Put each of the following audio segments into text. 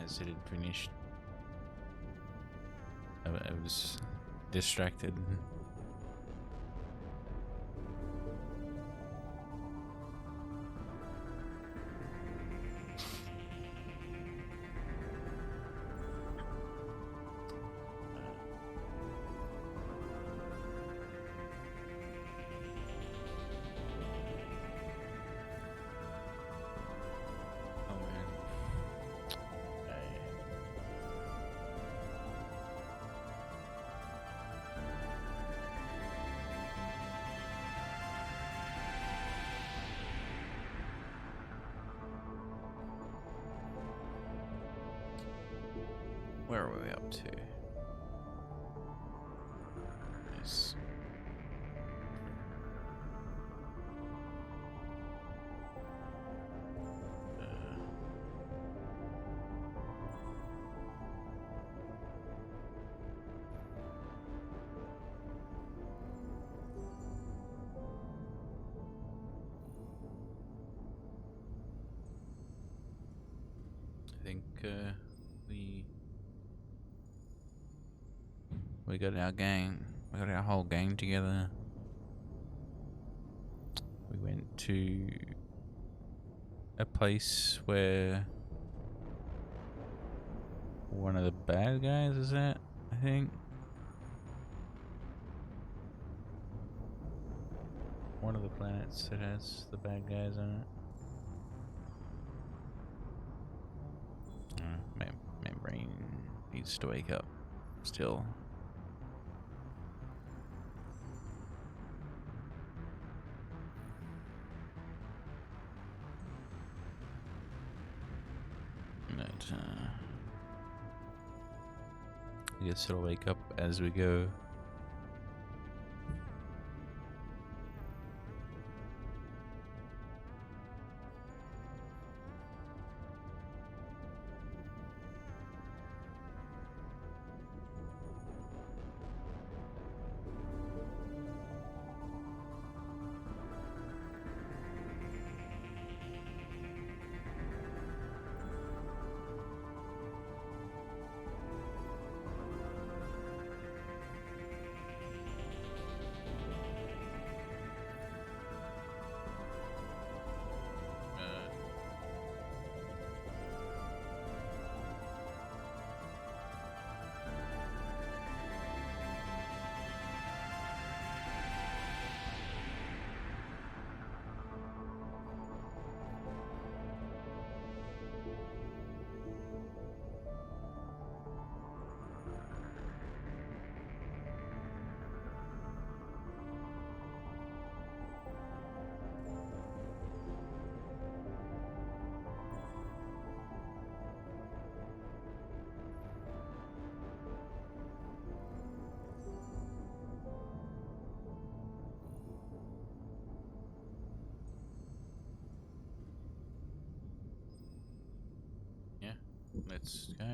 realized it had finished. I was distracted. Where are we up to? Yes. I think we got our gang. We got our whole gang together. We went to a place where one of the bad guys is at, I think. One of the planets that has the bad guys on it. My brain needs to wake up still. But, I guess it'll wake up as we go. Yeah, let's go.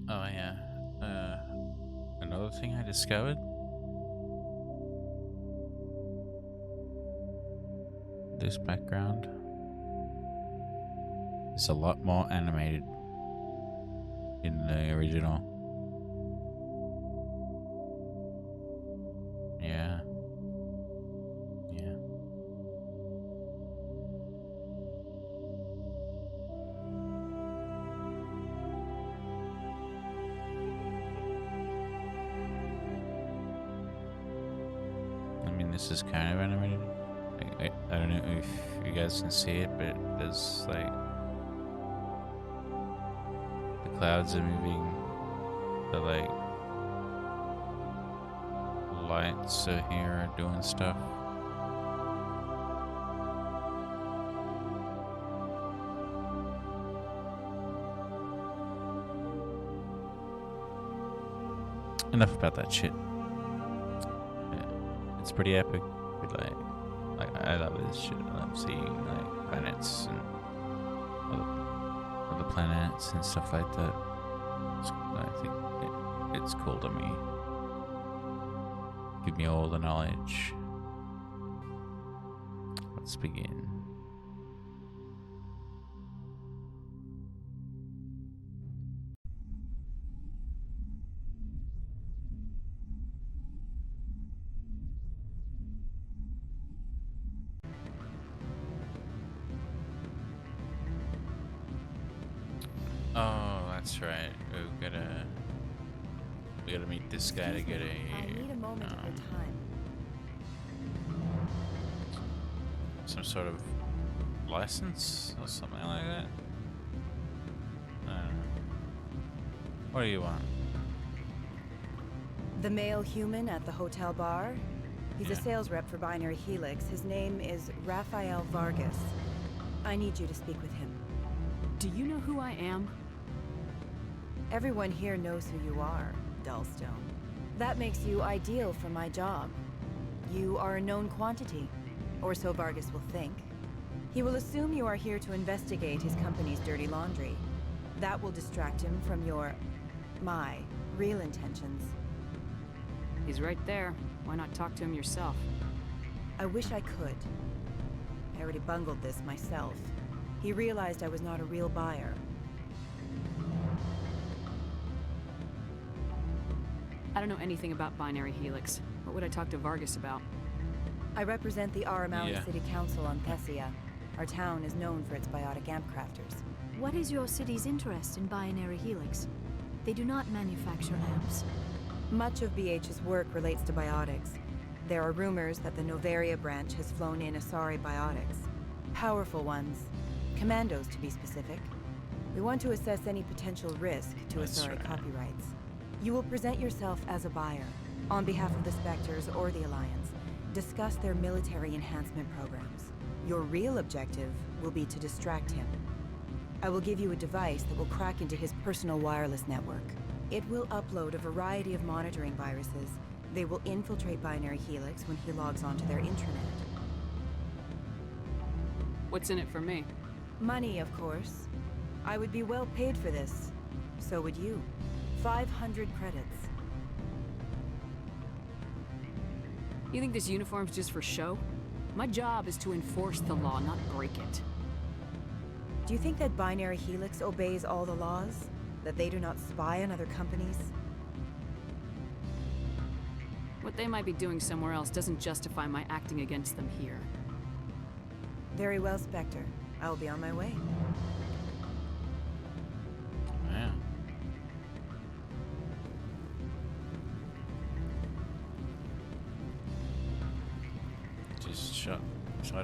Oh yeah. Another thing I discovered. This background is a lot more animated in the original. Yeah. Yeah. this is kind of animated. I don't know if you guys can see it, but there's like the clouds are moving, the like lights are here doing stuff. Enough about that shit. Yeah, it's pretty epic. But I love this shit. I love seeing like planets and other planets and stuff like that. I think it's cool to me. Give me all the knowledge. Let's begin. Oh, that's right. We gotta meet this guy to get I need a moment of your time. some sort of license or something like that. I don't know. What do you want? The male human at the hotel bar? He's a sales rep for Binary Helix. His name is Rafael Vargas. I need you to speak with him. Do you know who I am? Everyone here knows who you are, Dullstone. That makes you ideal for my job. You are a known quantity, or so Vargas will think. He will assume you are here to investigate his company's dirty laundry. That will distract him from my real intentions. He's right there. Why not talk to him yourself? I wish I could. I already bungled this myself. He realized I was not a real buyer. I don't know anything about Binary Helix. What would I talk to Vargas about? I represent the Aramali Yeah. City Council on Thessia. Our town is known for its biotic amp crafters. What is your city's interest in Binary Helix? They do not manufacture amps. Much of BH's work relates to biotics. There are rumors that the Novaria branch has flown in Asari biotics. Powerful ones. Commandos, to be specific. We want to assess any potential risk to That's Asari right. copyrights. You will present yourself as a buyer, on behalf of the Spectres or the Alliance. Discuss their military enhancement programs. Your real objective will be to distract him. I will give you a device that will crack into his personal wireless network. It will upload a variety of monitoring viruses. They will infiltrate Binary Helix when he logs onto their intranet. What's in it for me? Money, of course. I would be well paid for this. So would you. 500 credits. You think this uniform's just for show? My job is to enforce the law, not break it. Do you think that Binary Helix obeys all the laws? That they do not spy on other companies? What they might be doing somewhere else doesn't justify my acting against them here. Very well, Spectre. I will be on my way. Yeah. Just shut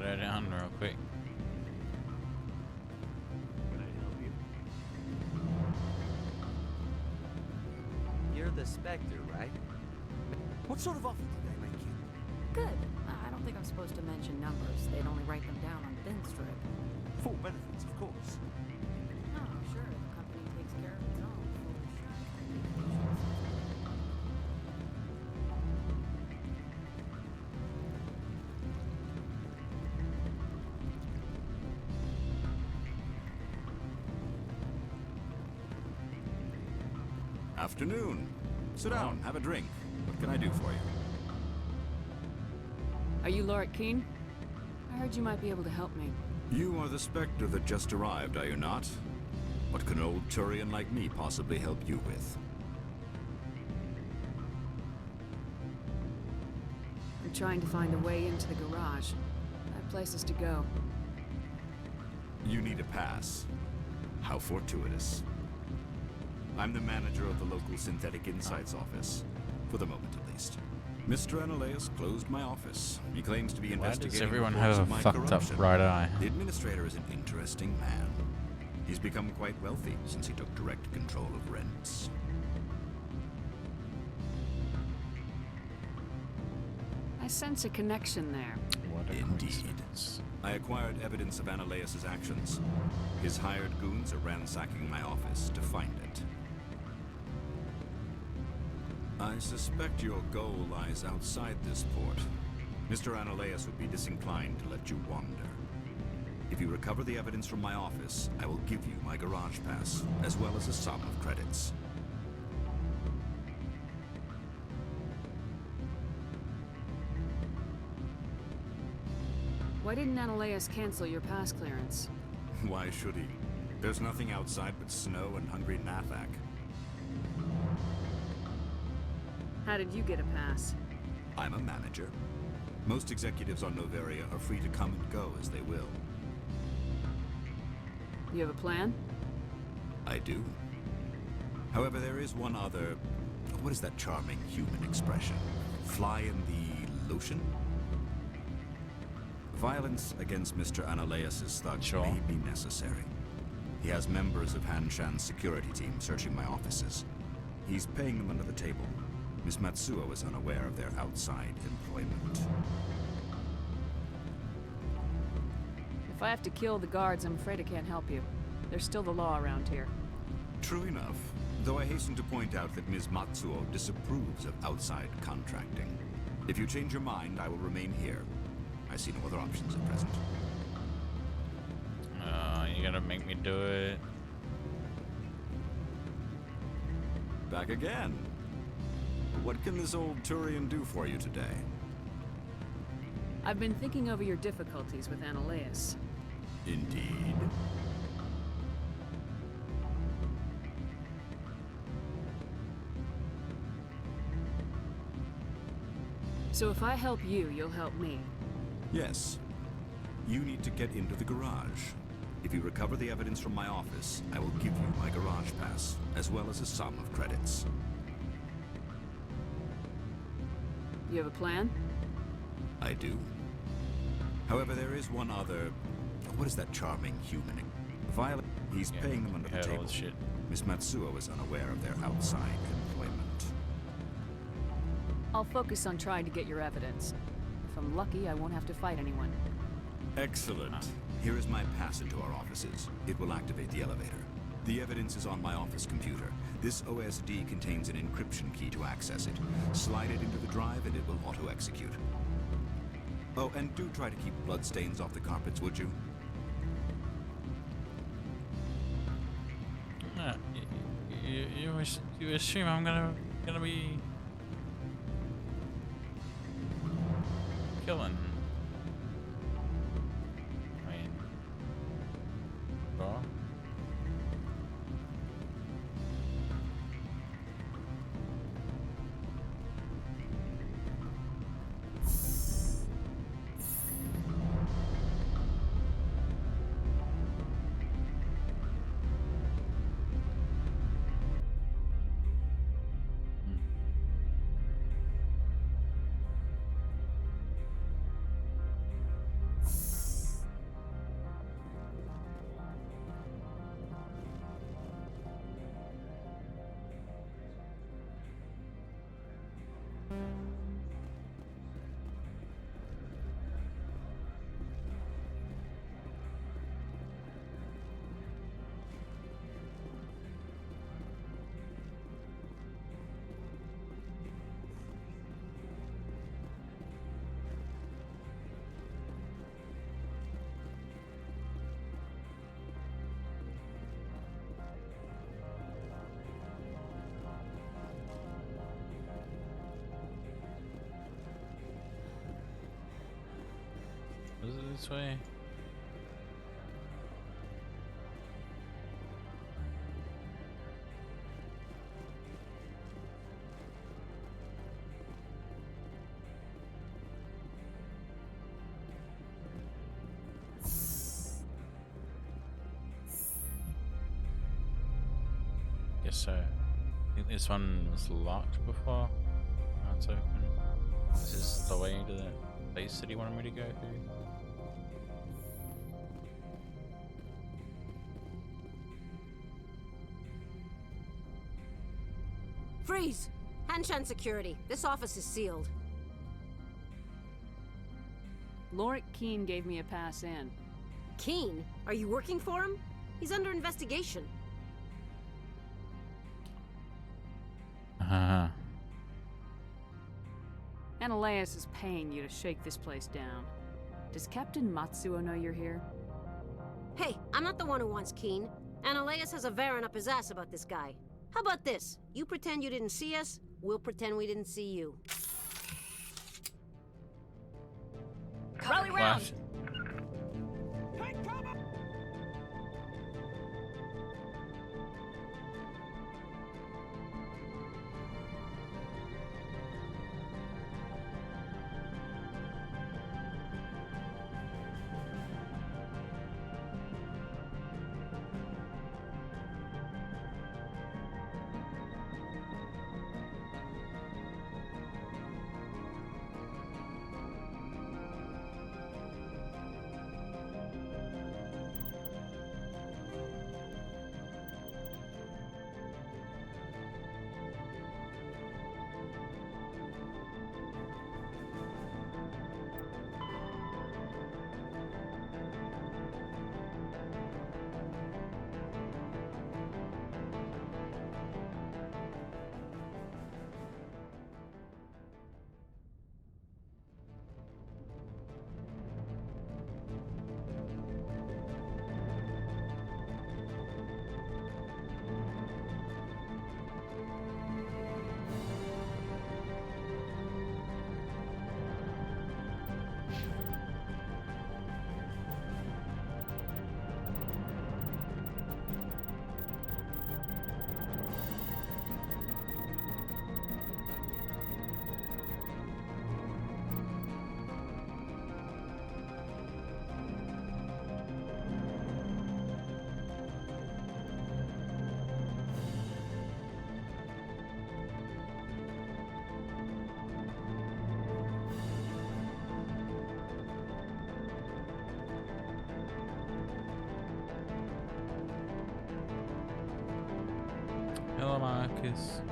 her down real quick. Can I help you? You're the Spectre, right? What sort of offer did they make you? Good. I don't think I'm supposed to mention numbers. They'd only write them down on thin strip. Full benefits, of course. Oh, sure. The company takes care of its own. Afternoon. Sit down, have a drink. What can I do for you? Are you Lorik Keen? I heard you might be able to help me. You are the Spectre that just arrived, are you not? What can an old Turian like me possibly help you with? I'm trying to find a way into the garage. I have places to go. You need a pass. How fortuitous. I'm the manager of the local Synthetic Insights office. For the moment, at least. Mr. Analaeus closed my office. He claims to be Why investigating does everyone reports have of a my fucked corruption. up right eye? The administrator is an interesting man. He's become quite wealthy since he took direct control of rents. I sense a connection there. What a Indeed. coincidence. I acquired evidence of Analaeus' actions. His hired goons are ransacking my office to find it. I suspect your goal lies outside this port. Mr. Analaeus would be disinclined to let you wander. If you recover the evidence from my office, I will give you my garage pass, as well as a sum of credits. Why didn't Analaeus cancel your pass clearance? Why should he? There's nothing outside but snow and hungry Nathak. How did you get a pass? I'm a manager. Most executives on Noveria are free to come and go as they will. You have a plan? I do. However, there is one other... What is that charming human expression? Fly in the lotion? Violence against Mr. Analaeus' thugs Sure. may be necessary. He has members of Han Shan's security team searching my offices. He's paying them under the table. Miss Matsuo is unaware of their outside employment. If I have to kill the guards, I'm afraid I can't help you. There's still the law around here. True enough, though I hasten to point out that Ms. Matsuo disapproves of outside contracting. If you change your mind, I will remain here. I see no other options at present. You gonna make me do it? Back again. What can this old Turian do for you today? I've been thinking over your difficulties with Analaeus. Indeed. So if I help you, you'll help me. Yes. You need to get into the garage. If you recover the evidence from my office, I will give you my garage pass, as well as a sum of credits. You have a plan? I do. However, there is one other... What is that charming human? Violet. He's Yeah, paying them under the hell, table. shit. Miss Matsuo is unaware of their outside employment. I'll focus on trying to get your evidence. If I'm lucky, I won't have to fight anyone. Excellent. Here is my pass into our offices. It will activate the elevator. The evidence is on my office computer. This OSD contains an encryption key to access it. Slide it into the drive and it will auto-execute. Oh, and do try to keep bloodstains off the carpets, would you? You assume I'm gonna be killing. I mean, well, is it this way? Yes, so I think this one was locked before. Now it's open. Is this the way to the place that he wanted me to go through? Freeze! Hanshan security. This office is sealed. Lorik Keene gave me a pass in. Keene? Are you working for him? He's under investigation. Ananias is paying you to shake this place down. Does Captain Matsuo know you're here? Hey, I'm not the one who wants Keene. Ananias has a Varen up his ass about this guy. How about this? You pretend you didn't see us, we'll pretend we didn't see you. Rally round! Flash. Hello, Marcus.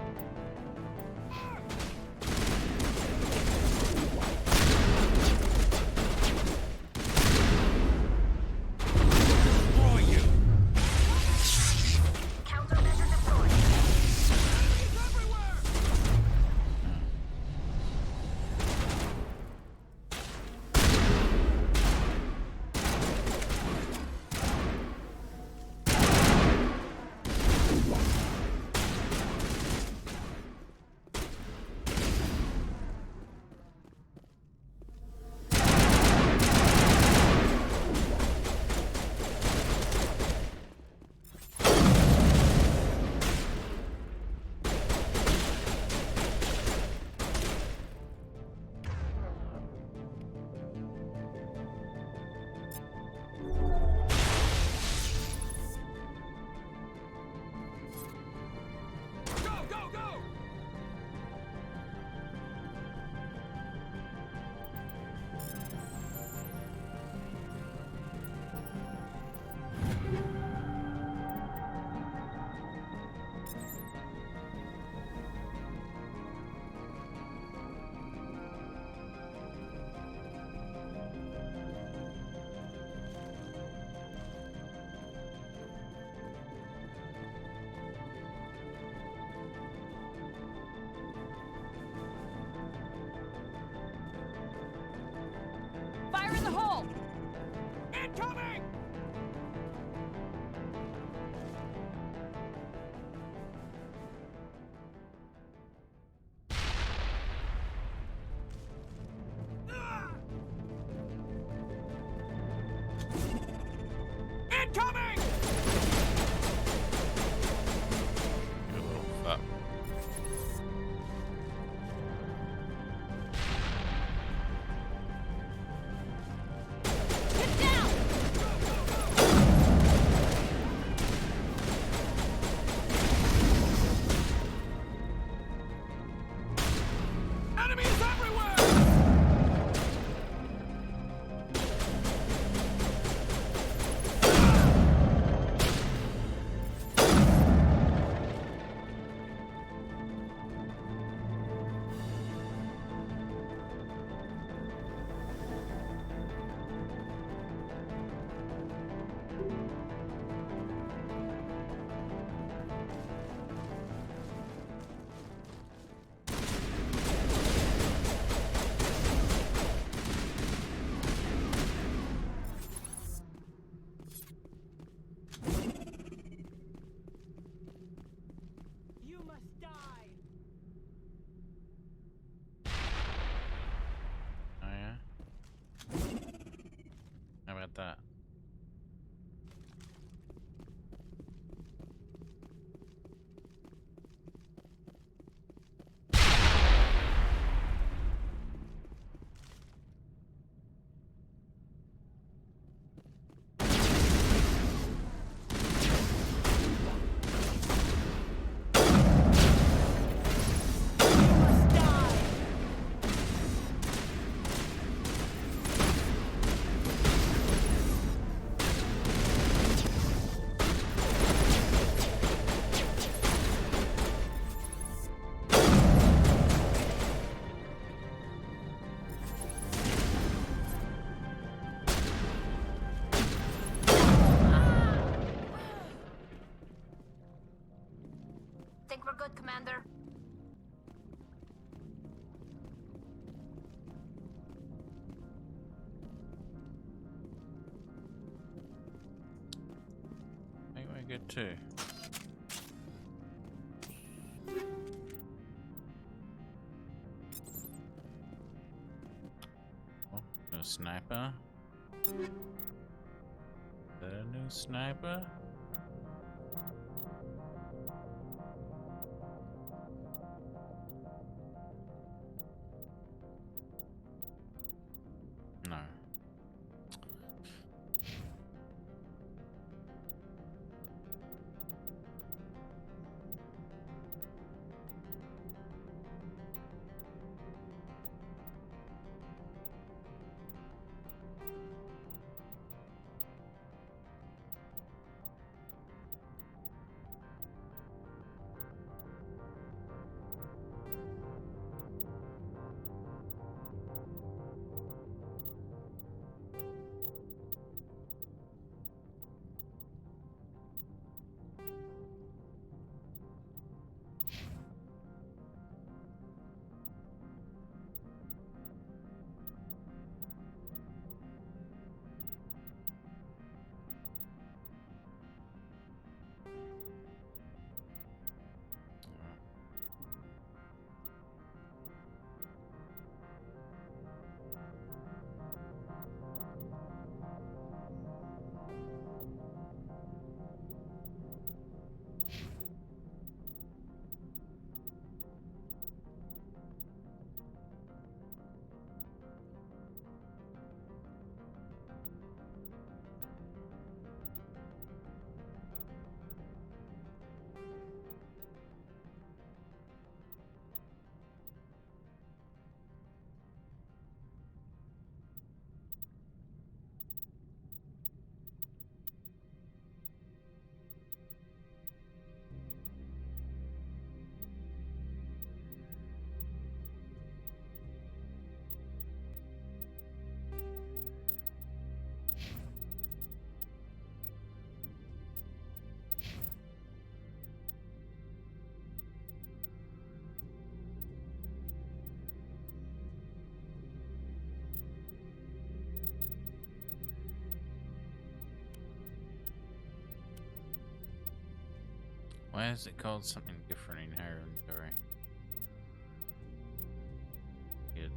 about that. Think we're good, Commander? I think we're good too. Oh, new sniper. Is that a new sniper? No. Why is it called something different in her inventory? Good.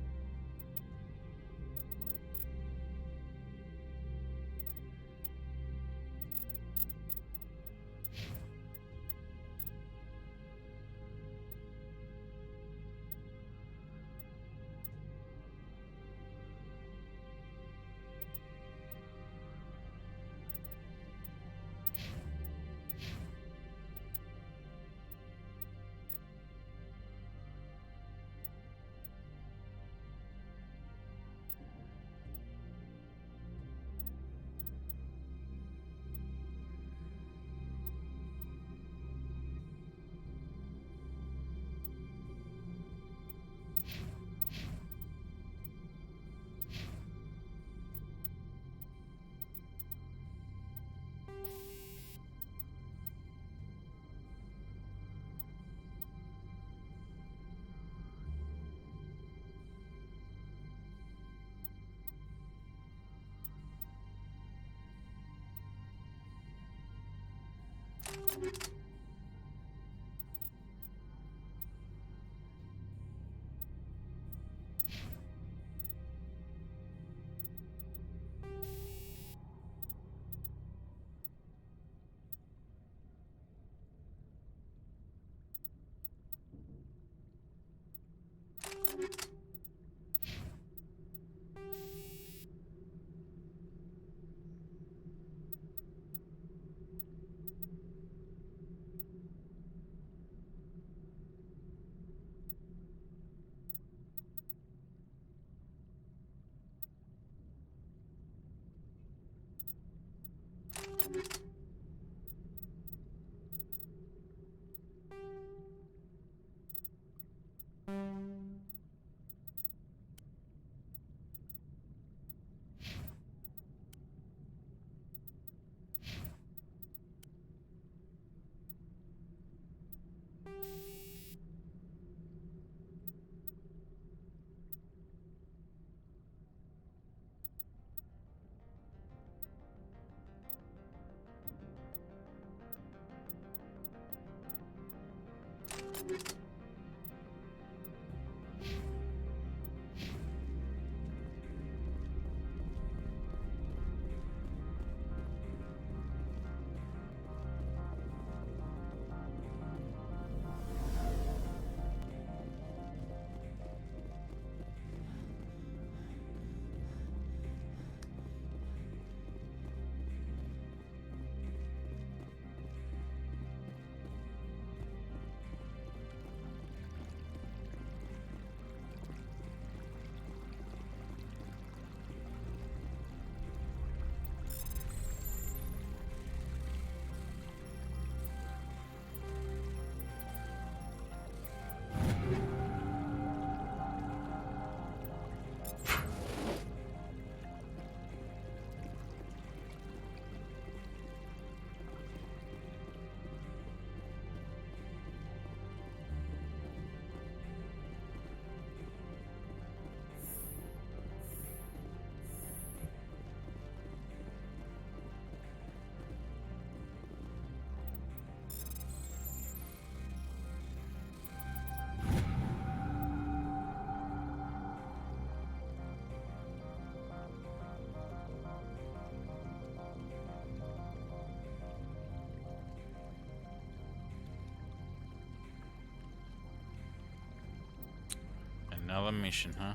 Another mission, huh?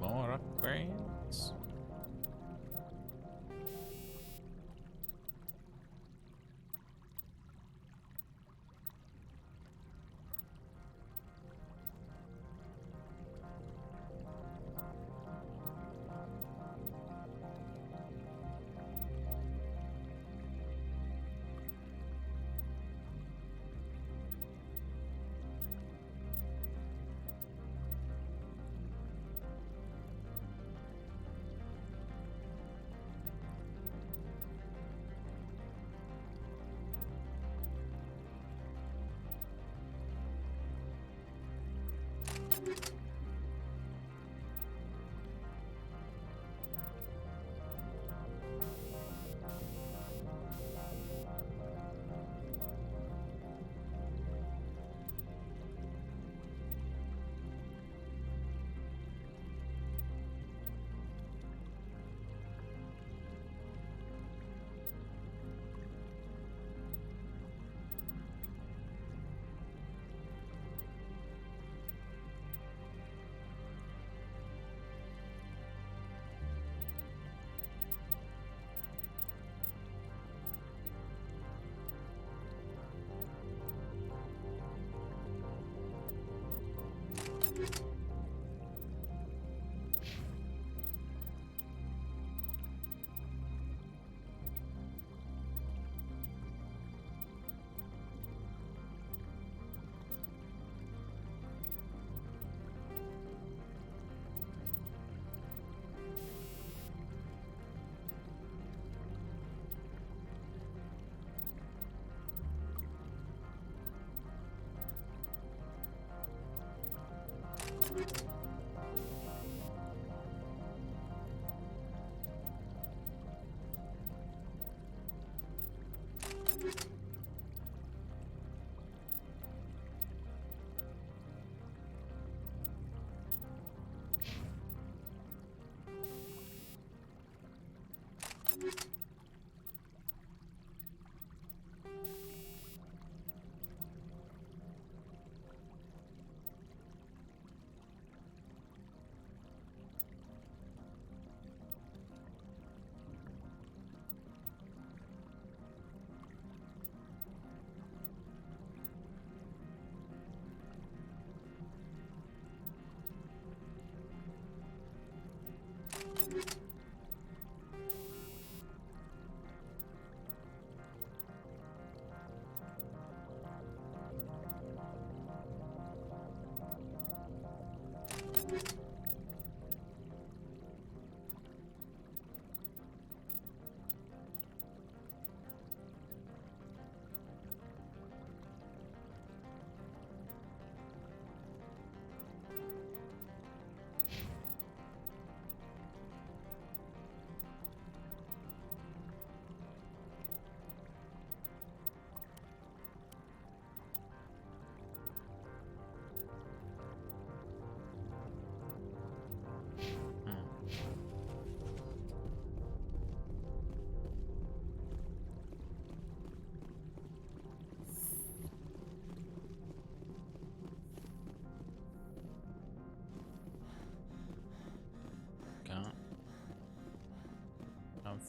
More upgrades.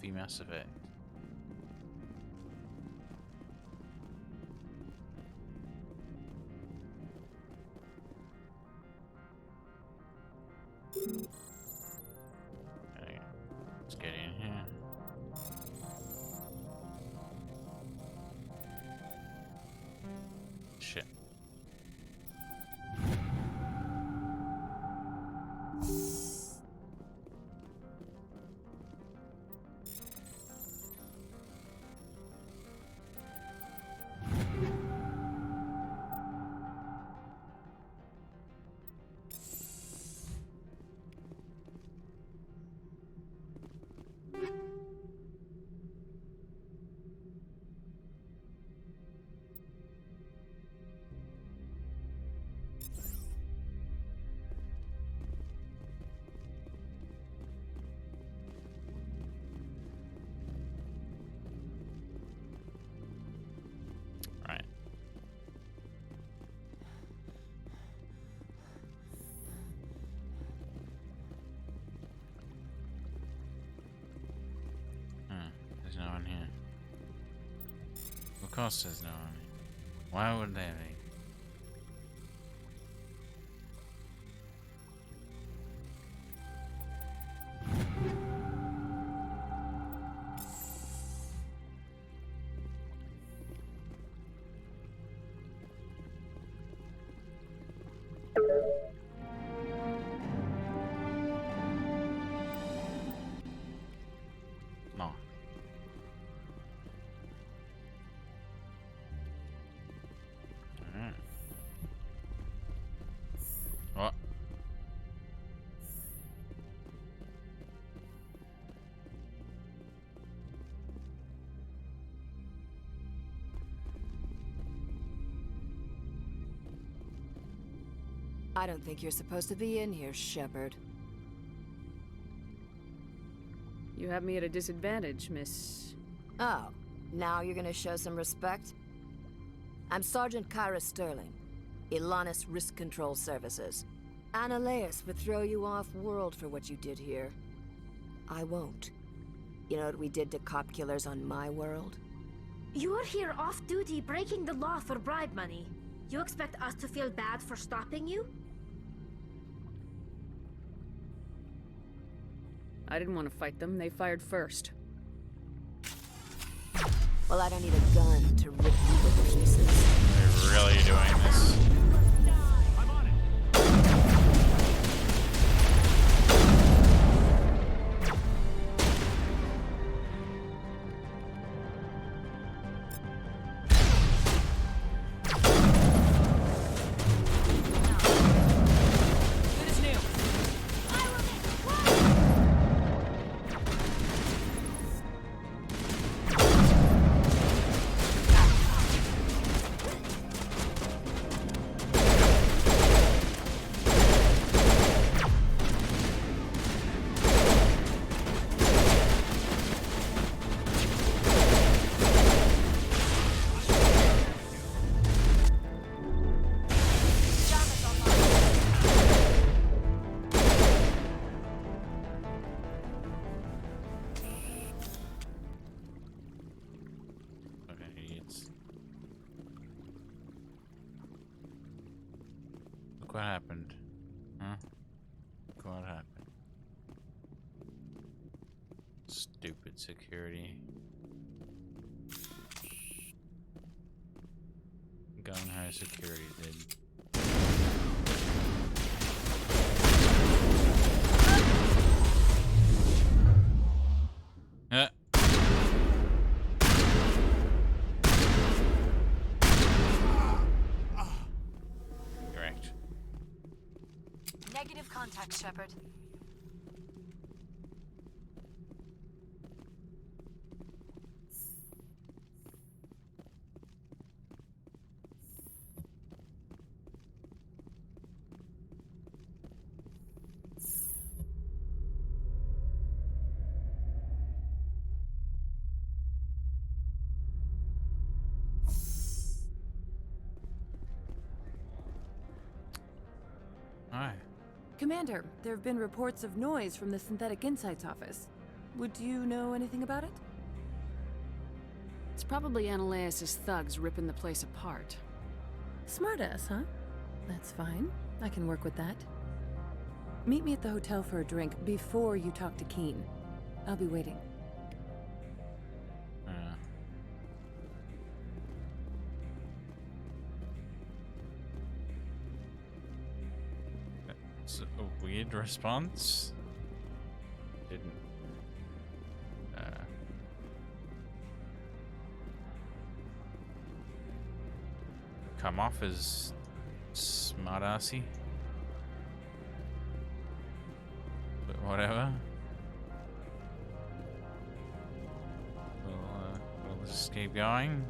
be Mass Effect. Okay, let's get in here. Shit. Right. There's no one here. Of course there's no one. Why would there be? No. What? I don't think you're supposed to be in here, Shepard. You have me at a disadvantage, Miss... Oh, now you're gonna show some respect? I'm Sergeant Kyra Sterling, Ilanis Risk Control Services. Analeas would throw you off-world for what you did here. I won't. You know what we did to cop killers on my world? You're here off-duty breaking the law for bribe money. You expect us to feel bad for stopping you? I didn't want to fight them. They fired first. Well, I don't need a gun to rip you to pieces. They're really doing this. I'm on it. Good as new. Fucking idiots. Look what happened. Huh? Look what happened. Stupid security. Gung-ho security did. Correct. Negative contact, Shepard. Alright. Commander, there have been reports of noise from the Synthetic Insights office. Would you know anything about it? It's probably Ananias' thugs ripping the place apart. Smartass, huh? That's fine. I can work with that. Meet me at the hotel for a drink before you talk to Keen. I'll be waiting. It's a weird response. Didn't. Come off as smartassy. But whatever. We'll just keep going.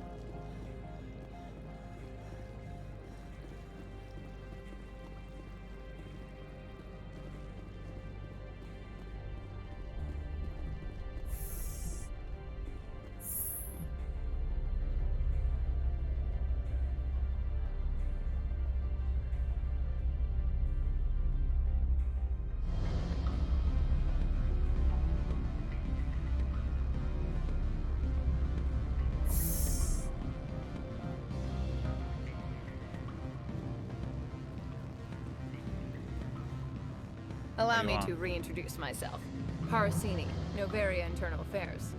Allow you me want? to reintroduce myself. Parasini, Noveria Internal Affairs.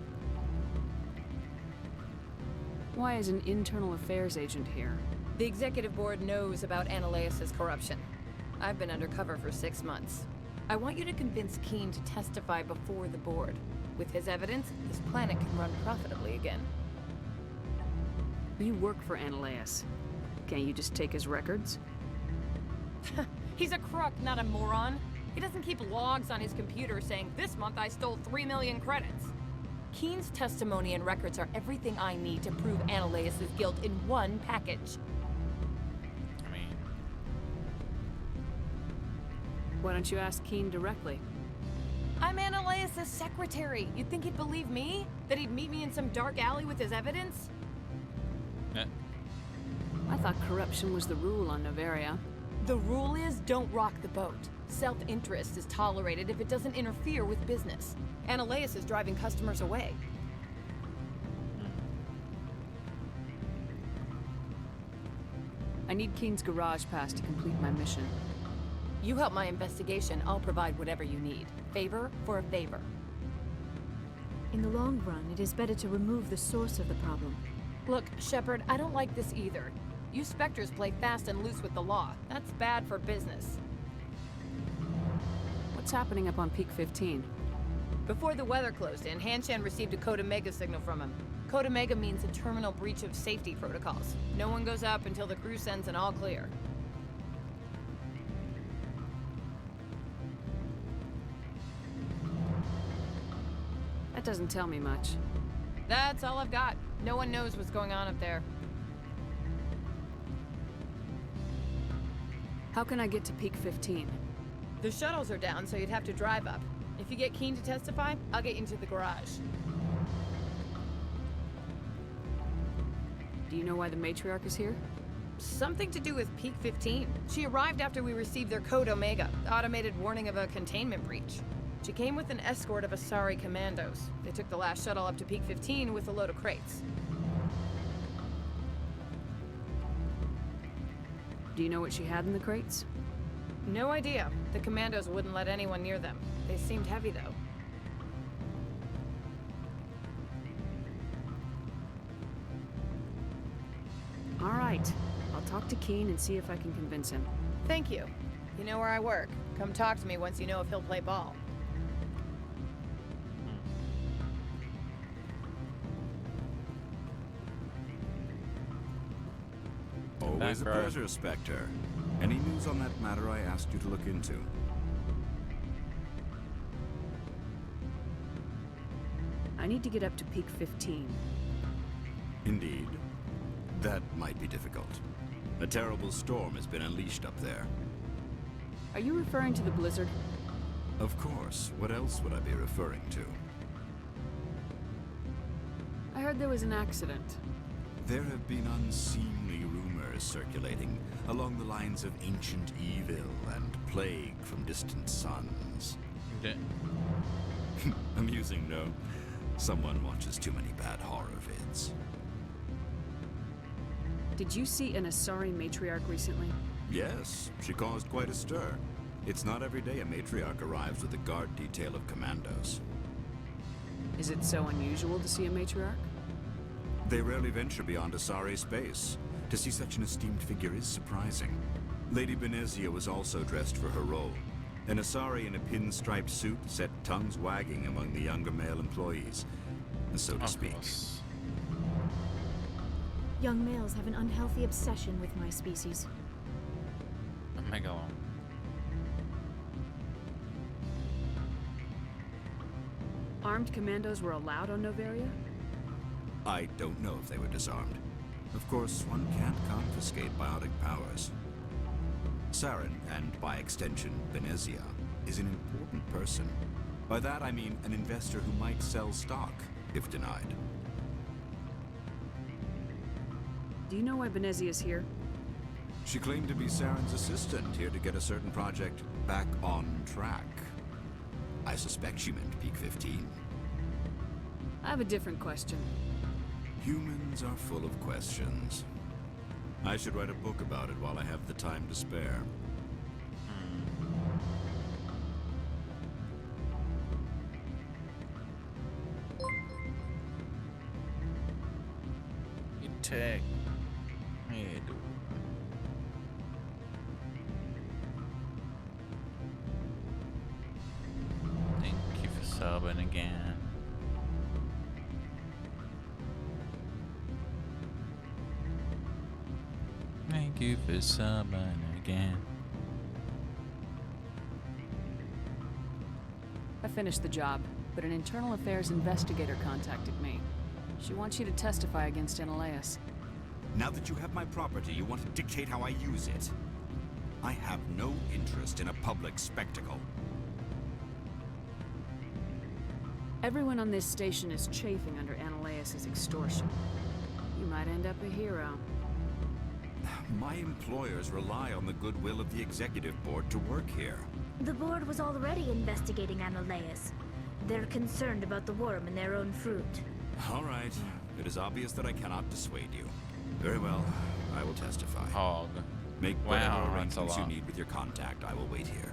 Why is an internal affairs agent here? The executive board knows about Ananias' corruption. I've been undercover for 6 months. I want you to convince Keen to testify before the board. With his evidence, this planet can run profitably again. You work for Ananias. Can't you just take his records? He's a crook, not a moron. He doesn't keep logs on his computer saying, "This month I stole 3 million credits." Keen's testimony and records are everything I need to prove Ananias' guilt in one package. I mean, Why don't you ask Keen directly? I'm Ananias' secretary. You'd think he'd believe me? That he'd meet me in some dark alley with his evidence? I thought corruption was the rule on Noveria. The rule is, don't rock the boat. Self-interest is tolerated if it doesn't interfere with business. Ananias is driving customers away. I need Keen's garage pass to complete my mission. You help my investigation, I'll provide whatever you need. Favor for a favor. In the long run, it is better to remove the source of the problem. Look, Shepard, I don't like this either. You Spectres play fast and loose with the law. That's bad for business. What's happening up on Peak 15? Before the weather closed in, Hanshan received a Code Omega signal from him. Code Omega means a terminal breach of safety protocols. No one goes up until the crew sends an all clear. That doesn't tell me much. That's all I've got. No one knows what's going on up there. How can I get to Peak 15? The shuttles are down, so you'd have to drive up. If you get Keen to testify, I'll get you into the garage. Do you know why the matriarch is here? Something to do with Peak 15. She arrived after we received their Code Omega, automated warning of a containment breach. She came with an escort of Asari commandos. They took the last shuttle up to Peak 15 with a load of crates. Do you know what she had in the crates? No idea. The commandos wouldn't let anyone near them. They seemed heavy, though. All right. I'll talk to Keen and see if I can convince him. Thank you. You know where I work. Come talk to me once you know if he'll play ball. Always a Back row. pleasure, Spectre. Any news on that matter I asked you to look into? I need to get up to Peak 15. Indeed. That might be difficult. A terrible storm has been unleashed up there. Are you referring to the blizzard? Of course. What else would I be referring to? I heard there was an accident. There have been unseemly rumors circulating along the lines of ancient evil and plague from distant suns. Okay. Amusing, no? Someone watches too many bad horror vids. Did you see an Asari matriarch recently? Yes, she caused quite a stir. It's not every day a matriarch arrives with a guard detail of commandos. Is it so unusual to see a matriarch? They rarely venture beyond Asari space. To see such an esteemed figure is surprising. Lady Benezia was also dressed for her role. An Asari in a pinstriped suit set tongues wagging among the younger male employees, so to speak. Young males have an unhealthy obsession with my species. A megalon. Armed commandos were allowed on Noveria? I don't know if they were disarmed. Of course, one can't confiscate biotic powers. Saren, and by extension, Benezia, is an important person. By that I mean an investor who might sell stock, if denied. Do you know why Benezia is here? She claimed to be Saren's assistant, here to get a certain project back on track. I suspect she meant Peak 15. I have a different question. Humans are full of questions. I should write a book about it while I have the time to spare. You take. Yeah, dude. Thank you for subbing again. Thank you for subbing again. I finished the job, but an internal affairs investigator contacted me. She wants you to testify against Analeas. Now that you have my property, you want to dictate how I use it. I have no interest in a public spectacle. Everyone on this station is chafing under Analeas' extortion. You might end up a hero. My employers rely on the goodwill of the executive board to work here. The board was already investigating Analeas. They're concerned about the worm in their own fruit. All right. It is obvious that I cannot dissuade you. Very well. I will testify. Hog. Make Wow, whatever that's a arrangements you lot. need with your contact. I will wait here.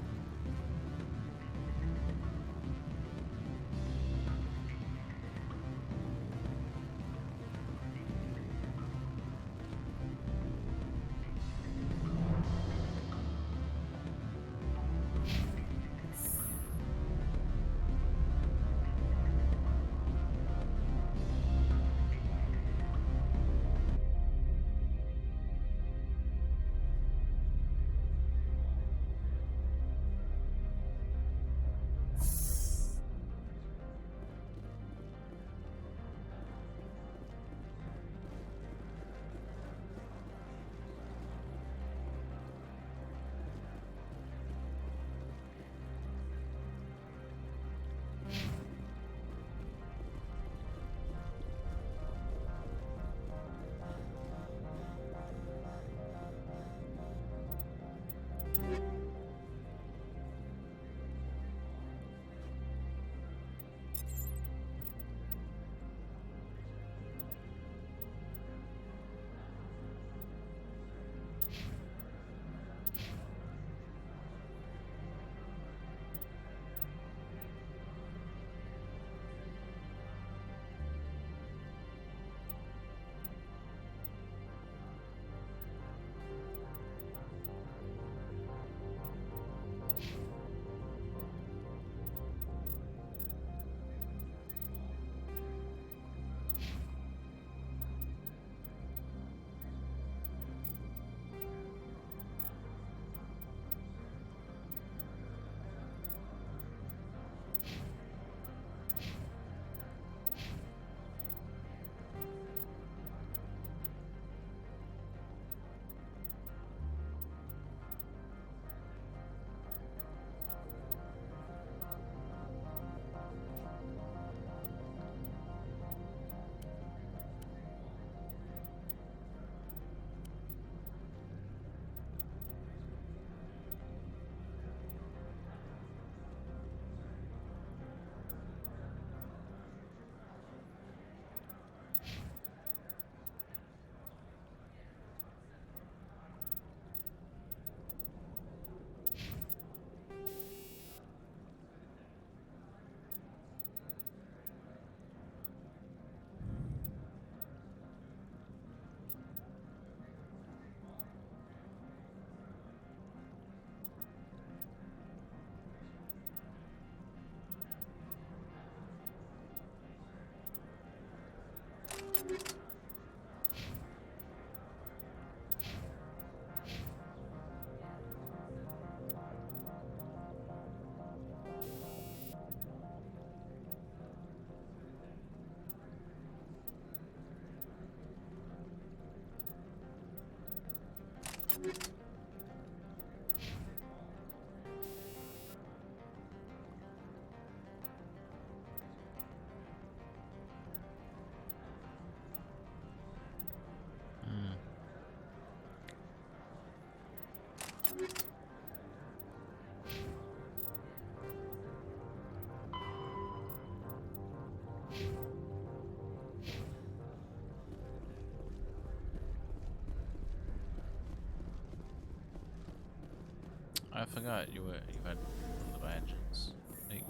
I forgot you had one of the badges. Like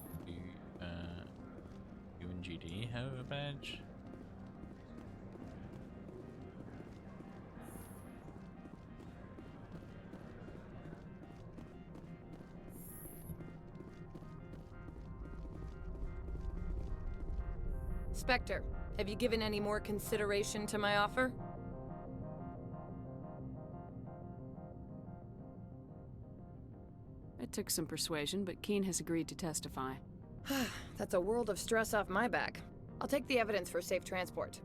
you and GD have a badge. Spectre, have you given any more consideration to my offer? It took some persuasion, but Keen has agreed to testify. That's a world of stress off my back. I'll take the evidence for safe transport.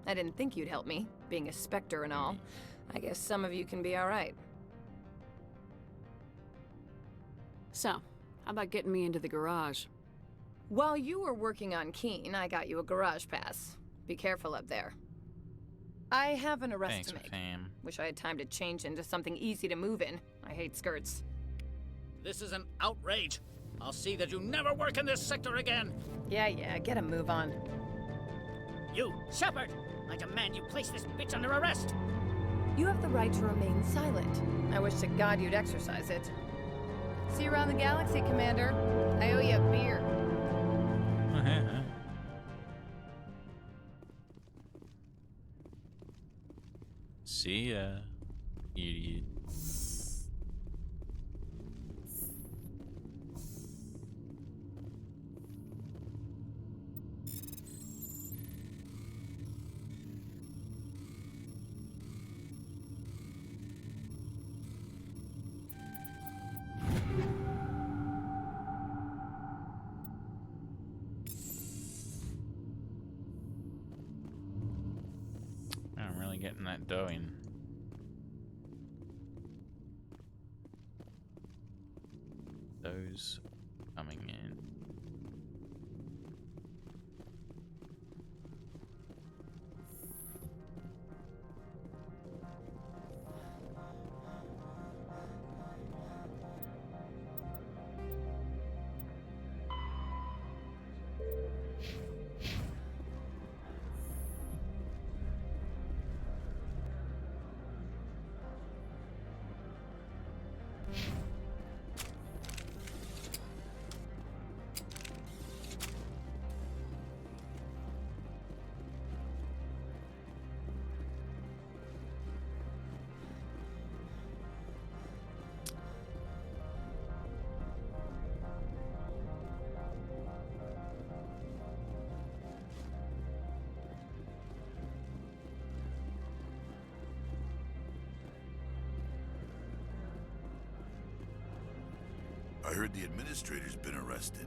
I didn't think you'd help me, being a Spectre and all. I guess some of you can be alright. So, how about getting me into the garage? While you were working on Keen, I got you a garage pass. Be careful up there. I have an arrest Thanks, to make. fam. Wish I had time to change into something easy to move in. I hate skirts. This is an outrage. I'll see that you never work in this sector again. Yeah, get a move on. You, Shepard! I demand you place this bitch under arrest! You have the right to remain silent. I wish to God you'd exercise it. See you around the galaxy, Commander. I owe you a beer. See ya, idiot. I'm really getting that dough in. Those coming in. I heard the administrator's been arrested.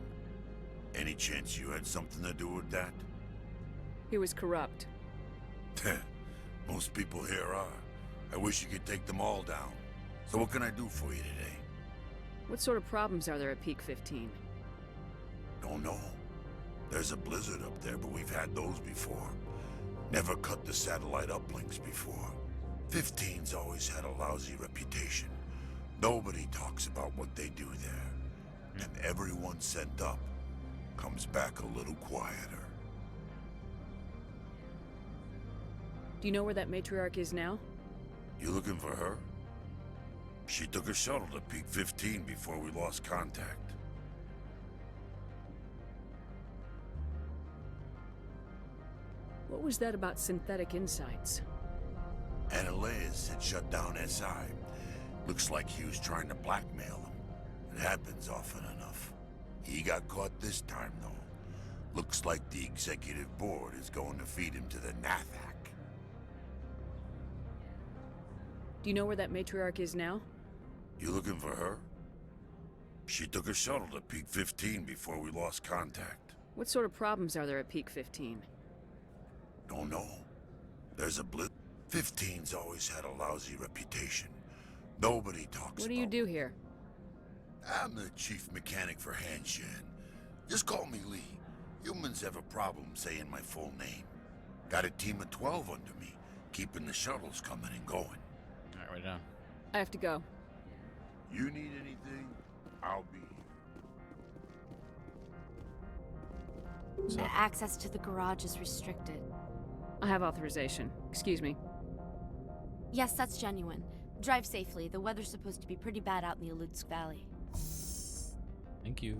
Any chance you had something to do with that? He was corrupt. Most people here are. I wish you could take them all down. So what can I do for you today? What sort of problems are there at Peak 15? Don't know. There's a blizzard up there, but we've had those before. Never cut the satellite uplinks before. 15's always had a lousy reputation. Nobody talks about what they do there. And everyone sent up comes back a little quieter. Do you know where that matriarch is now? You looking for her? She took a shuttle to Peak 15 before we lost contact. What was that about synthetic insights? Analeas had shut down SI. Looks like he was trying to blackmail him. It happens often enough. He got caught this time, though. Looks like the executive board is going to feed him to the Nathak. Do you know where that matriarch is now? You looking for her? She took a shuttle to Peak 15 before we lost contact. What sort of problems are there at Peak 15? Don't know. There's a blip. 15's always had a lousy reputation. Nobody talks What do you do here? I'm the chief mechanic for Hanshan. Just call me Lee. Humans have a problem saying my full name. Got a team of 12 under me, keeping the shuttles coming and going. Alright, we're done. I have to go. You need anything, I'll be here. So, Access to the garage is restricted. I have authorization. Excuse me. Yes, that's genuine. Drive safely. The weather's supposed to be pretty bad out in the Alutsk Valley. Thank you.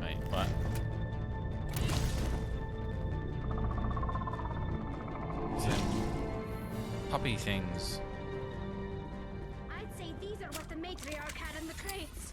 Wait, what? Is it puppy things? I'd say these are what the matriarch had in the crates.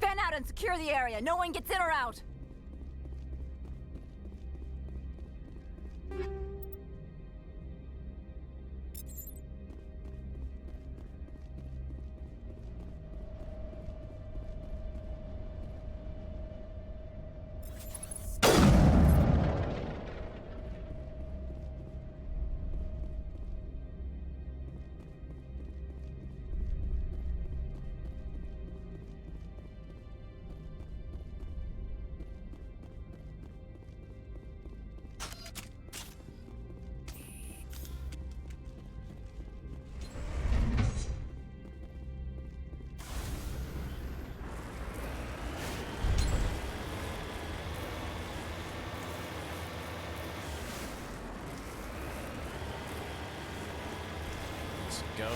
Fan out and secure the area. No one gets in or out. Let's go.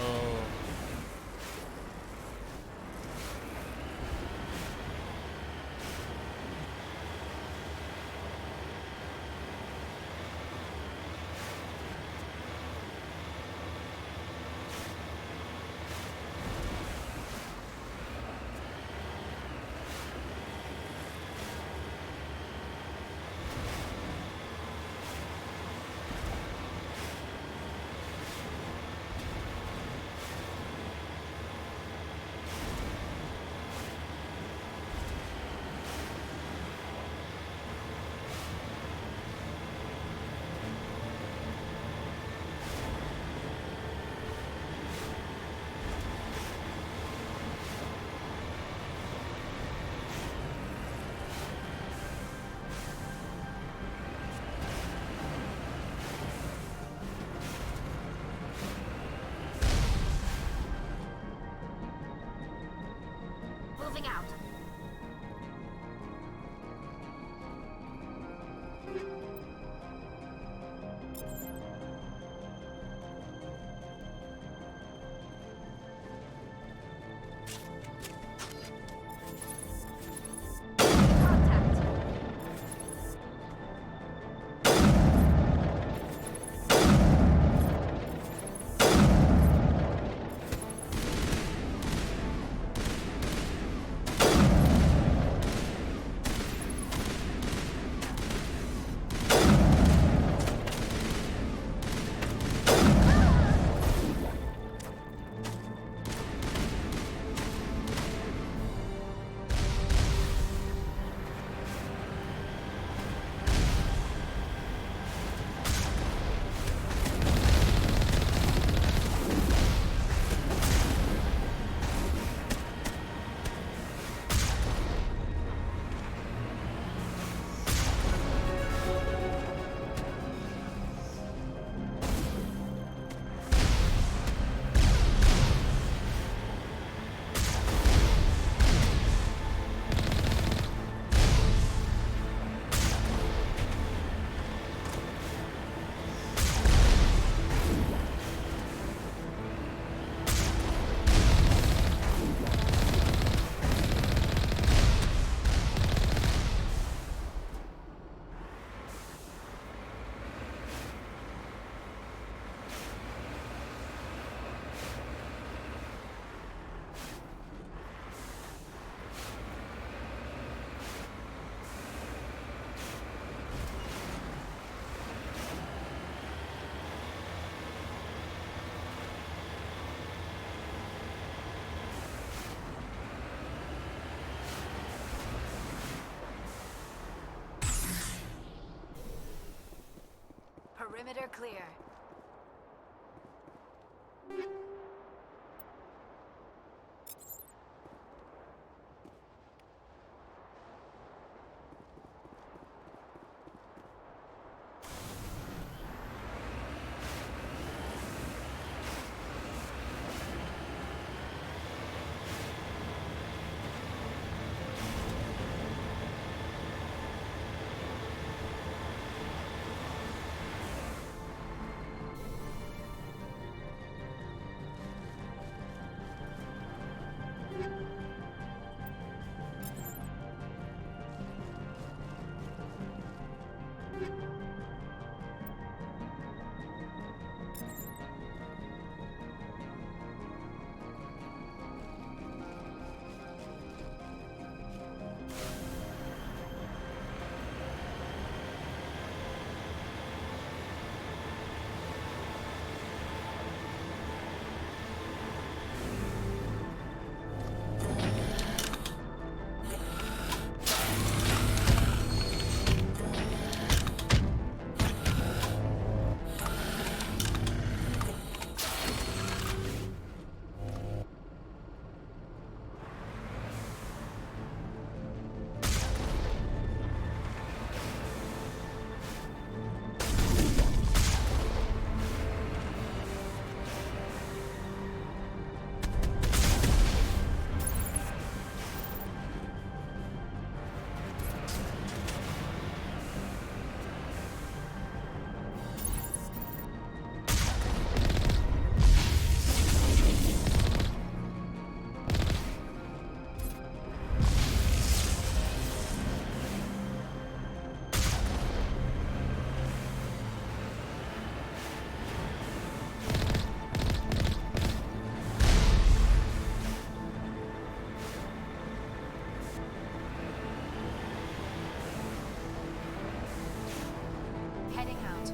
Moving out. Let's Perimeter clear. Heading out.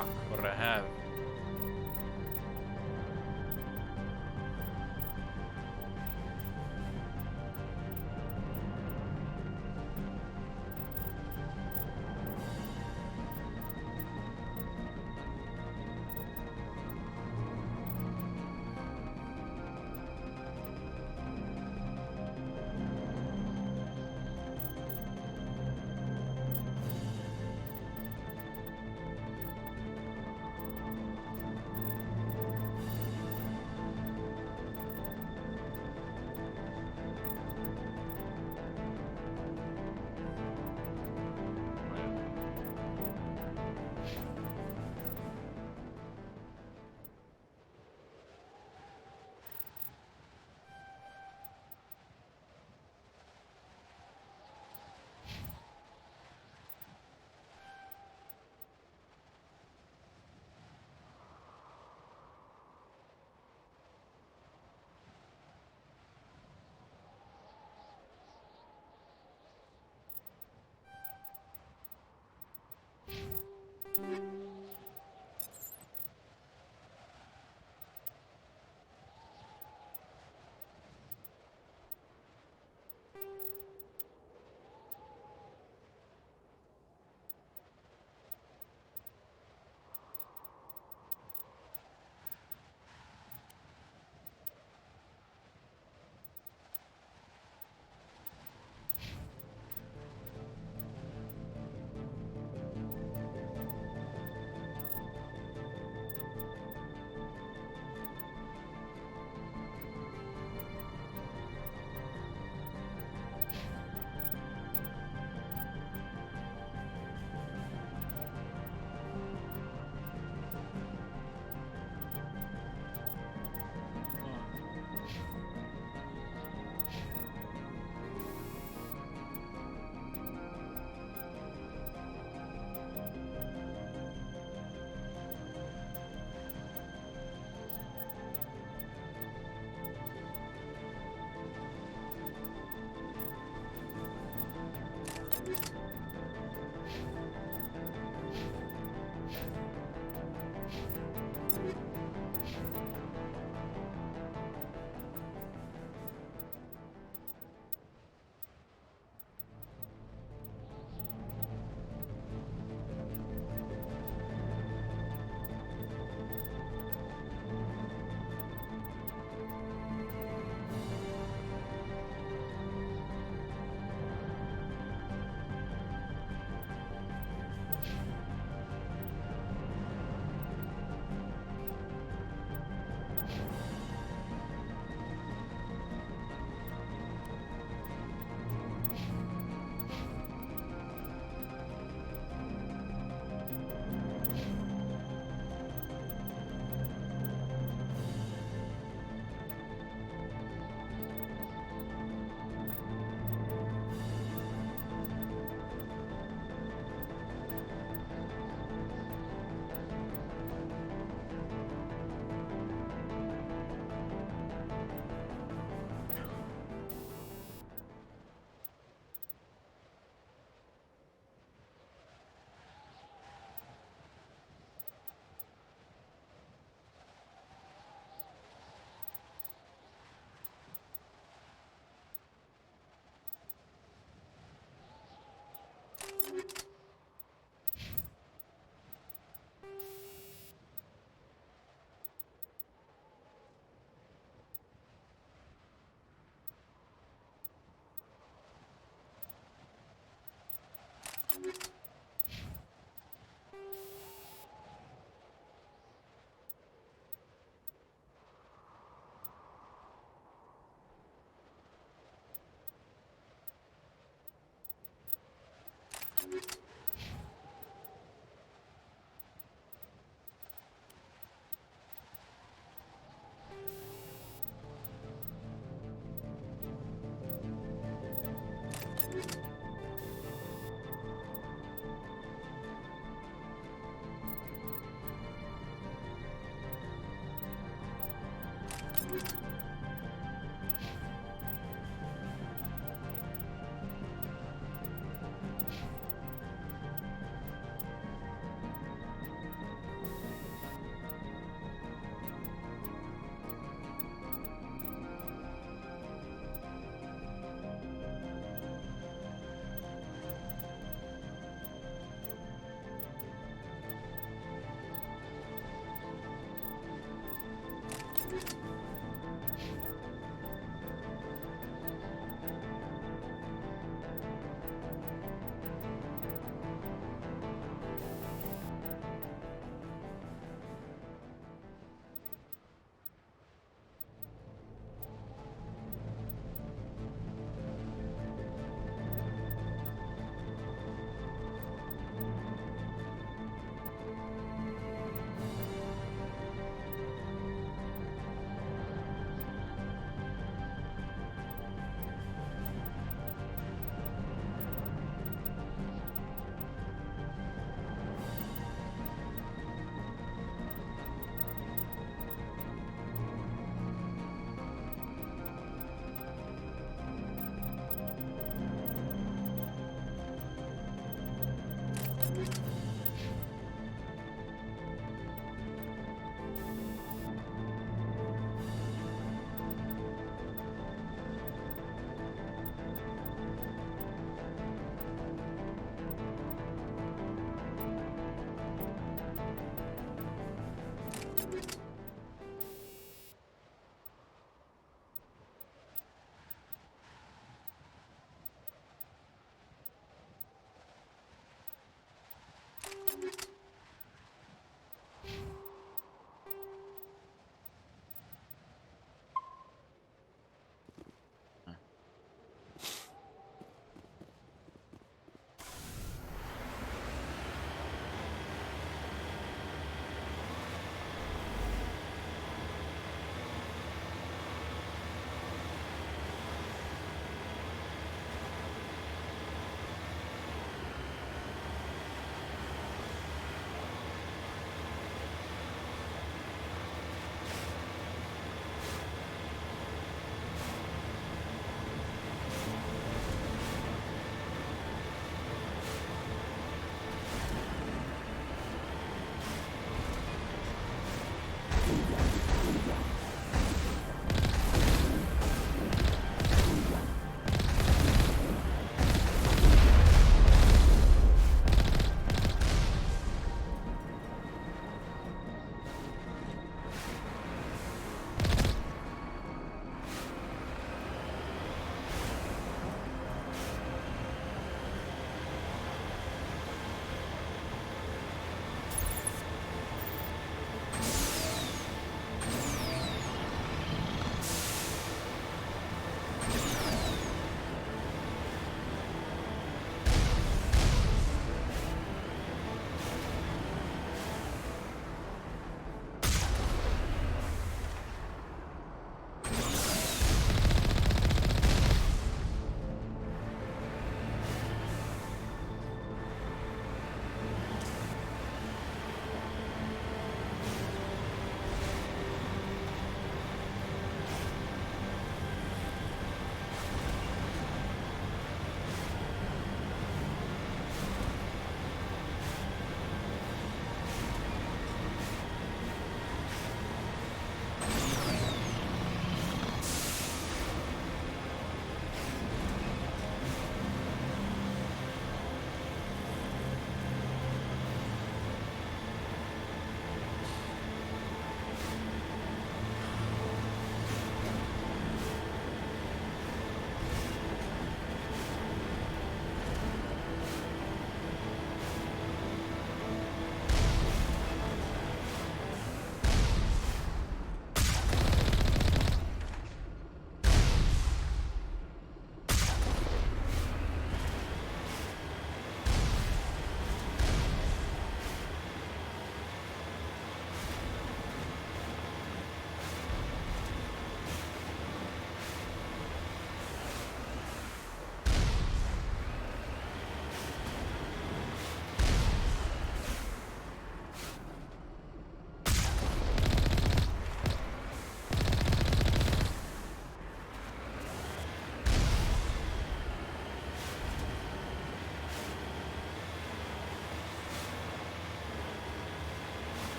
Fuck, what do I have?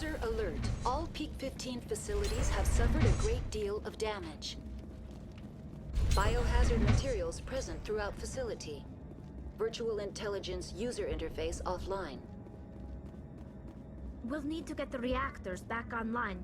User alert. All Peak 15 facilities have suffered a great deal of damage. Biohazard materials present throughout facility. Virtual intelligence user interface offline. We'll need to get the reactors back online.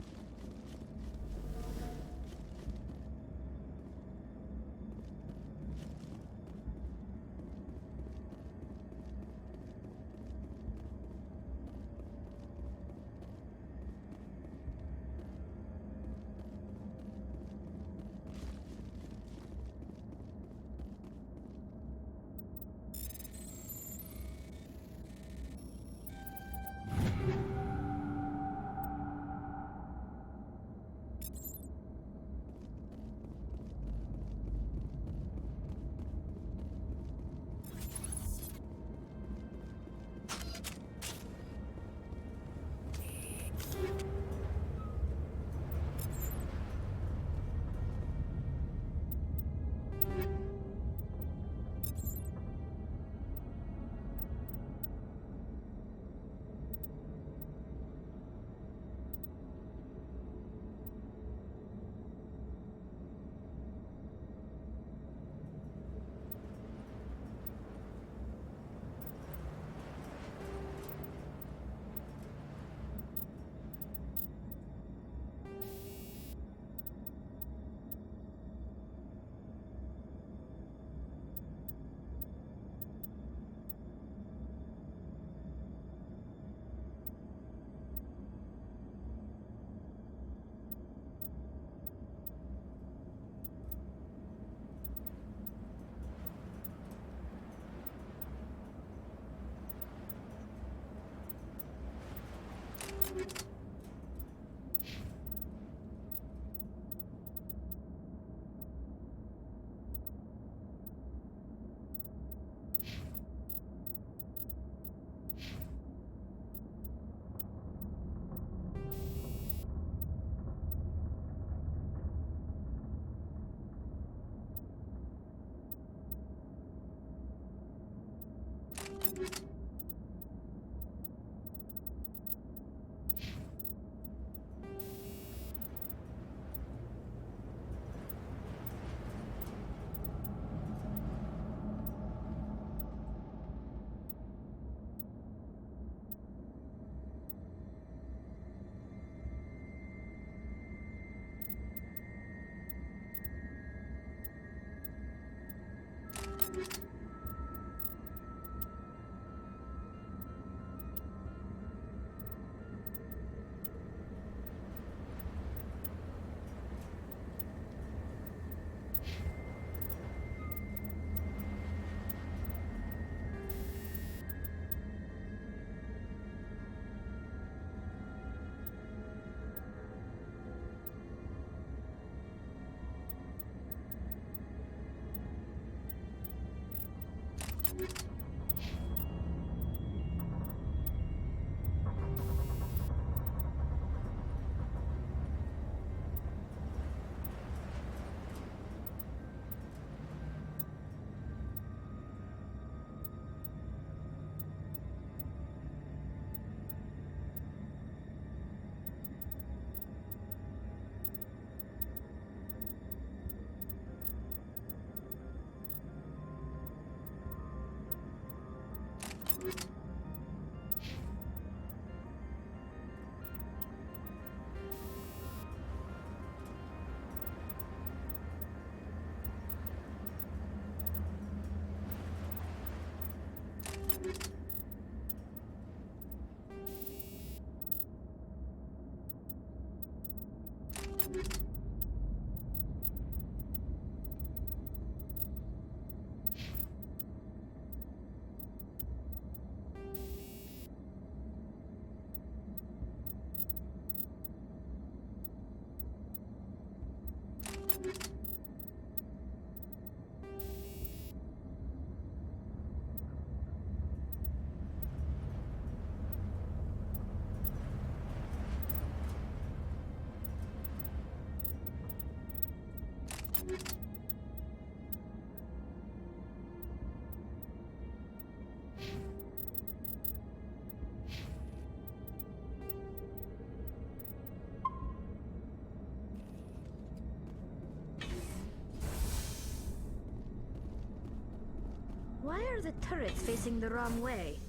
are the turrets facing the wrong way?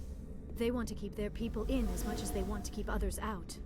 They want to keep their people in as much as they want to keep others out.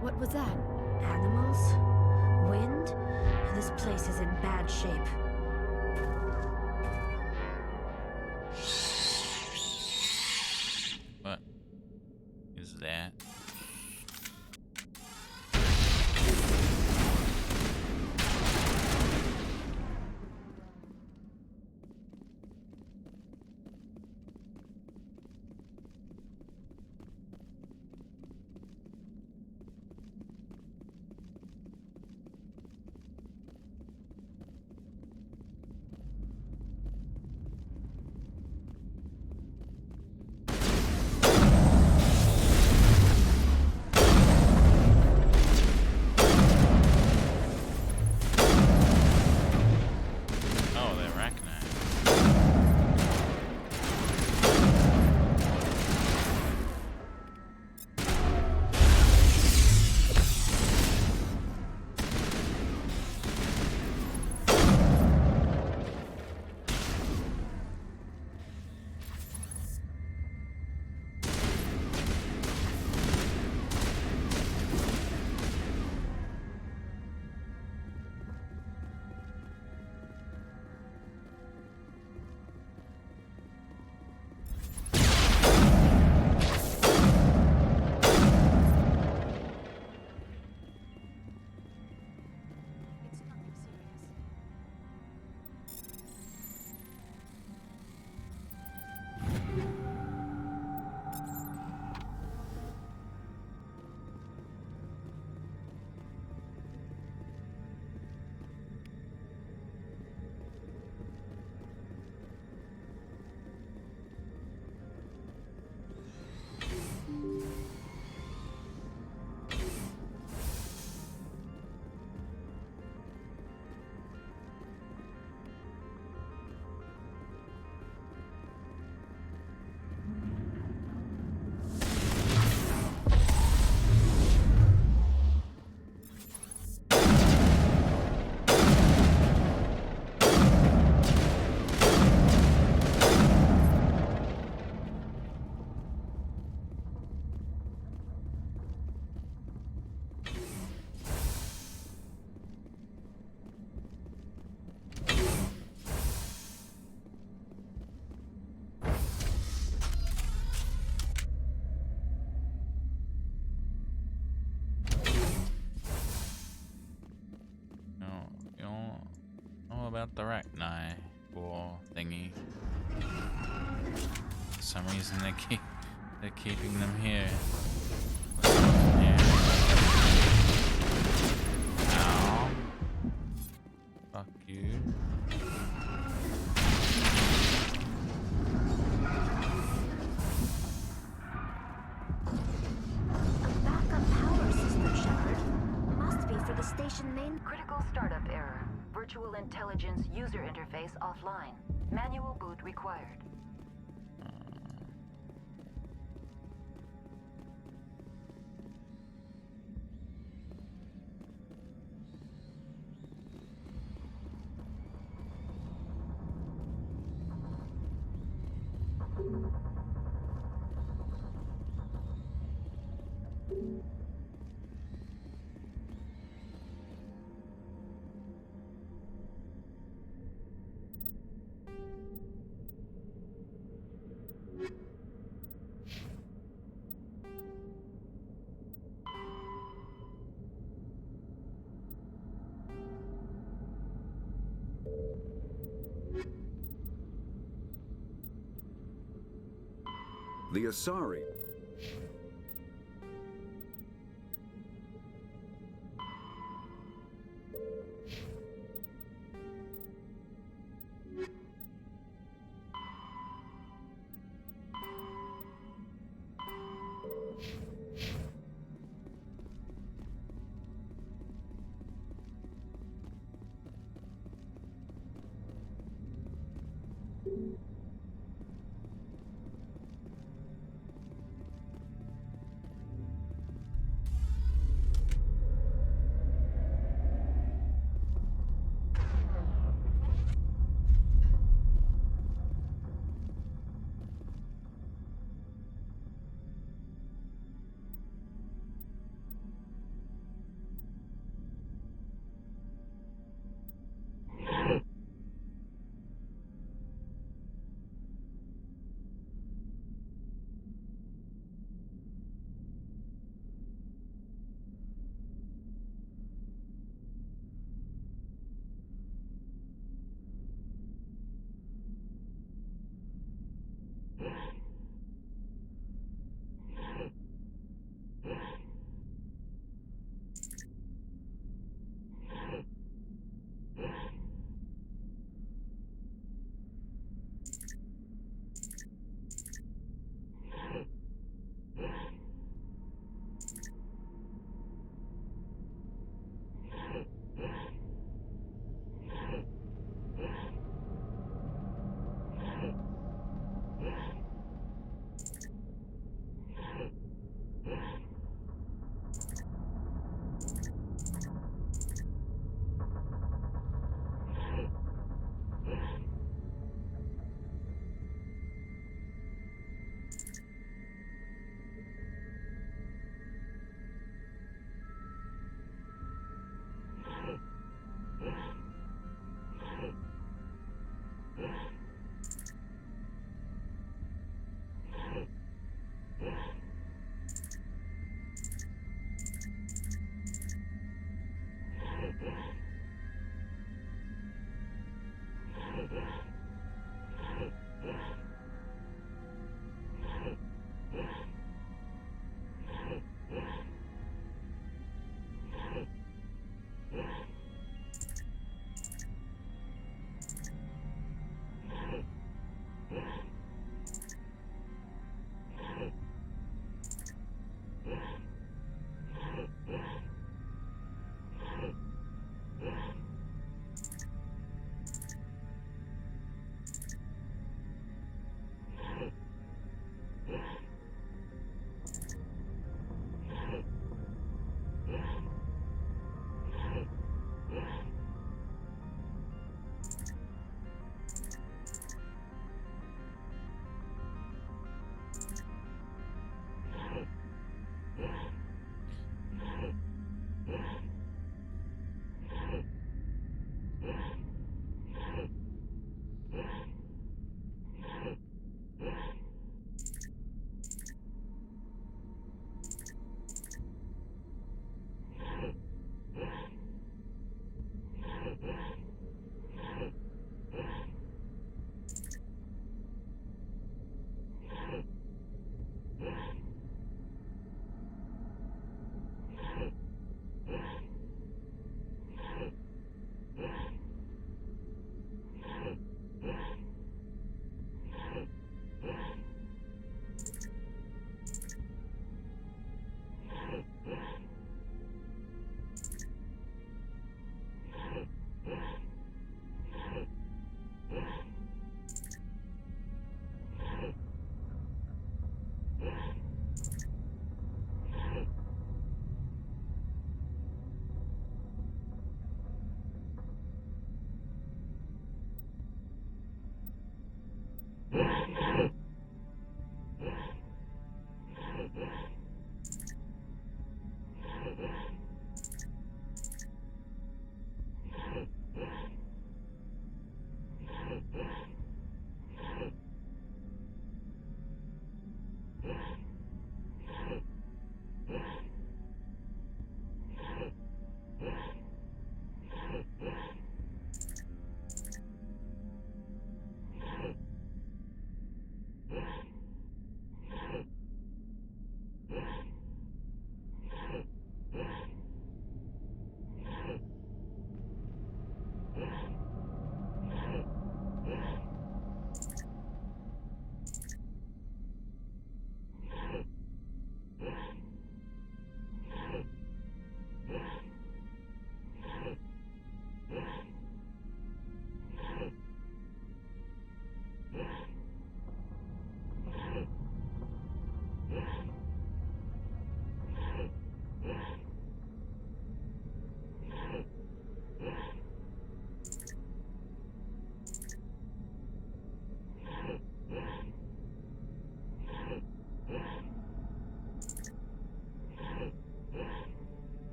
What was that? Animals? Wind? This place is in bad shape. What is that? About the Rachni war thingy. For some reason they're keeping them here. Yeah. you. Backup power system, Shepard. Must be for the station main. Critical startup error. Virtual intelligence user interface offline. Manual boot required. The Asari.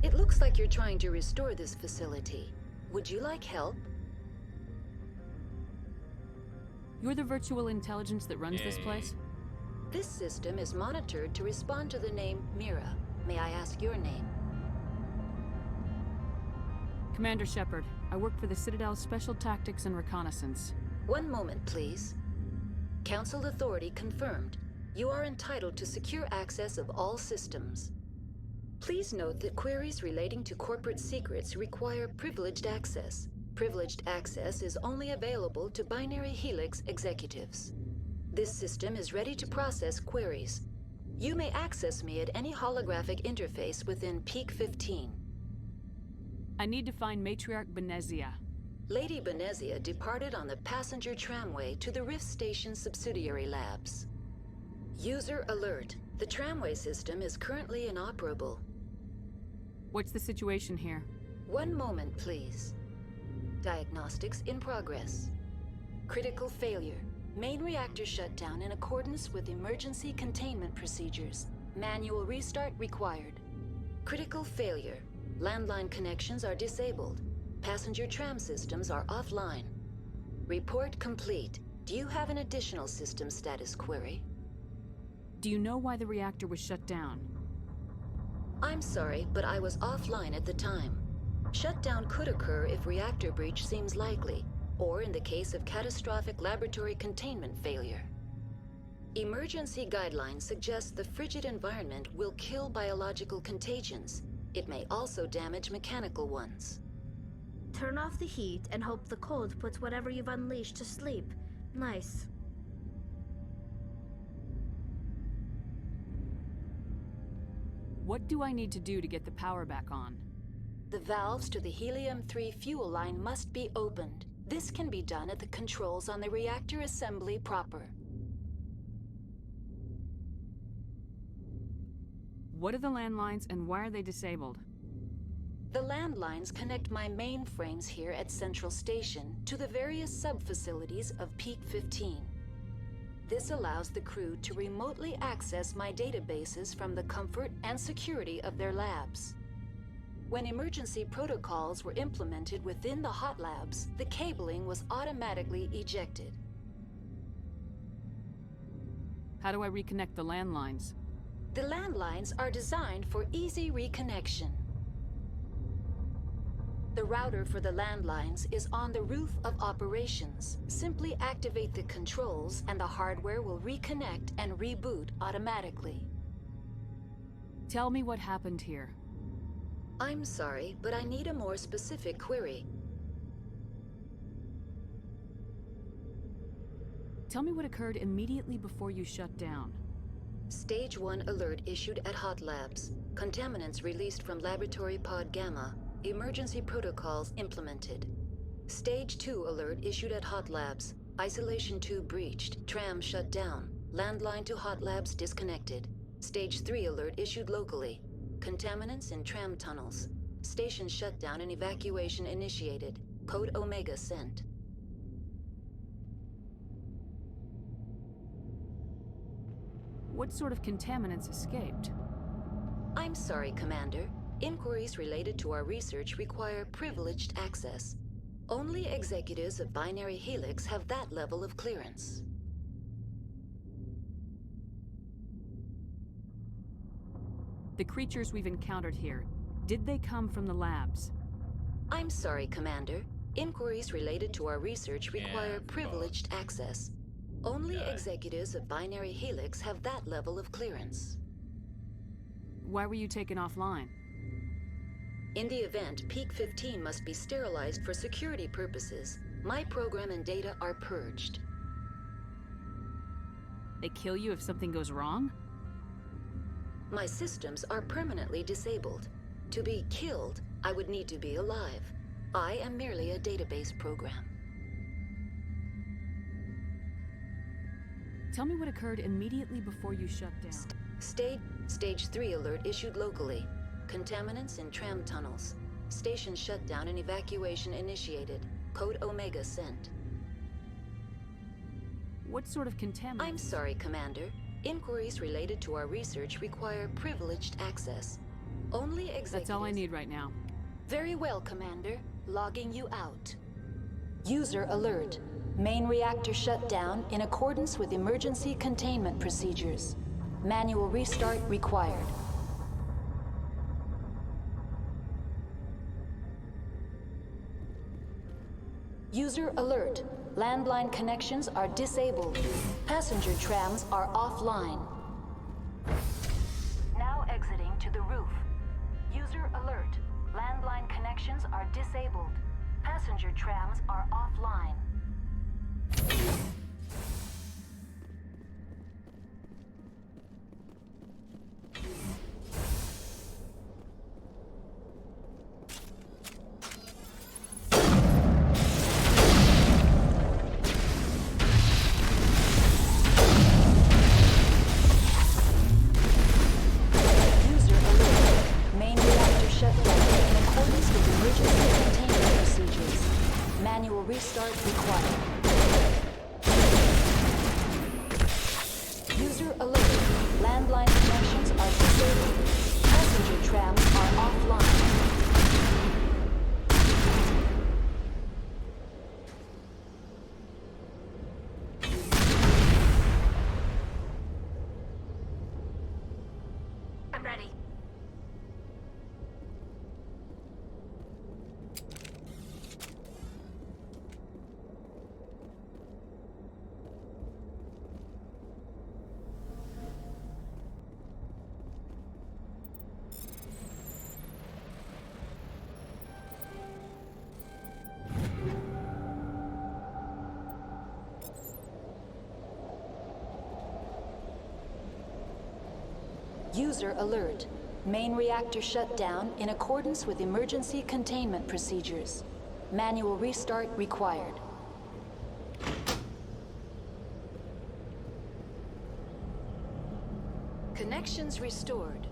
It looks like you're trying to restore this facility. Would you like help? You're the virtual intelligence that runs this place? This system is monitored to respond to the name Mira. May I ask your name? Commander Shepard. I work for the Citadel's Special Tactics and Reconnaissance. One moment, please. Council authority confirmed. You are entitled to secure access of all systems. Please note that queries relating to corporate secrets require privileged access. Privileged access is only available to Binary Helix executives. This system is ready to process queries. You may access me at any holographic interface within Peak 15. I need to find Matriarch Benezia. Lady Benezia departed on the passenger tramway to the Rift Station subsidiary labs. User alert. The tramway system is currently inoperable. What's the situation here? One moment, please. Diagnostics in progress. Critical failure. Main reactor shut down in accordance with emergency containment procedures. Manual restart required. Critical failure. Landline connections are disabled. Passenger tram systems are offline. Report complete. Do you have an additional system status query? Do you know why the reactor was shut down? I'm sorry, but I was offline at the time. Shutdown could occur if reactor breach seems likely, or in the case of catastrophic laboratory containment failure. Emergency guidelines suggest the frigid environment will kill biological contagions. It may also damage mechanical ones. Turn off the heat and hope the cold puts whatever you've unleashed to sleep. Nice. What do I need to do to get the power back on? The valves to the Helium-3 fuel line must be opened. This can be done at the controls on the reactor assembly proper. What are the landlines and why are they disabled? The landlines connect my mainframes here at Central Station to the various sub-facilities of Peak 15. This allows the crew to remotely access my databases from the comfort and security of their labs. When emergency protocols were implemented within the hot labs, the cabling was automatically ejected. How do I reconnect the landlines? The landlines are designed for easy reconnection. The router for the landlines is on the roof of operations. Simply activate the controls and the hardware will reconnect and reboot automatically. Tell me what happened here. I'm sorry, but I need a more specific query. Tell me what occurred immediately before you shut down. Stage 1 alert issued at Hot Labs. Contaminants released from Laboratory Pod Gamma. Emergency protocols implemented. Stage 2 alert issued at Hot Labs. Isolation tube breached. Tram shut down. Landline to Hot Labs disconnected. Stage 3 alert issued locally. Contaminants in tram tunnels. Station shutdown and evacuation initiated. Code Omega sent. What sort of contaminants escaped? I'm sorry, Commander. Inquiries related to our research require privileged access. Only executives of Binary Helix have that level of clearance. The creatures we've encountered here, did they come from the labs? I'm sorry, Commander. Inquiries related to our research require privileged access. Only executives of Binary Helix have that level of clearance. Why were you taken offline? In the event, Peak 15 must be sterilized for security purposes. My program and data are purged. They kill you if something goes wrong? My systems are permanently disabled. To be killed, I would need to be alive. I am merely a database program. Tell me what occurred immediately before you shut down. Stage 3 alert issued locally. Contaminants in tram tunnels. Station shutdown and evacuation initiated. Code Omega sent. What sort of contaminants? I'm sorry, Commander. Inquiries related to our research require privileged access. Only executives... That's all I need right now. Very well, Commander. Logging you out. User alert. Main reactor shut down in accordance with emergency containment procedures. Manual restart required. User alert. Landline connections are disabled. Passenger trams are offline. Now exiting to the roof. User alert. Landline connections are disabled. Passenger trams are offline. User alert. Main reactor shut down in accordance with emergency containment procedures. Manual restart required. Connections restored.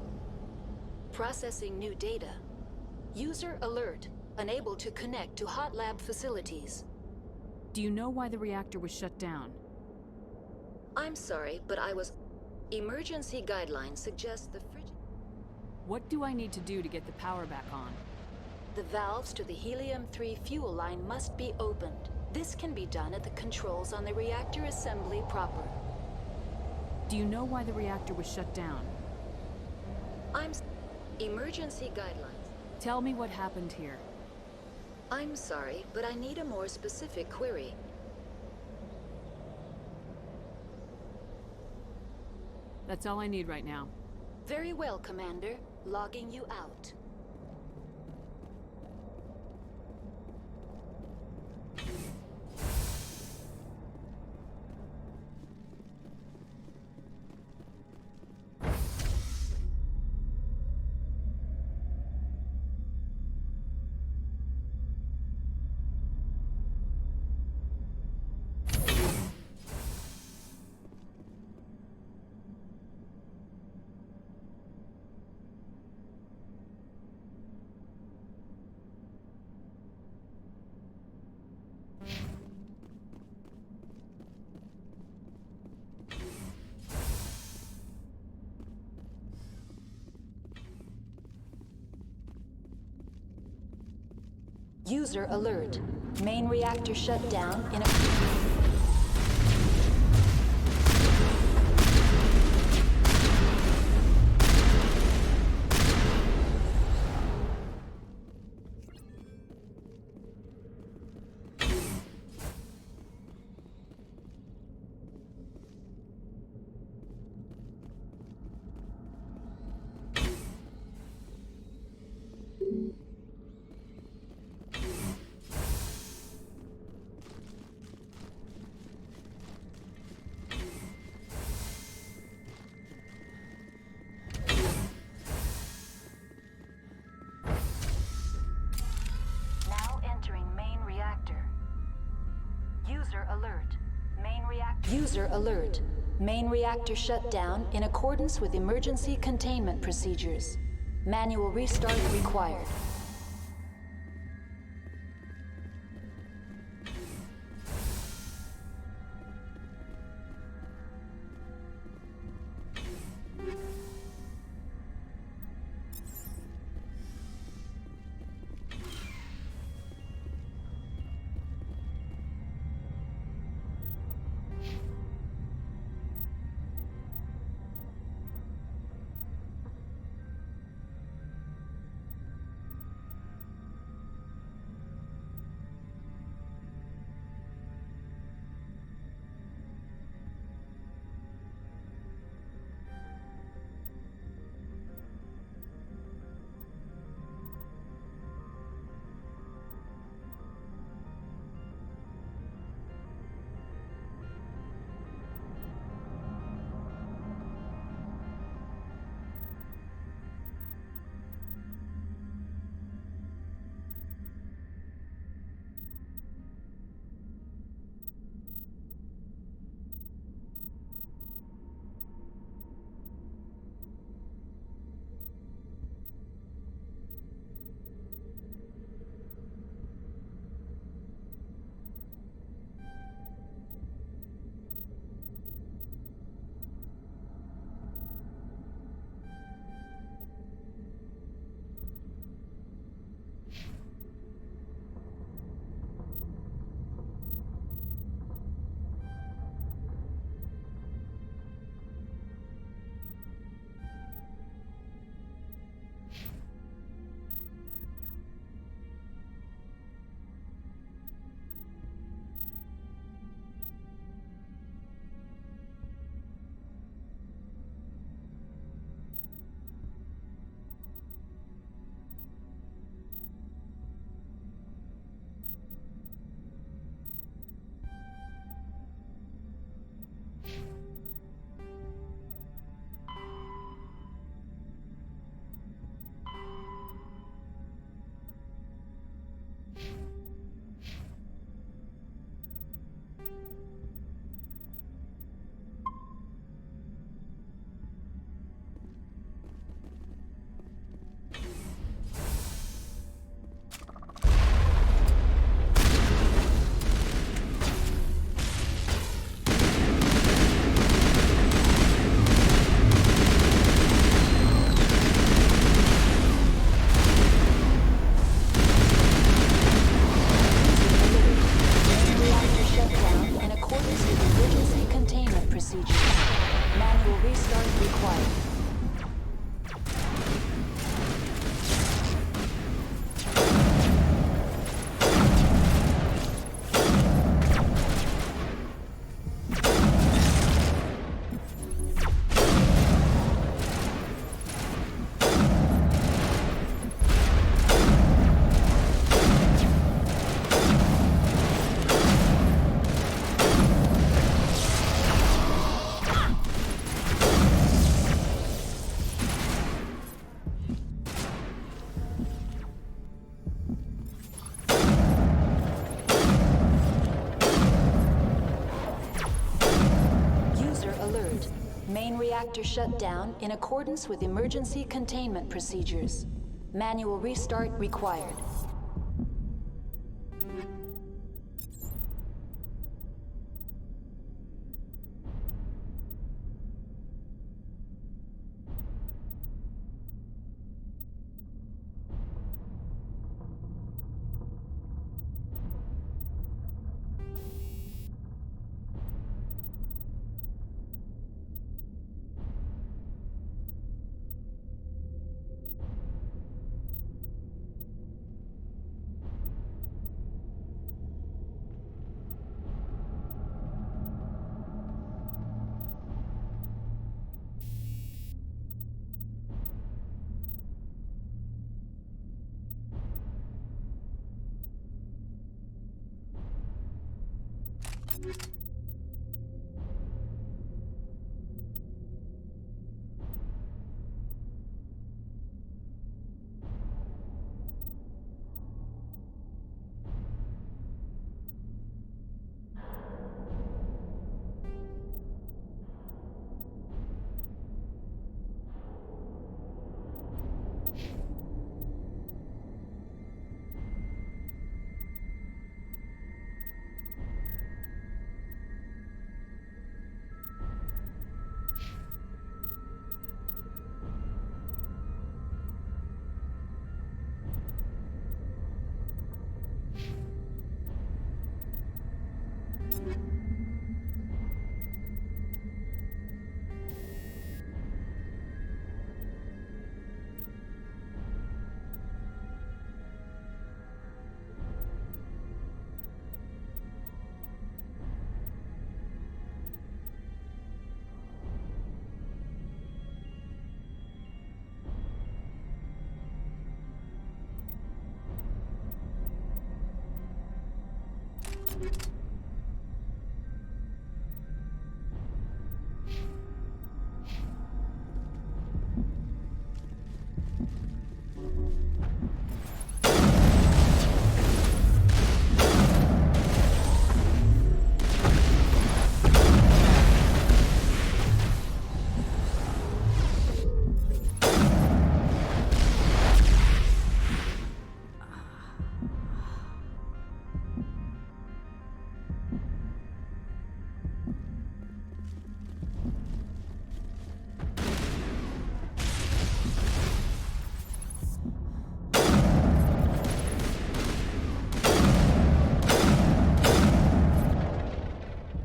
Processing new data. User alert. Unable to connect to Hot Lab facilities. Do you know why the reactor was shut down? I'm sorry, but I was... Emergency guidelines suggest the fridge... What do I need to do to get the power back on? The valves to the Helium-3 fuel line must be opened. This can be done at the controls on the reactor assembly proper. Do you know why the reactor was shut down? Emergency guidelines. Tell me what happened here. I'm sorry, but I need a more specific query. That's all I need right now. Very well, Commander. Logging you out. User alert. Main reactor shut down in a... User alert. Main reactor shut down in accordance with emergency containment procedures. Manual restart required. Main reactor shut down in accordance with emergency containment procedures. Manual restart required.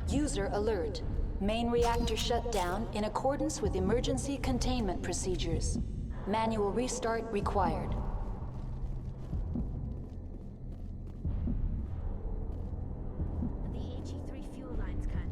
User alert. Main reactor shut down in accordance with emergency containment procedures. Manual restart required. The HE3 fuel lines cut.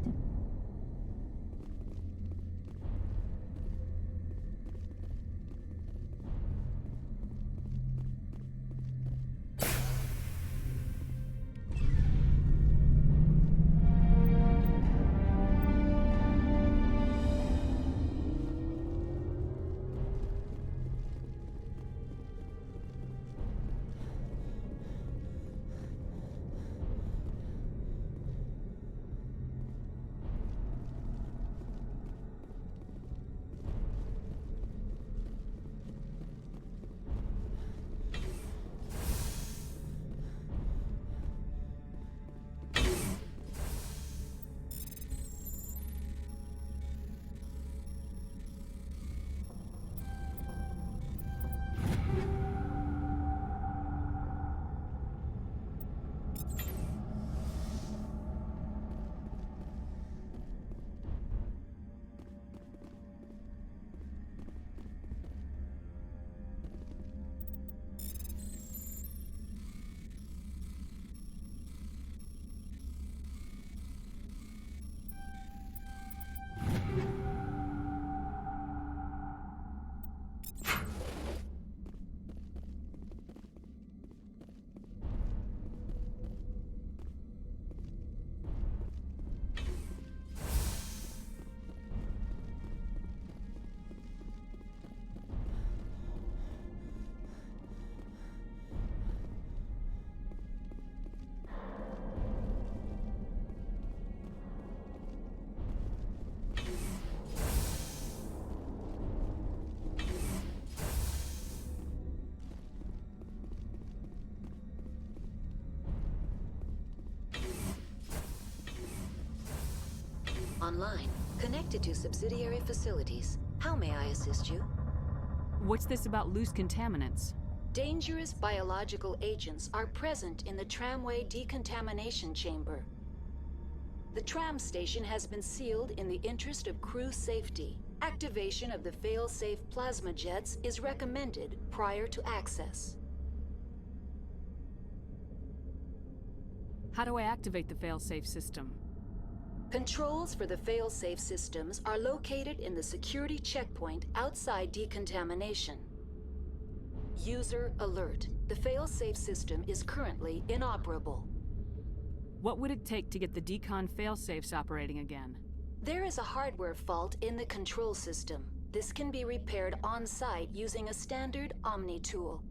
Online. Connected to subsidiary facilities. How may I assist you? What's this about loose contaminants? Dangerous biological agents are present in the tramway decontamination chamber. The tram station has been sealed in the interest of crew safety. Activation of the fail-safe plasma jets is recommended prior to access. How do I activate the fail-safe system? Controls for the fail-safe systems are located in the security checkpoint outside decontamination. User alert. The fail-safe system is currently inoperable. What would it take to get the decon failsafes operating again? There is a hardware fault in the control system. This can be repaired on-site using a standard Omni tool.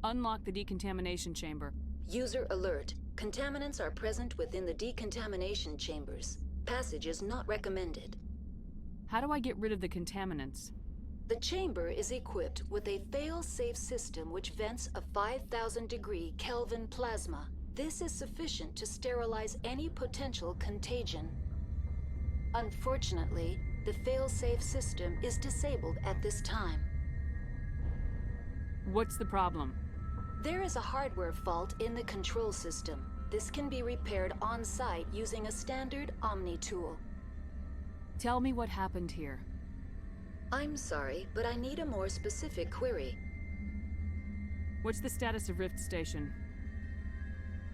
Unlock the decontamination chamber. User alert. Contaminants are present within the decontamination chambers. Passage is not recommended. How do I get rid of the contaminants? The chamber is equipped with a fail-safe system which vents a 5,000-degree Kelvin plasma. This is sufficient to sterilize any potential contagion. Unfortunately, the fail-safe system is disabled at this time. What's the problem? There is a hardware fault in the control system. This can be repaired on-site using a standard Omni tool. Tell me what happened here. I'm sorry, but I need a more specific query. What's the status of Rift Station?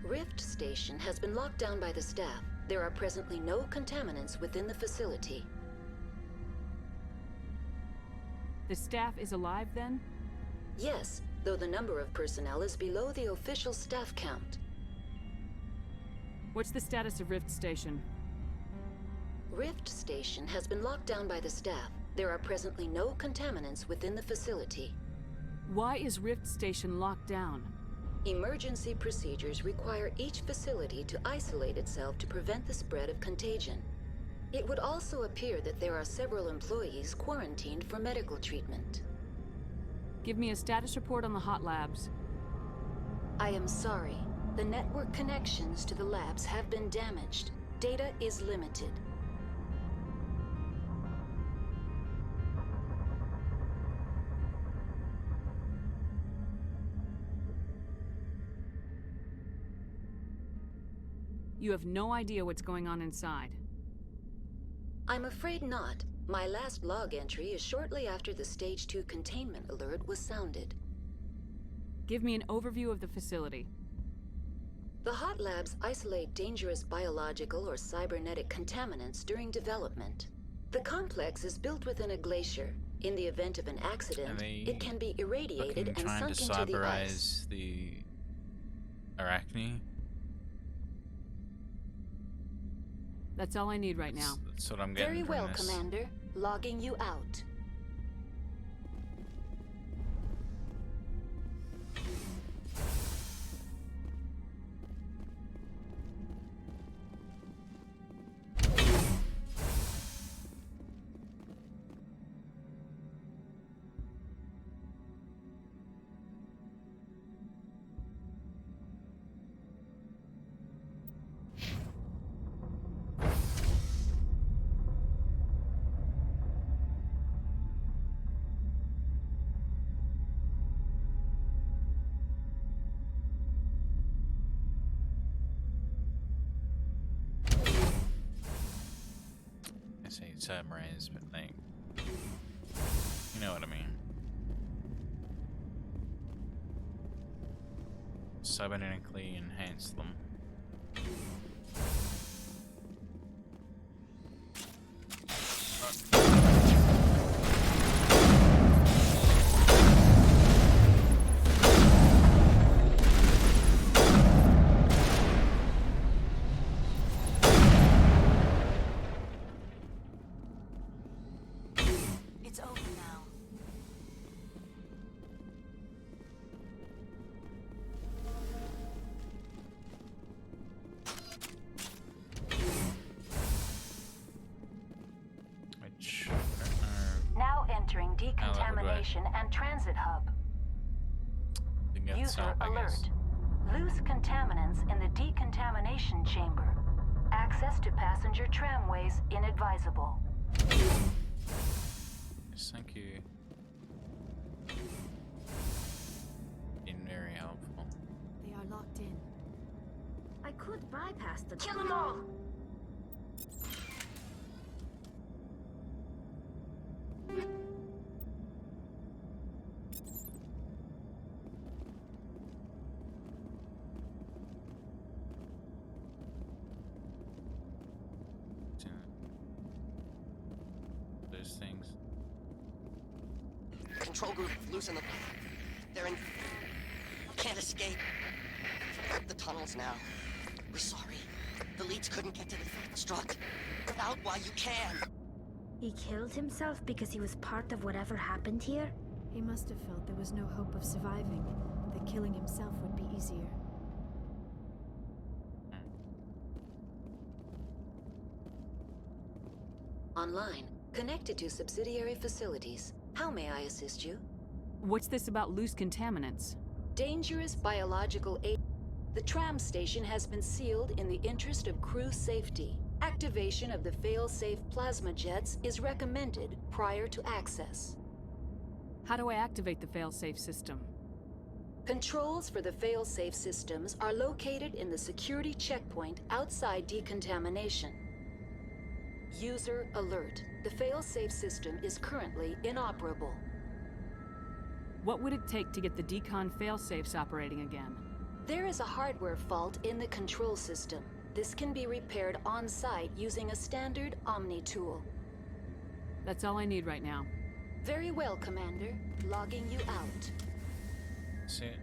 Rift Station has been locked down by the staff. There are presently no contaminants within the facility. The staff is alive then? Yes, though the number of personnel is below the official staff count. What's the status of Rift Station? Rift Station has been locked down by the staff. There are presently no contaminants within the facility. Why is Rift Station locked down? Emergency procedures require each facility to isolate itself to prevent the spread of contagion. It would also appear that there are several employees quarantined for medical treatment. Give me a status report on the hot labs. I am sorry. The network connections to the labs have been damaged. Data is limited. You have no idea what's going on inside. I'm afraid not. My last log entry is shortly after the Stage 2 containment alert was sounded. Give me an overview of the facility. The hot labs isolate dangerous biological or cybernetic contaminants during development. The complex is built within a glacier. In the event of an accident, it can be irradiated and trying sunk to into the ice. cyberize the Arachne? That's all I need right now. That's what I'm getting Very from well, this. Commander. Logging you out. I say submarines, but like, you know what I mean. Cybernetically enhance them. It's over now. Which Now entering decontamination and transit hub. User alert. Loose contaminants in the decontamination chamber. Access to passenger tramways inadvisable. Yes, thank you. Been very helpful. They are locked in. I could bypass the— Kill them all! Those things. Control group, loosen them. They're in... Can't escape. The tunnels now. We're sorry. The leads couldn't get to the struck. Get out while you can. He killed himself because he was part of whatever happened here? He must have felt there was no hope of surviving, that killing himself would be easier. Online, connected to subsidiary facilities. How may I assist you? What's this about loose contaminants? Dangerous biological aid. The tram station has been sealed in the interest of crew safety. Activation of the fail-safe plasma jets is recommended prior to access. How do I activate the fail-safe system? Controls for the fail-safe systems are located in the security checkpoint outside decontamination. User alert. The fail-safe system is currently inoperable. What would it take to get the decon fail-safes operating again? There is a hardware fault in the control system. This can be repaired on-site using a standard Omni tool. That's all I need right now. Very well, Commander. Logging you out. See it.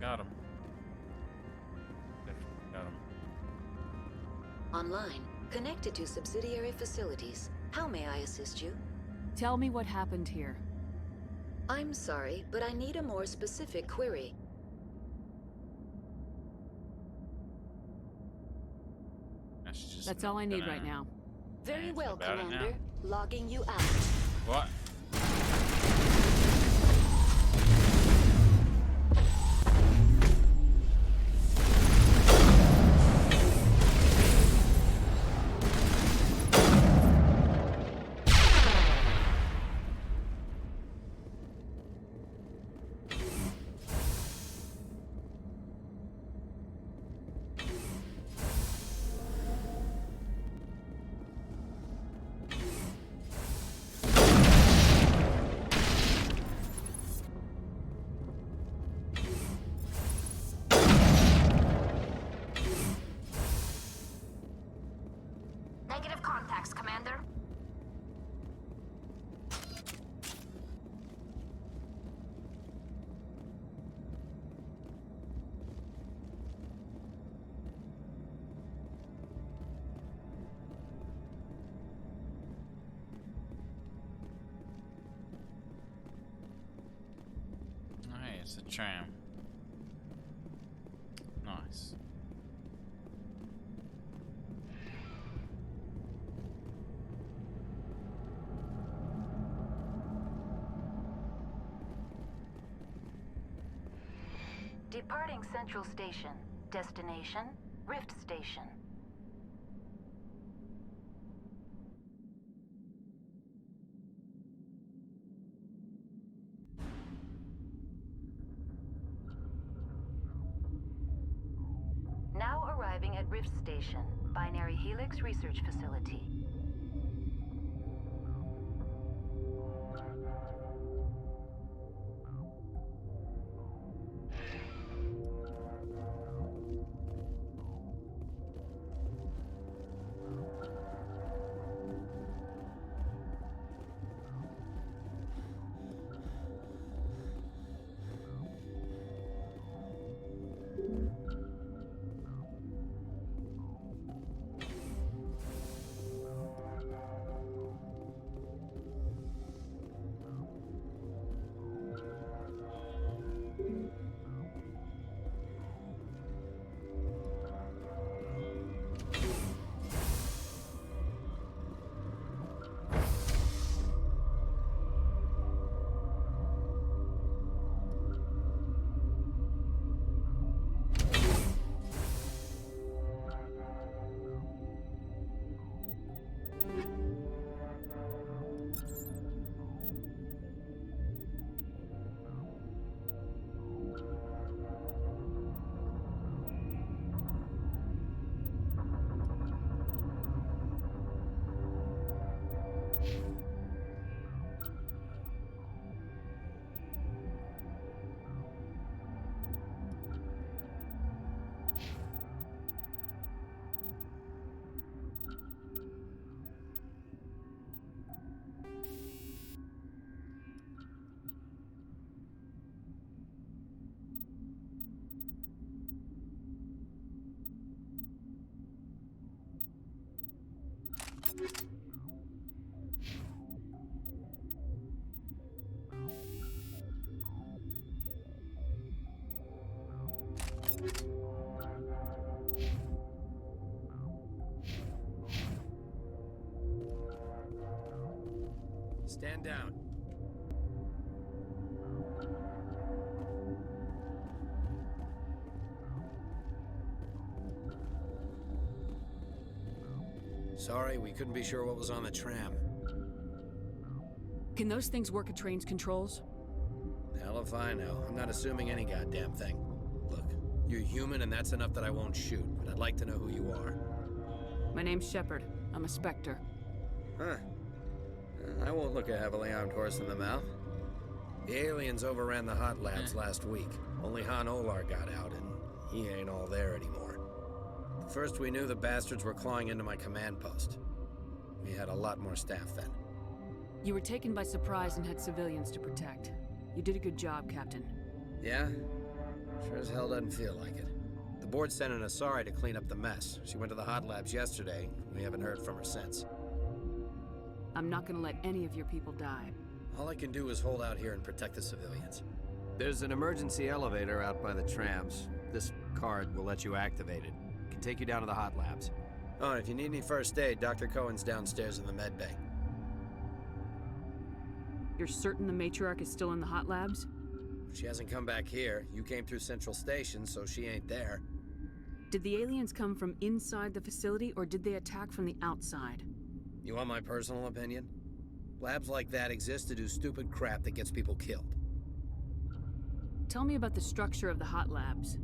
Got him. Got him. Online, connected to subsidiary facilities. How may I assist you? Tell me what happened here. I'm sorry, but I need a more specific query. That's all I need right now. Very well, Commander. Logging you out. What? Negative contacts, Commander. Hey, it's a tram. Nice. Departing Central Station. Destination, Rift Station. Now arriving at Rift Station, Binary Helix Research Facility. Stand down. Sorry, we couldn't be sure what was on the tram. Can those things work at train's controls? Hell if I know. I'm not assuming any goddamn thing. Look, you're human and that's enough that I won't shoot, but I'd like to know who you are. My name's Shepard. I'm a Spectre. Huh. I won't look a heavily armed horse in the mouth. The aliens overran the hot labs last week. Only Han Olar got out, and he ain't all there anymore. First we knew the bastards were clawing into my command post. We had a lot more staff then. You were taken by surprise and had civilians to protect. You did a good job, Captain. Yeah? Sure as hell doesn't feel like it. The board sent an Asari to clean up the mess. She went to the hot labs yesterday. We haven't heard from her since. I'm not gonna let any of your people die. All I can do is hold out here and protect the civilians. There's an emergency elevator out by the trams. This card will let you activate it. Can take you down to the hot labs. Oh, and if you need any first aid, Dr. Cohen's downstairs in the med bay. You're certain the matriarch is still in the hot labs? She hasn't come back here. You came through Central Station, so she ain't there. Did the aliens come from inside the facility, or did they attack from the outside? You want my personal opinion? Labs like that exist to do stupid crap that gets people killed. Tell me about the structure of the hot labs.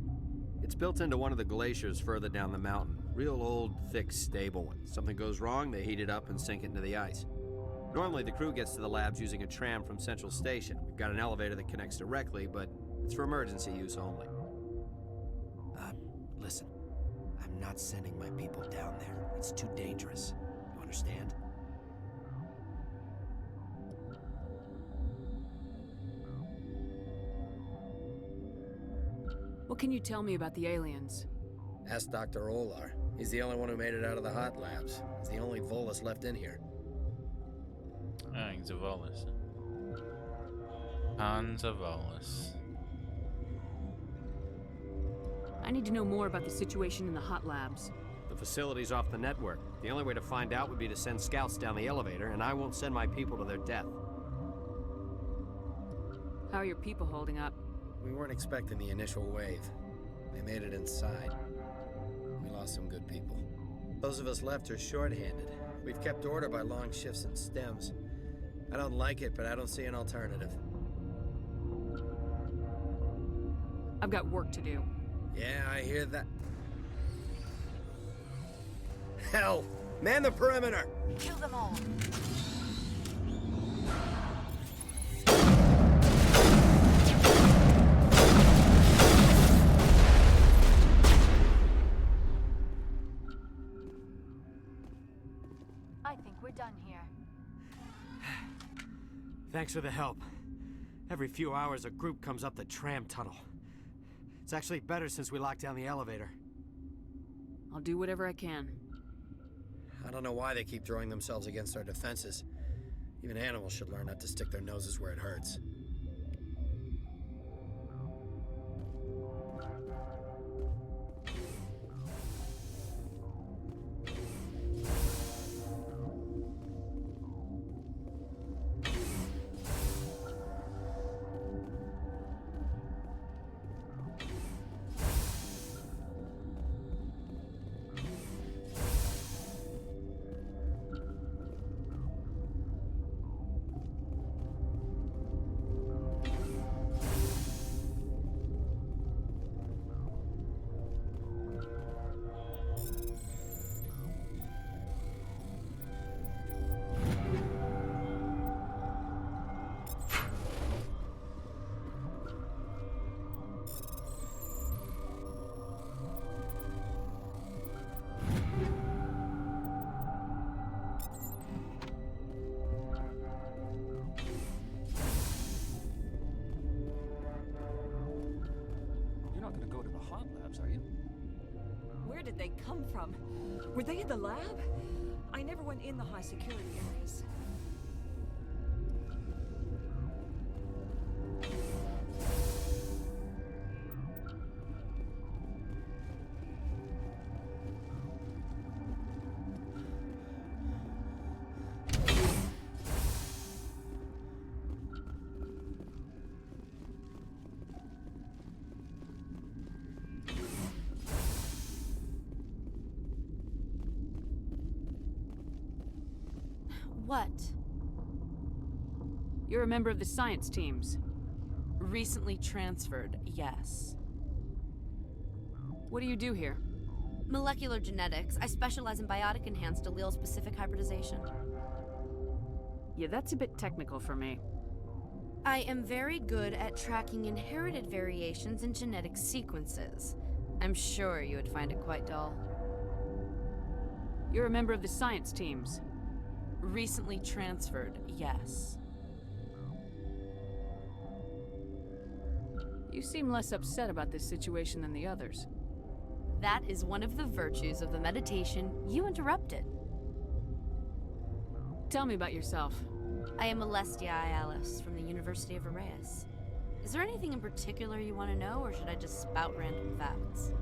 It's built into one of the glaciers further down the mountain. Real old, thick, stable one. Something goes wrong, they heat it up and sink it into the ice. Normally, the crew gets to the labs using a tram from Central Station. We've got an elevator that connects directly, but it's for emergency use only. Listen. I'm not sending my people down there. It's too dangerous. You understand? What can you tell me about the aliens? Ask Dr. Olar. He's the only one who made it out of the hot labs. He's the only Volus left in here. He's a Volus. Hans of Volus. I need to know more about the situation in the hot labs. The facility's off the network. The only way to find out would be to send scouts down the elevator, and I won't send my people to their death. How are your people holding up? We weren't expecting the initial wave. They made it inside. We lost some good people. Those of us left are short-handed. We've kept order by long shifts and stems. I don't like it, but I don't see an alternative. I've got work to do. Yeah, I hear that. Hell! Man the perimeter! Kill them all. I think we're done here. Thanks for the help. Every few hours, a group comes up the tram tunnel. It's actually better since we locked down the elevator. I'll do whatever I can. I don't know why they keep throwing themselves against our defenses. Even animals should learn not to stick their noses where it hurts. Are you? Where did they come from? Were they in the lab? I never went in the high security areas. What? You're a member of the science teams. Recently transferred, yes. What do you do here? Molecular genetics. I specialize in biotic-enhanced allele-specific hybridization. Yeah, that's a bit technical for me. I am very good at tracking inherited variations in genetic sequences. I'm sure you would find it quite dull. You're a member of the science teams. Recently transferred, yes. You seem less upset about this situation than the others. That is one of the virtues of the meditation you interrupted. Tell me about yourself. I am Alestia Alice from the University of Arraeus. Is there anything in particular you want to know, or should I just spout random facts?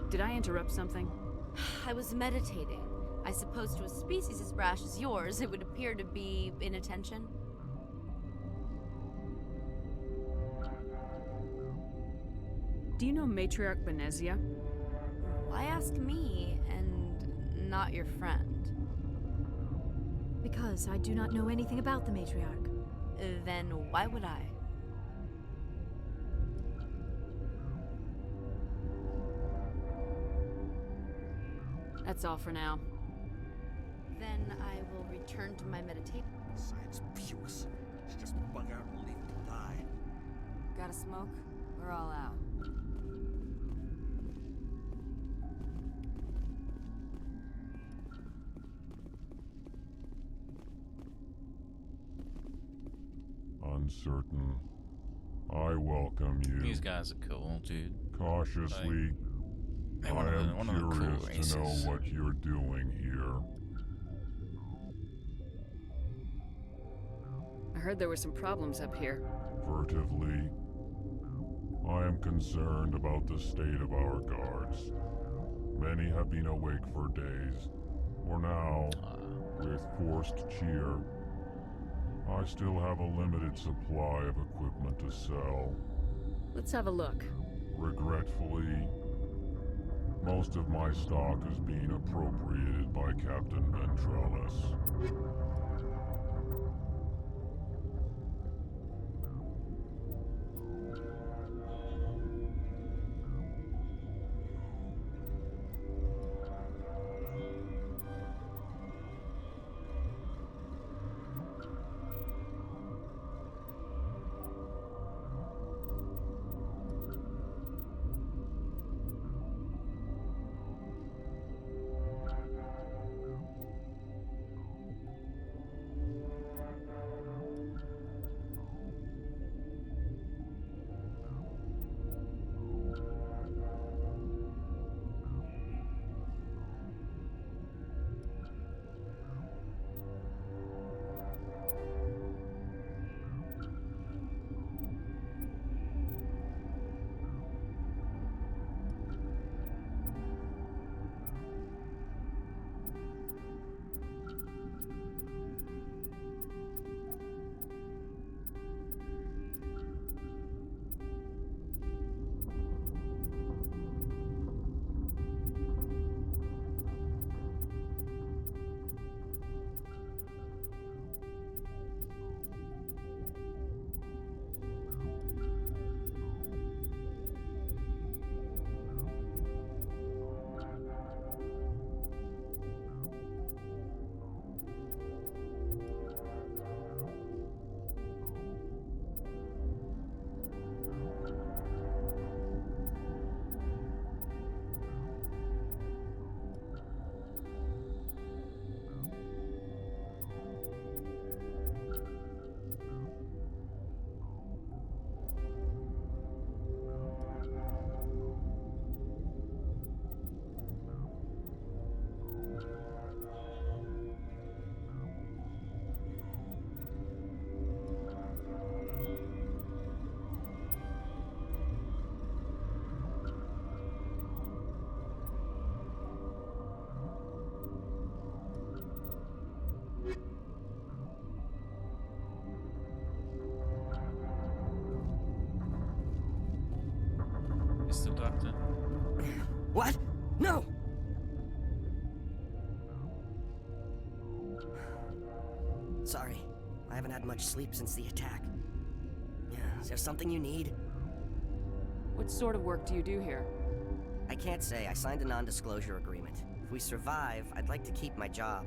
Did I interrupt something? I was meditating. I suppose to a species as brash as yours, it would appear to be inattention. Do you know Matriarch Benezia? Why ask me, and not your friend? Because I do not know anything about the Matriarch. Then why would I? That's all for now. Then I will return to my meditation. Science pukes. She just bug out and leave to die. Got a smoke? We're all out. Uncertain. I welcome you. These guys are cool, dude. Cautiously. I am curious to know what you're doing here. I heard there were some problems up here. Furtively. I am concerned about the state of our guards. Many have been awake for days, or now, with forced cheer. I still have a limited supply of equipment to sell. Let's have a look. Regretfully, most of my stock is being appropriated by Captain Ventralis. Sorry, I haven't had much sleep since the attack. Yeah, is there something you need? What sort of work do you do here? I can't say. I signed a non-disclosure agreement. If we survive, I'd like to keep my job.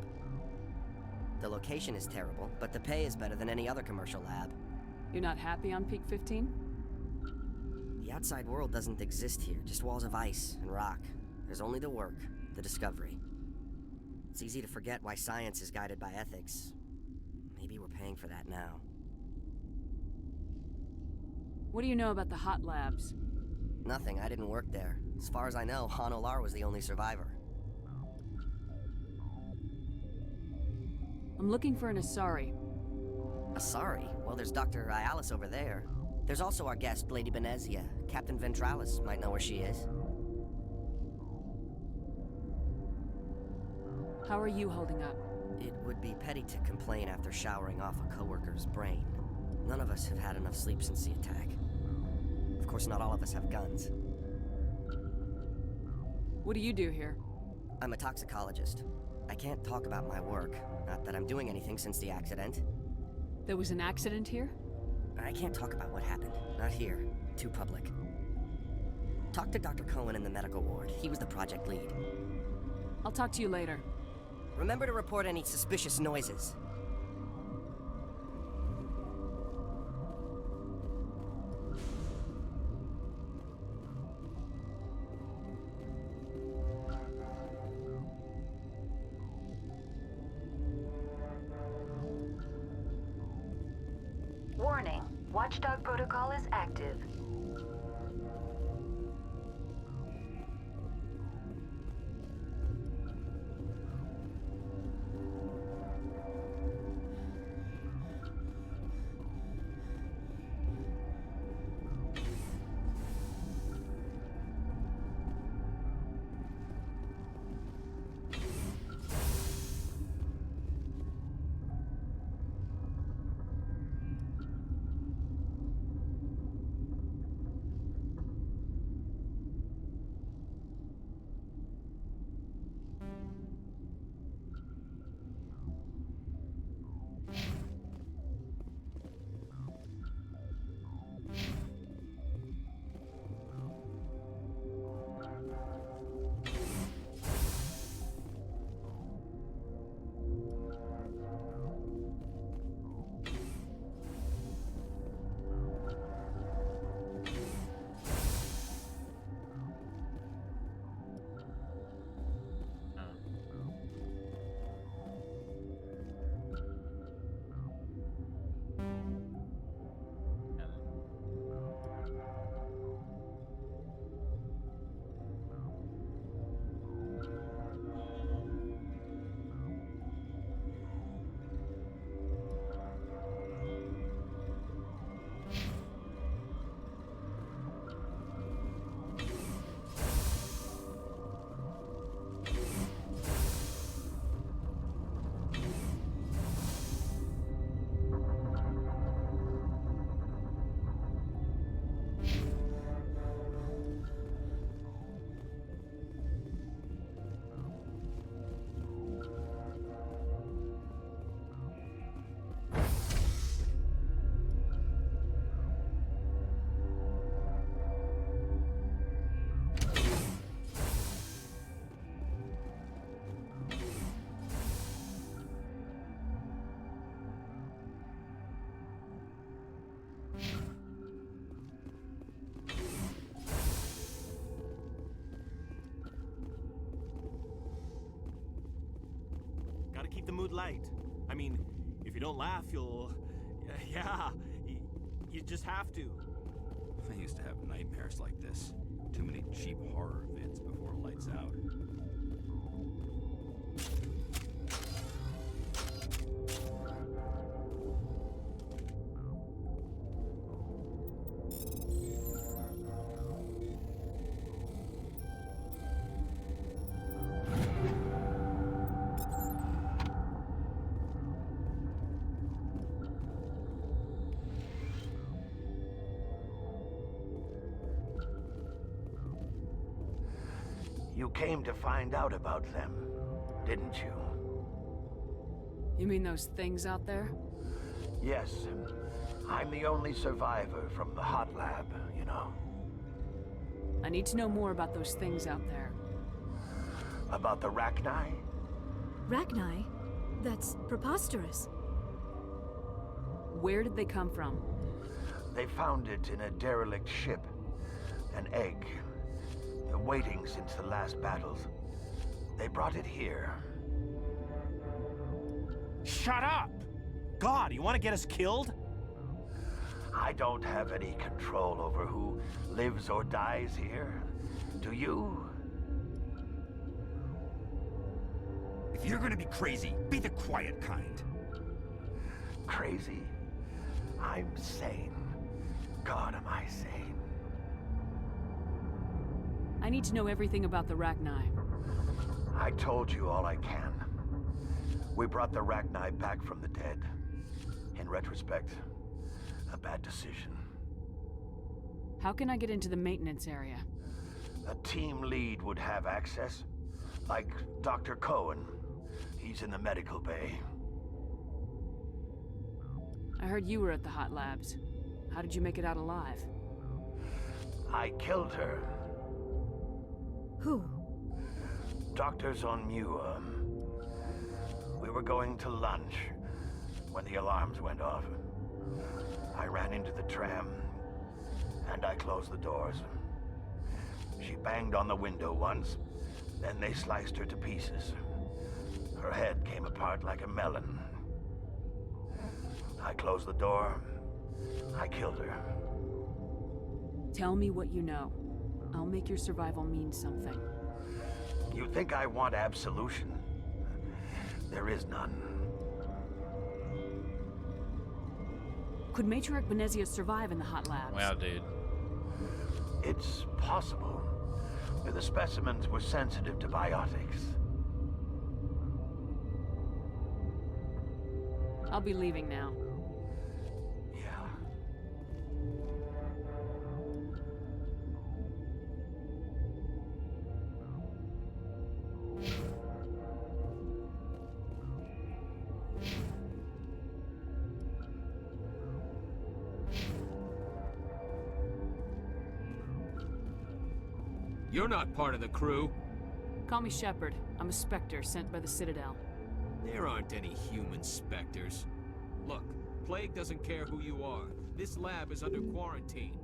The location is terrible, but the pay is better than any other commercial lab. You're not happy on Peak 15? The outside world doesn't exist here, just walls of ice and rock. There's only the work, the discovery. It's easy to forget why science is guided by ethics. Maybe we're paying for that now. What do you know about the hot labs? Nothing, I didn't work there. As far as I know, Han Olar was the only survivor. I'm looking for an Asari. Asari? Well, there's Dr. Ialis over there. There's also our guest, Lady Benezia. Captain Ventralis might know where she is. How are you holding up? It would be petty to complain after showering off a coworker's brain. None of us have had enough sleep since the attack. Of course, not all of us have guns. What do you do here? I'm a toxicologist. I can't talk about my work. Not that I'm doing anything since the accident. There was an accident here? I can't talk about what happened. Not here. Too public. Talk to Dr. Cohen in the medical ward. He was the project lead. I'll talk to you later. Remember to report any suspicious noises. Warning, Watchdog protocol is active. Gotta keep the mood light. I mean, if you don't laugh, you'll... Yeah, you just have to. I used to have nightmares like this. Too many cheap horror vids before lights out. You came to find out about them, didn't you? You mean those things out there? Yes, I'm the only survivor from the hot lab, you know. I need to know more about those things out there. About the Rachni? Rachni? That's preposterous. Where did they come from? They found it in a derelict ship. An egg. Waiting since the last battles. They brought it here. Shut up! God, you want to get us killed? I don't have any control over who lives or dies here. Do you? If you're gonna be crazy, be the quiet kind. Crazy? I'm sane. God, am I sane? I need to know everything about the Rachni. I told you all I can. We brought the Rachni back from the dead. In retrospect, a bad decision. How can I get into the maintenance area? A team lead would have access. Like Dr. Cohen. He's in the medical bay. I heard you were at the hot labs. How did you make it out alive? I killed her. Who? Doctors on Muir. We were going to lunch when the alarms went off. I ran into the tram, and I closed the doors. She banged on the window once, then they sliced her to pieces. Her head came apart like a melon. I closed the door. I killed her. Tell me what you know. I'll make your survival mean something. You think I want absolution? There is none. Could Matriarch Benezia survive in the hot labs? Wow, dude. It's possible. The specimens were sensitive to biotics. I'll be leaving now. You're not part of the crew. Call me Shepard. I'm a Spectre sent by the Citadel. There aren't any human specters. Look, Plague doesn't care who you are. This lab is under quarantine.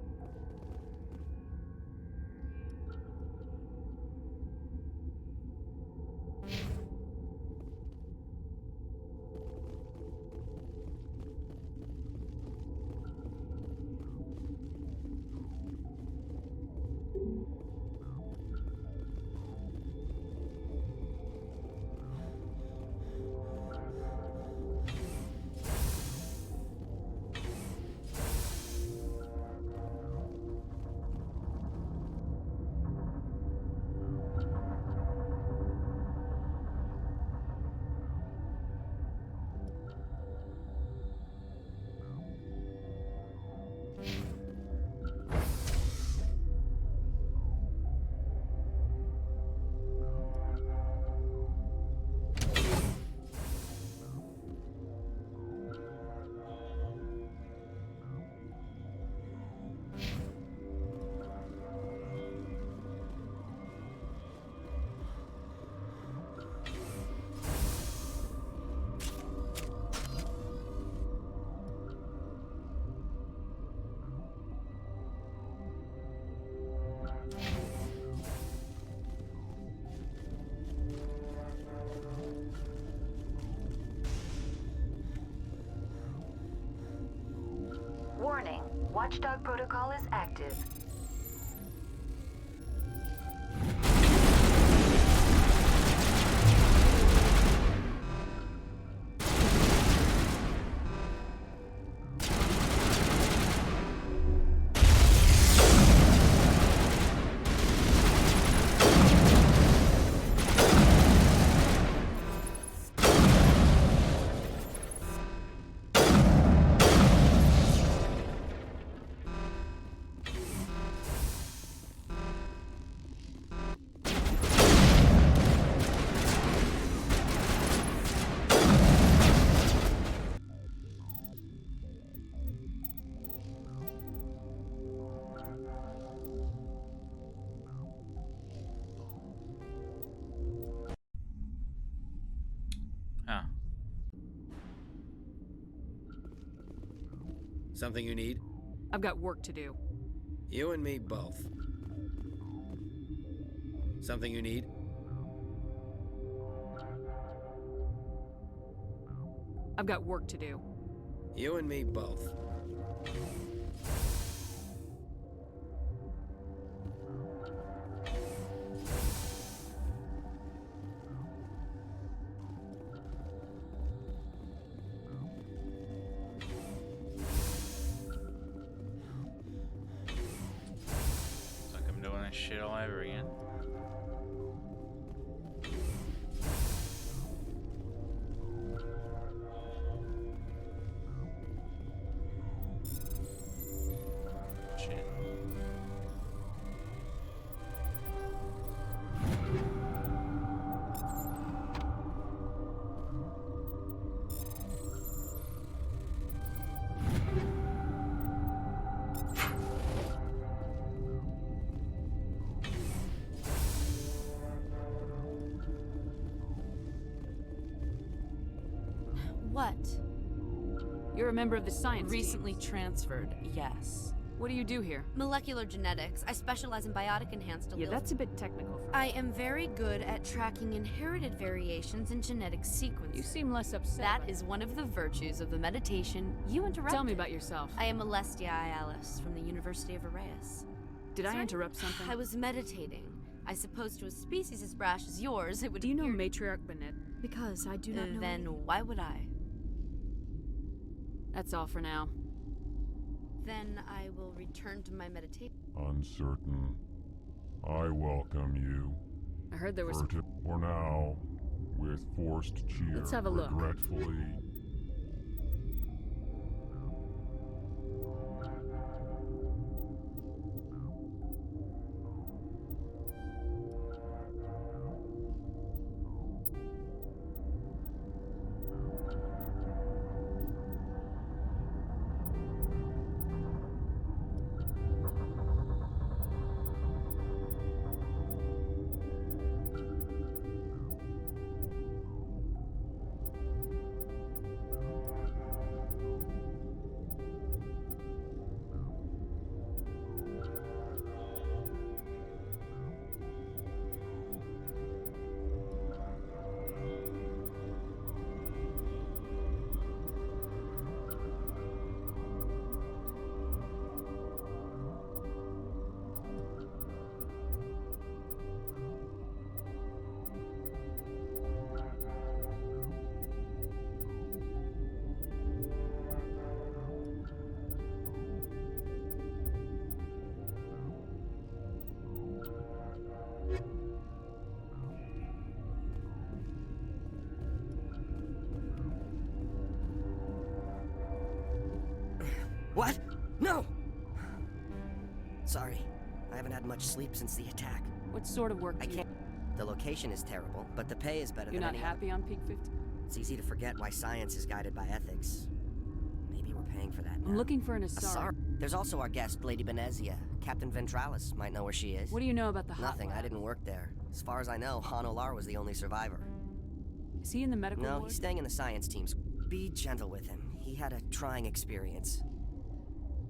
Warning, Watchdog protocol is active. Something you need? I've got work to do. You and me both. Something you need? I've got work to do. You and me both. It's like I'm doing this shit all over again. Shit. What? You're a member of the science Recently team. transferred, yes. What do you do here? Molecular genetics. I specialize in biotic-enhanced alleles. Yeah, that's a bit technical for me. I am very good at tracking inherited variations in genetic sequences. You seem less upset. That is one of the virtues of the meditation you interrupted. Tell me about yourself. I am Alestia Ialis from the University of Arrhaeus. Did I Sorry? interrupt something? I was meditating. I suppose to a species as brash as yours, it would Do you know appear... Matriarch Bennett? Because I do not know... Then why would I? That's all for now. Then I will return to my meditation. Uncertain. I welcome you. I heard there was... For now, with forced cheer, Let's have a look. regretfully... What? No! Sorry. I haven't had much sleep since the attack. What sort of work I can't... The location is terrible, but the pay is better You're than not any happy on Peak 50? It's easy to forget why science is guided by ethics. Maybe we're paying for that now. I'm looking for an Asar. Asar? There's also our guest, Lady Benezia. Captain Ventralis might know where she is. What do you know about the hot Nothing. I lab? didn't work there. As far as I know, Han Olar was the only survivor. Is he in the medical No, ward? he's staying in the science teams. Be gentle with him. He had a trying experience.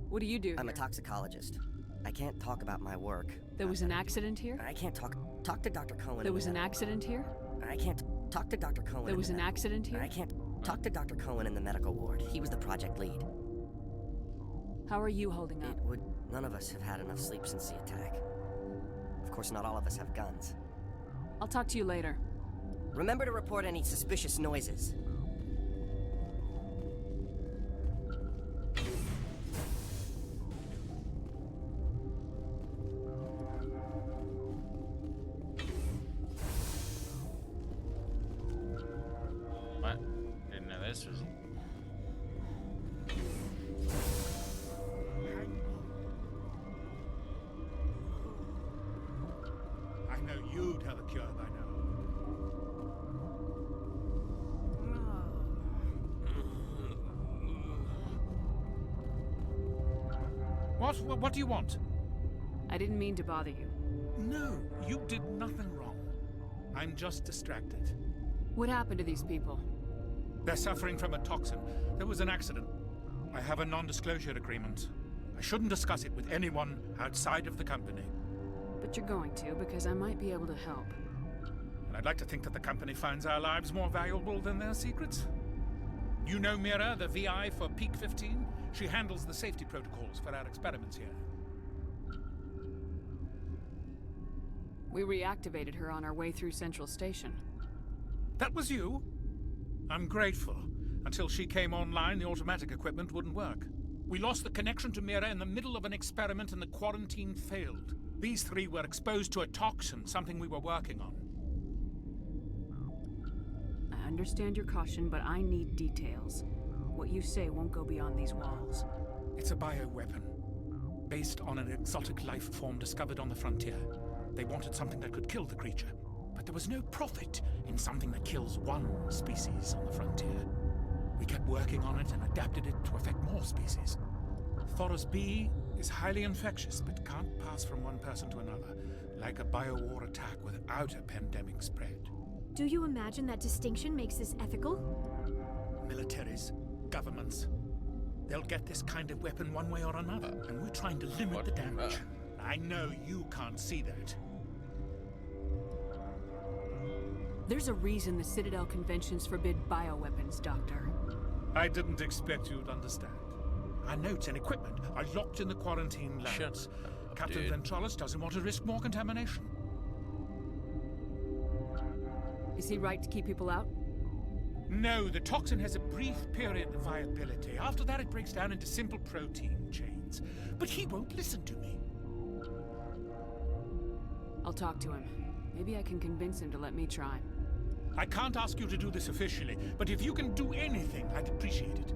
What do you do I'm here? a toxicologist. I can't talk about my work. There was an accident here? I can't talk to Dr. Cohen. There was an accident here? I can't talk to Dr. Cohen. There was an accident here? I can't talk to Dr. Cohen in the medical ward. He was the project lead. How are you holding up? None of us have had enough sleep since the attack. Of course, not all of us have guns. I'll talk to you later. Remember to report any suspicious noises. What? Didn't know this was... I know you'd have a cure by now. What do you want? I didn't mean to bother you. No, you did nothing wrong. I'm just distracted. What happened to these people? They're suffering from a toxin. There was an accident. I have a non-disclosure agreement. I shouldn't discuss it with anyone outside of the company. But you're going to, because I might be able to help. And I'd like to think that the company finds our lives more valuable than their secrets. You know Mira, the VI for Peak 15? She handles the safety protocols for our experiments here. We reactivated her on our way through Central Station. That was you? I'm grateful. Until she came online, the automatic equipment wouldn't work. We lost the connection to Mira in the middle of an experiment and the quarantine failed. These three were exposed to a toxin, something we were working on. I understand your caution, but I need details. What you say won't go beyond these walls. It's a bioweapon, based on an exotic life form discovered on the frontier. They wanted something that could kill the creature, but there was no profit in something that kills one species on the frontier. We kept working on it and adapted it to affect more species. Thoros B is highly infectious, but can't pass from one person to another, like a biowar attack without a pandemic spread. Do you imagine that distinction makes this ethical? Militaries, governments, they'll get this kind of weapon one way or another, and we're trying to limit the damage. I know you can't see that. There's a reason the Citadel conventions forbid bioweapons, Doctor. I didn't expect you'd understand. Our notes and equipment are locked in the quarantine labs. Captain Ventralis doesn't want to risk more contamination. Is he right to keep people out? No, the toxin has a brief period of viability. After that, it breaks down into simple protein chains. But he won't listen to me. I'll talk to him. Maybe I can convince him to let me try. I can't ask you to do this officially, but if you can do anything, I'd appreciate it.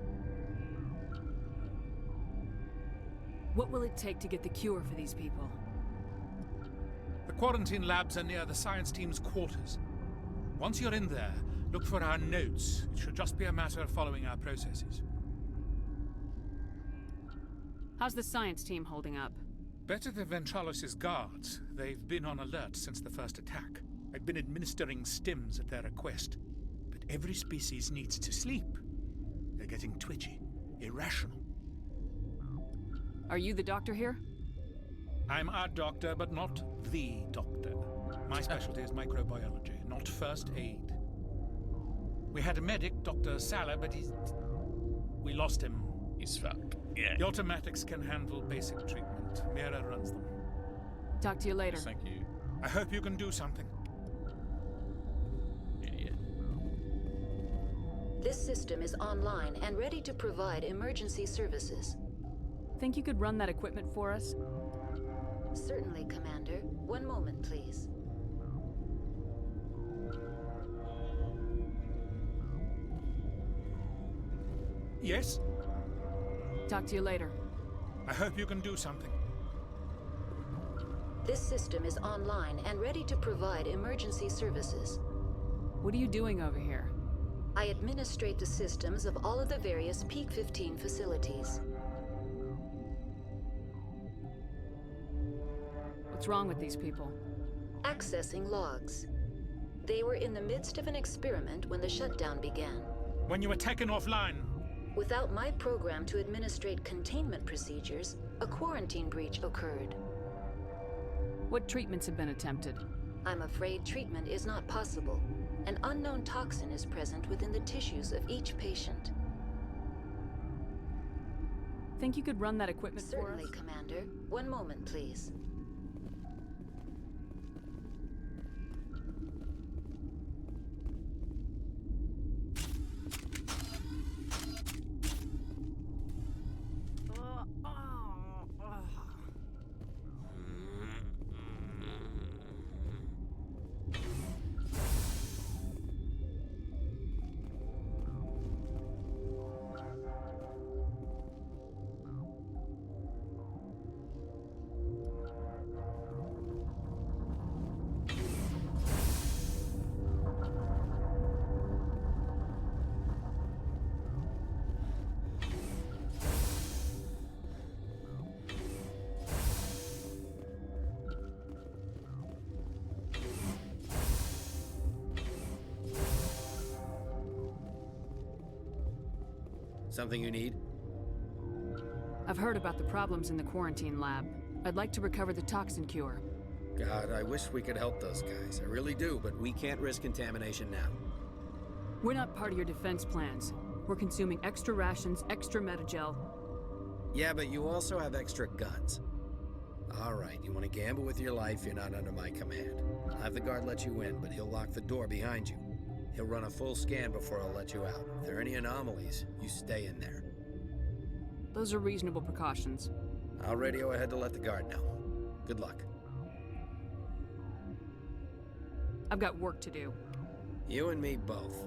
What will it take to get the cure for these people? The quarantine labs are near the science team's quarters. Once you're in there, look for our notes. It should just be a matter of following our processes. How's the science team holding up? Better than Ventralis' guards. They've been on alert since the first attack. I've been administering stims at their request. But every species needs to sleep. They're getting twitchy, irrational. Are you the doctor here? I'm a doctor, but not the doctor. My specialty is microbiology, not first aid. We had a medic, Dr. Salah, but we lost him. He's fucked. Yeah. The automatics can handle basic treatment. Mira runs them. Talk to you later. Thank you. I hope you can do something. Idiot. This system is online and ready to provide emergency services. Think you could run that equipment for us? Certainly, Commander. One moment, please. Yes? Talk to you later. I hope you can do something. This system is online and ready to provide emergency services. What are you doing over here? I administrate the systems of all of the various Peak 15 facilities. What's wrong with these people? Accessing logs. They were in the midst of an experiment when the shutdown began. When you were taken offline. Without my program to administrate containment procedures, a quarantine breach occurred. What treatments have been attempted? I'm afraid treatment is not possible. An unknown toxin is present within the tissues of each patient. Think you could run that equipment for us? Certainly, Commander. One moment, please. Something you need? I've heard about the problems in the quarantine lab. I'd like to recover the toxin cure. God, I wish we could help those guys. I really do, but we can't risk contamination now. We're not part of your defense plans. We're consuming extra rations, extra Metagel. Yeah, but you also have extra guns. All right, you want to gamble with your life, you're not under my command. I'll have the guard let you in, but he'll lock the door behind you. He'll run a full scan before I'll let you out. If there are any anomalies, you stay in there. Those are reasonable precautions. I'll radio ahead to let the guard know. Good luck. I've got work to do. You and me both.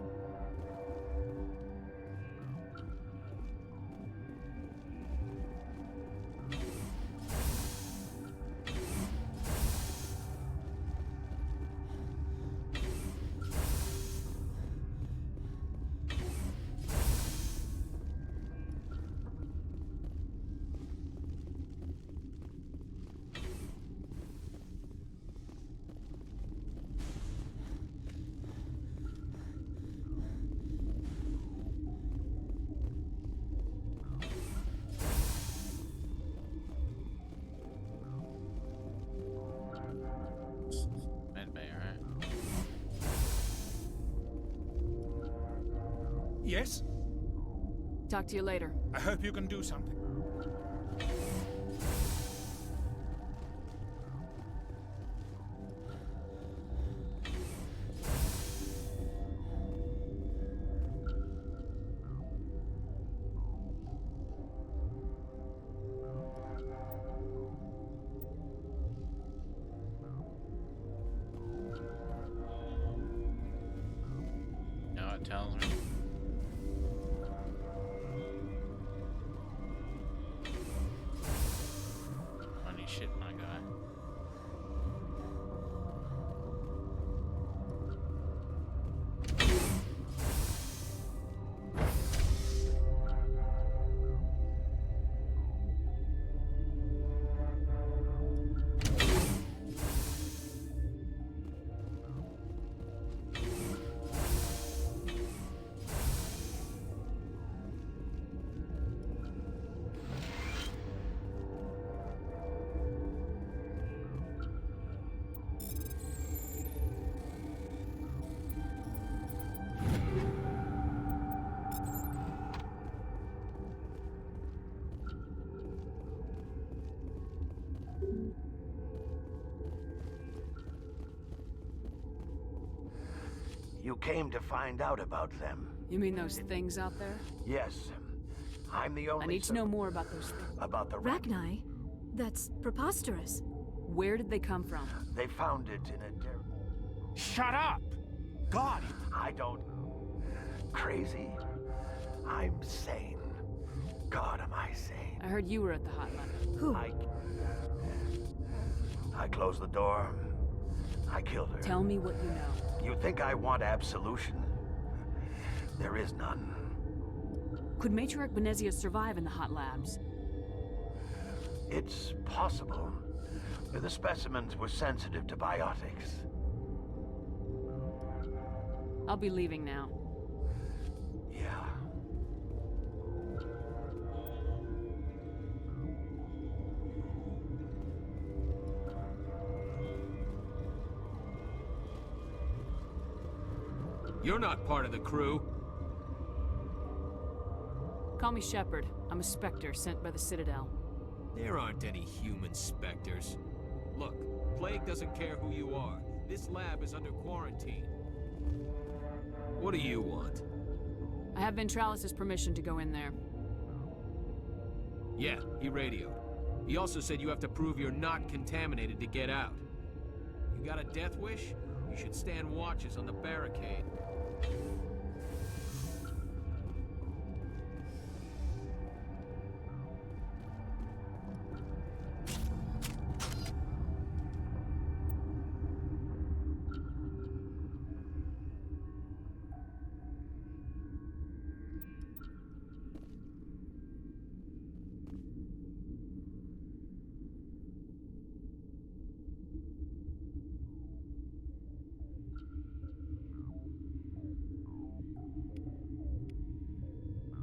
Yes? Talk to you later. I hope you can do something. No, it tells me. Funny shit, my guy. You came to find out about them. You mean those things out there? Yes. I'm the only... I need to know more about those things. About the... Ragni? That's preposterous. Where did they come from? They found it in a... Shut up! God! I don't... Crazy? I'm sane. God, am I sane. I heard you were at the hotline. Who? I closed the door. I killed her. Tell me what you know. You think I want absolution? There is none. Could Matriarch Benezia survive in the hot labs? It's possible. The specimens were sensitive to biotics. I'll be leaving now. Yeah. You're not part of the crew. Call me Shepard. I'm a Spectre sent by the Citadel. There aren't any human specters. Look, Plague doesn't care who you are. This lab is under quarantine. What do you want? I have Ventralis' permission to go in there. Yeah, he radioed. He also said you have to prove you're not contaminated to get out. You got a death wish? You should stand watches on the barricade.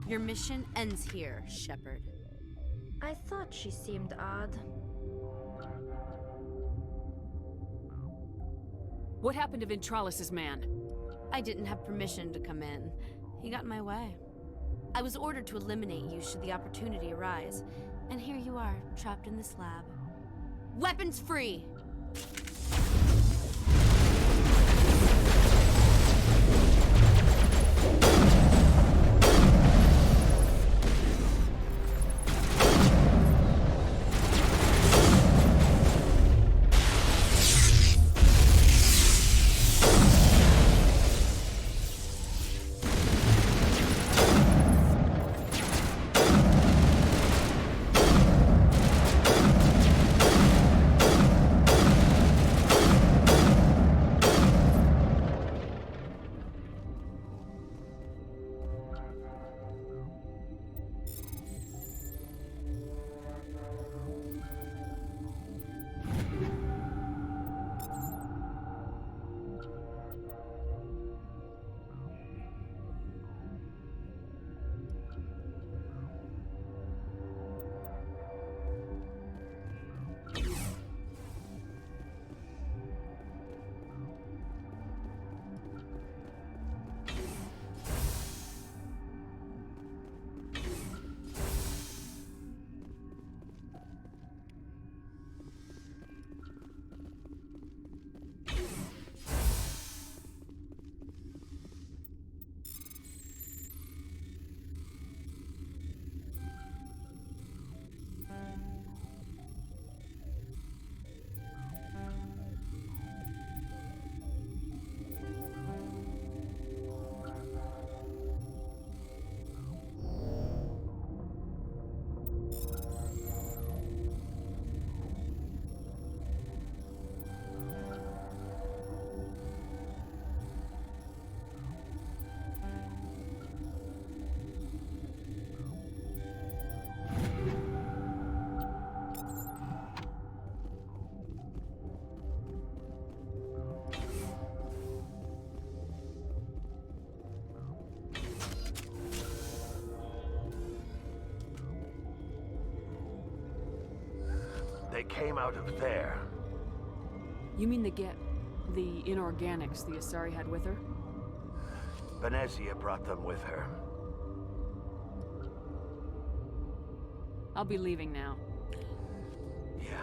Your mission ends here, Shepard. I thought she seemed odd. What happened to Ventralis's man? I didn't have permission to come in. He got in my way. I was ordered to eliminate you should the opportunity arise. And here you are, trapped in this lab. Weapons free! They came out of there. You mean the inorganics the Asari had with her? Venezia brought them with her. I'll be leaving now. Yeah.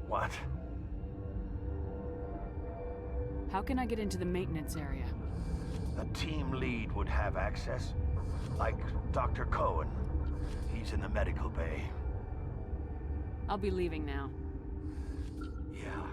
What? How can I get into the maintenance area? A team lead would have access. Like Dr. Cohen. He's in the medical bay. I'll be leaving now. Yeah.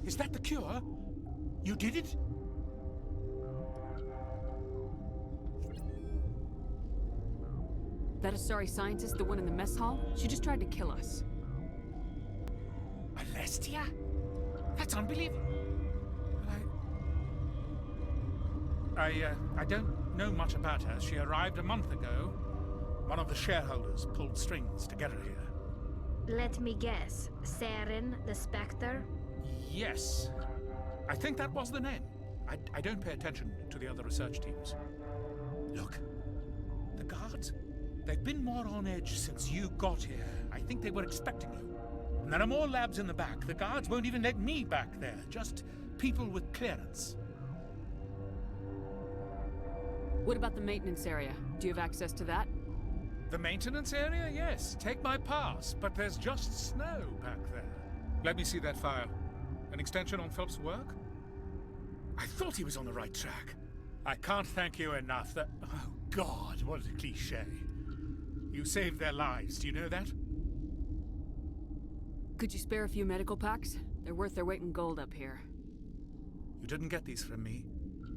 Is that the cure? You did it? That Asari scientist, the one in the mess hall? She just tried to kill us. Alestia? That's unbelievable. I don't know much about her. She arrived a month ago. One of the shareholders pulled strings to get her here. Let me guess. Saren, the Spectre? Yes. I think that was the name. I don't pay attention to the other research teams. Look. The guards? They've been more on edge since you got here. I think they were expecting you. And there are more labs in the back. The guards won't even let me back there. Just people with clearance. What about the maintenance area? Do you have access to that? The maintenance area? Yes. Take my pass, but there's just snow back there. Let me see that file. An extension on Phelps' work? I thought he was on the right track. I can't thank you enough that... Oh, God, what a cliché. You saved their lives, do you know that? Could you spare a few medical packs? They're worth their weight in gold up here. You didn't get these from me.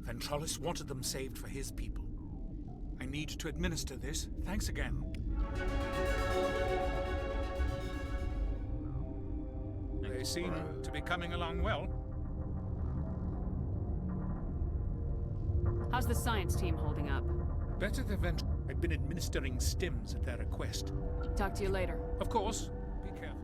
Ventralis wanted them saved for his people. I need to administer this. Thanks again. They seem to be coming along well. How's the science team holding up? Better than Ventralis. I've been administering stims at their request. Talk to you later. Of course. Be careful.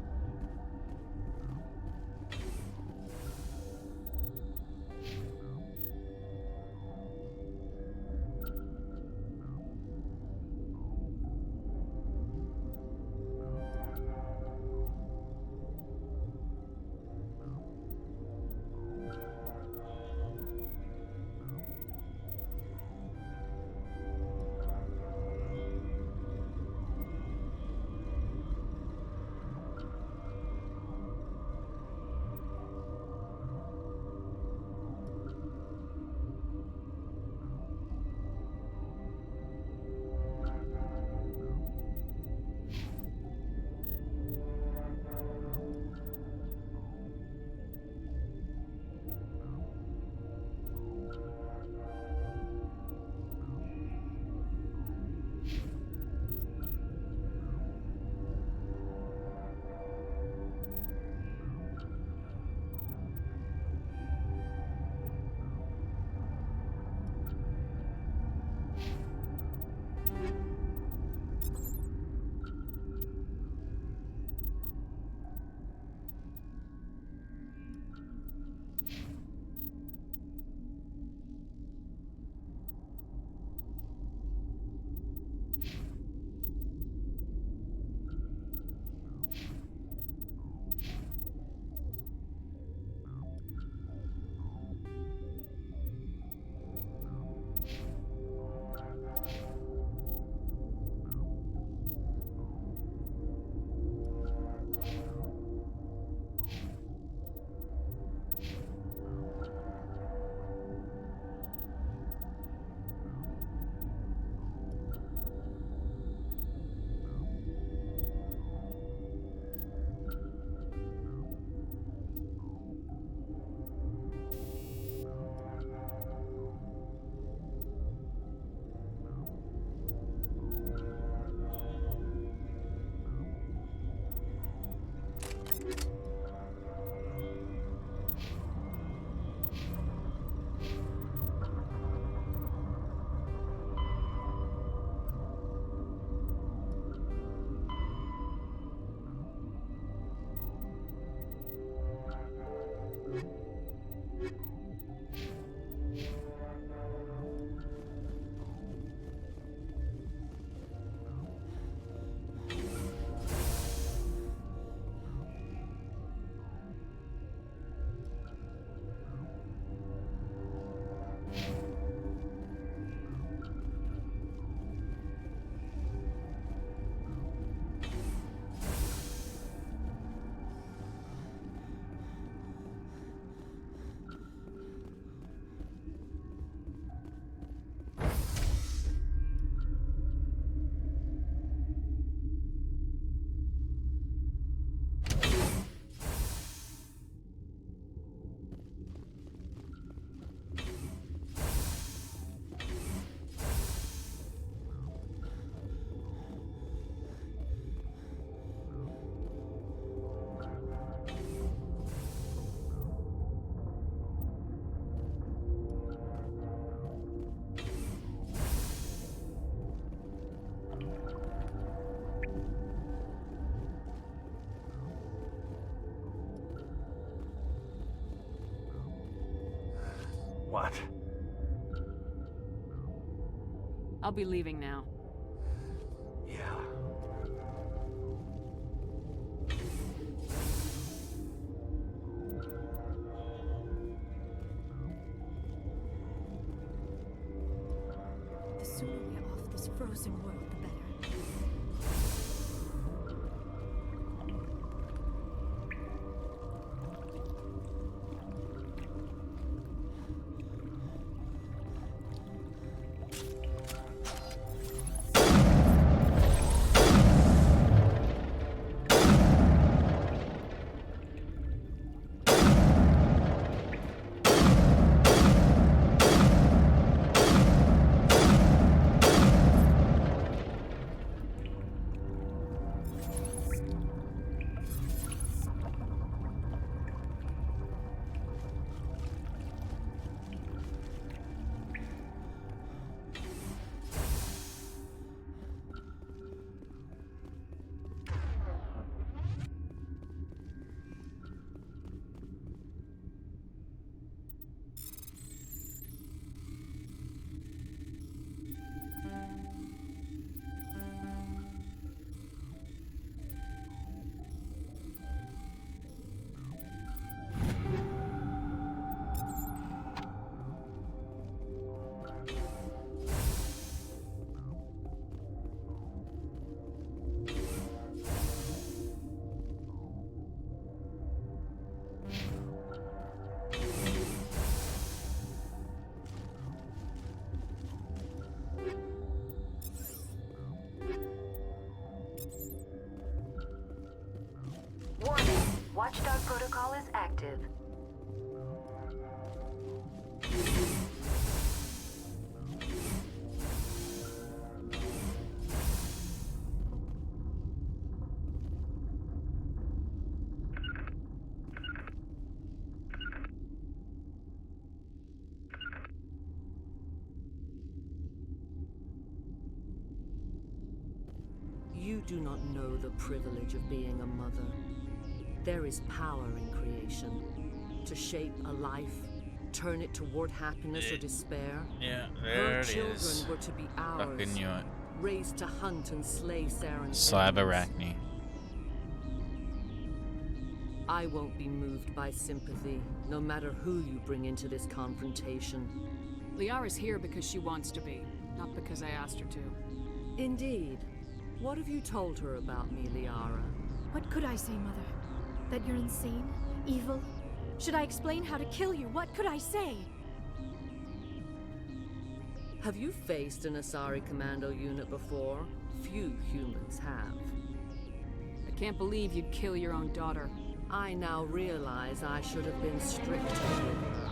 What? I'll be leaving now. Yeah. sooner we're off this frozen world, the better. Watchdog protocol is active. You do not know the privilege of being a mother. There is power in creation. To shape a life, turn it toward happiness or despair. Yeah, Her there it children is. were to be ours, Fucking knew it. raised to hunt and slay Saren's Slab enemies. Arachne. I won't be moved by sympathy, no matter who you bring into this confrontation. Liara's here because she wants to be, not because I asked her to. Indeed. What have you told her about me, Liara? What could I say, Mother? That you're insane? Evil? Should I explain how to kill you? What could I say? Have you faced an Asari commando unit before? Few humans have. I can't believe you'd kill your own daughter. I now realize I should have been stricter with her.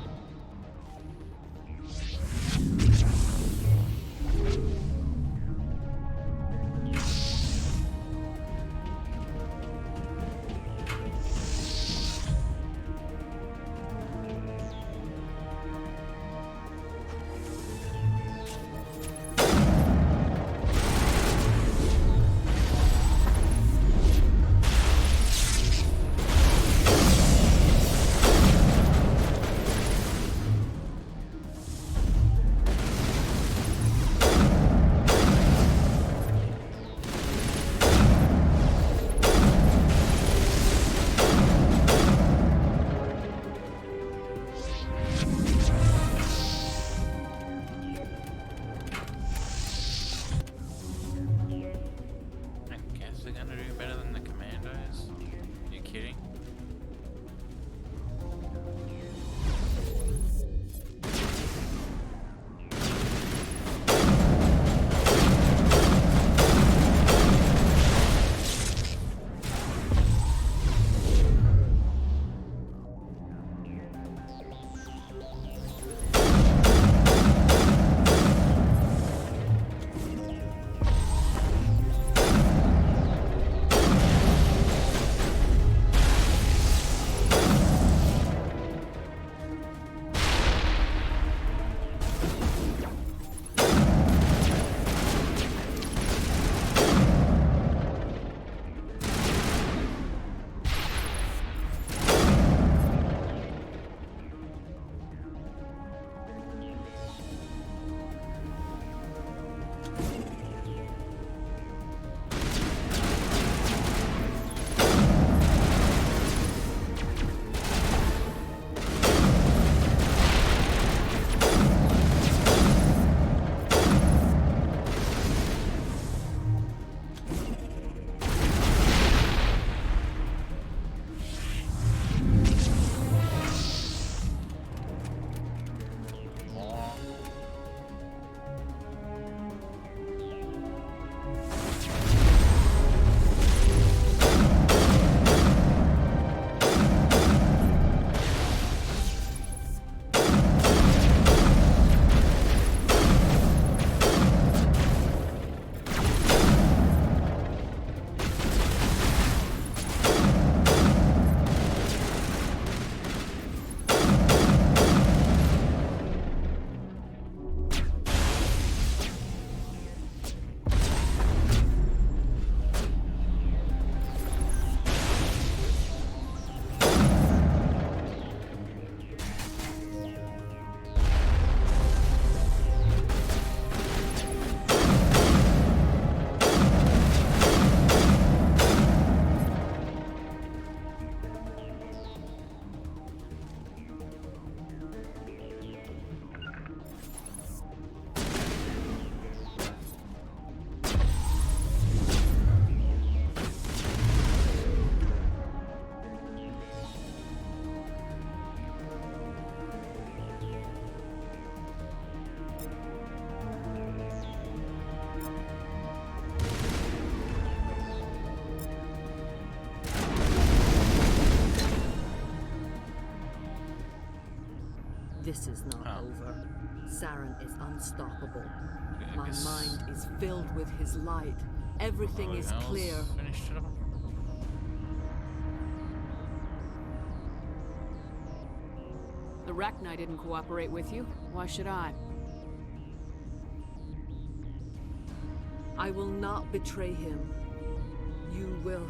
This is not over. Saren is unstoppable. My guess- mind is filled with his light. Everything is Else clear. Finished it off. The Rachni didn't cooperate with you. Why should I? I will not betray him. You will.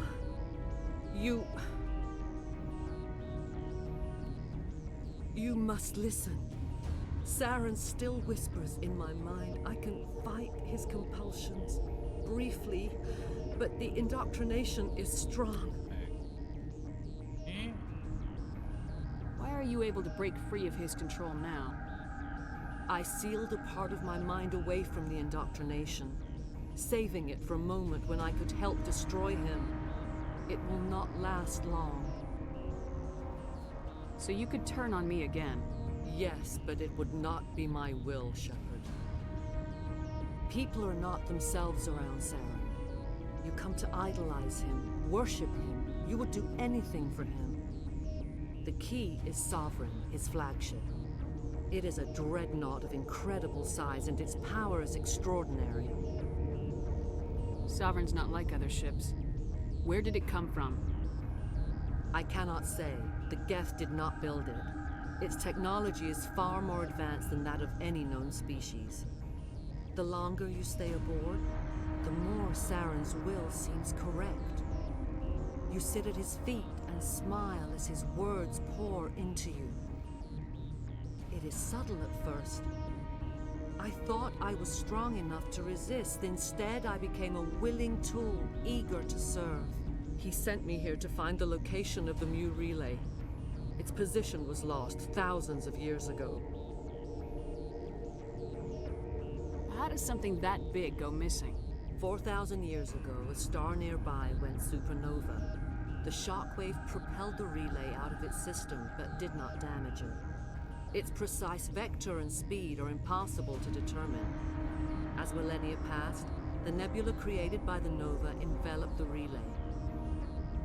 You must listen. Saren still whispers in my mind. I can fight his compulsions briefly, but the indoctrination is strong. Why are you able to break free of his control now? I sealed a part of my mind away from the indoctrination, saving it for a moment when I could help destroy him. It will not last long. So you could turn on me again? Yes, but it would not be my will, Shepard. People are not themselves around Saren. You come to idolize him, worship him. You would do anything for him. The key is Sovereign, his flagship. It is a dreadnought of incredible size, and its power is extraordinary. Sovereign's not like other ships. Where did it come from? I cannot say. The Geth did not build it. Its technology is far more advanced than that of any known species. The longer you stay aboard, the more Saren's will seems correct. You sit at his feet and smile as his words pour into you. It is subtle at first. I thought I was strong enough to resist. Instead, I became a willing tool, eager to serve. He sent me here to find the location of the Mu relay. Its position was lost thousands of years ago. How does something that big go missing? 4,000 years ago, a star nearby went supernova. The shockwave propelled the relay out of its system, but did not damage it. Its precise vector and speed are impossible to determine. As millennia passed, the nebula created by the nova enveloped the relay.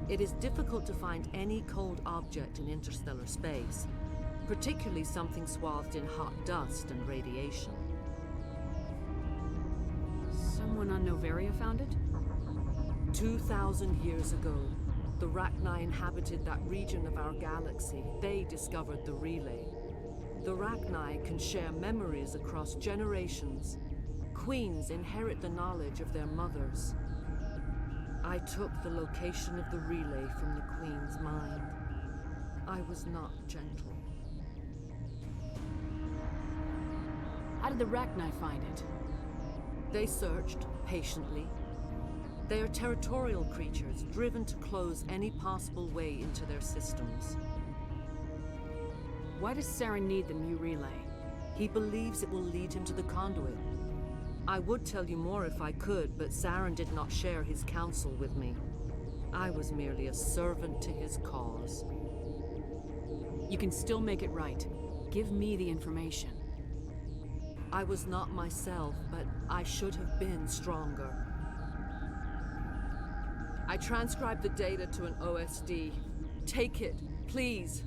It is difficult to find any cold object in interstellar space, particularly something swathed in hot dust and radiation. Someone on Noveria found it? 2,000 years ago, the Rachni inhabited that region of our galaxy. They discovered the relay. The Rachni can share memories across generations. Queens inherit the knowledge of their mothers. I took the location of the relay from the Queen's mind. I was not gentle. How did the Rachni find it? They searched patiently. They are territorial creatures, driven to close any possible way into their systems. Why does Saren need the Mu relay? He believes it will lead him to the conduit. I would tell you more if I could, but Saren did not share his counsel with me. I was merely a servant to his cause. You can still make it right. Give me the information. I was not myself, but I should have been stronger. I transcribed the data to an OSD. Take it, please.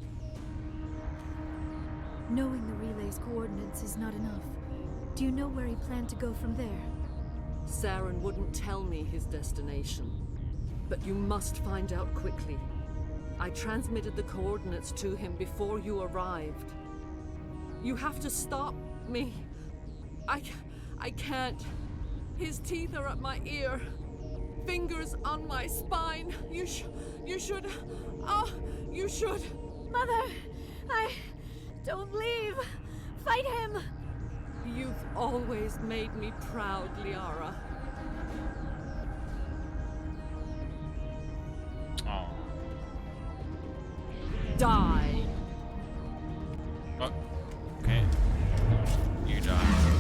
Knowing the relay's coordinates is not enough. Do you know where he planned to go from there? Saren wouldn't tell me his destination. But you must find out quickly. I transmitted the coordinates to him before you arrived. You have to stop me. I can't. His teeth are at my ear. Fingers on my spine. You should. Oh, you should. Mother, don't leave. Fight him. You've always made me proud, Liara. Oh. Die. Oh. Okay. You die.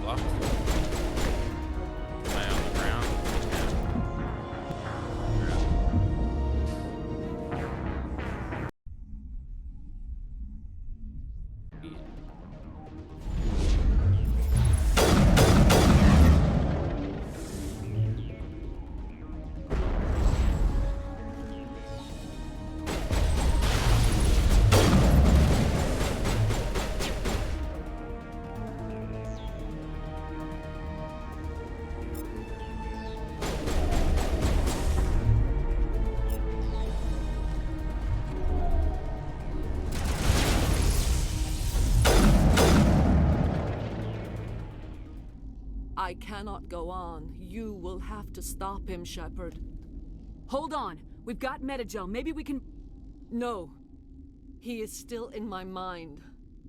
Locked. Am I on the ground? cannot go on. You will have to stop him, Shepard. Hold on. We've got Metagel. Maybe we can... No. He is still in my mind.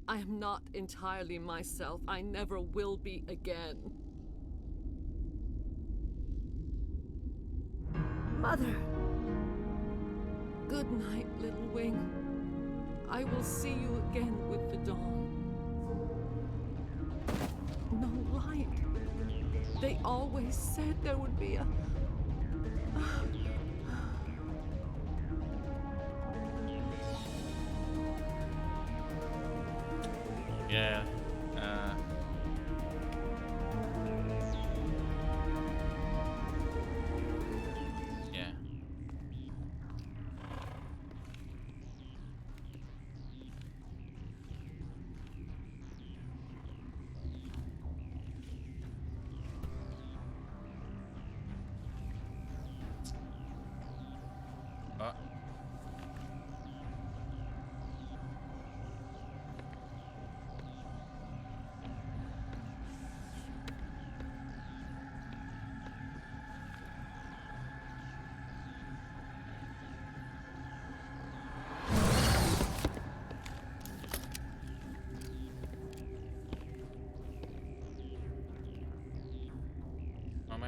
I am not entirely myself. I never will be again. Mother! Good night, little wing. I will see you again with the dawn. No light. They always said there would be a... Yeah. Yeah.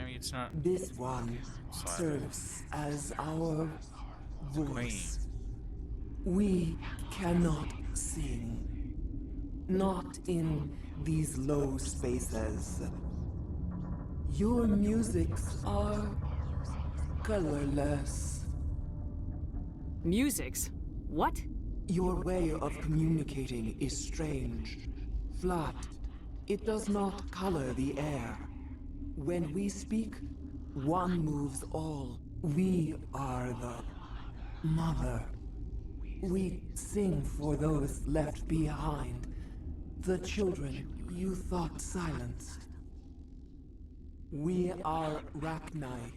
It's not. This one serves as our voice. We cannot sing. Not in these low spaces. Your musics are colorless. Musics? What? Your way of communicating is strange. Flat. It does not color the air. When we speak, one moves all. We are the mother. We sing for those left behind. The children you thought silenced. We are Rachni.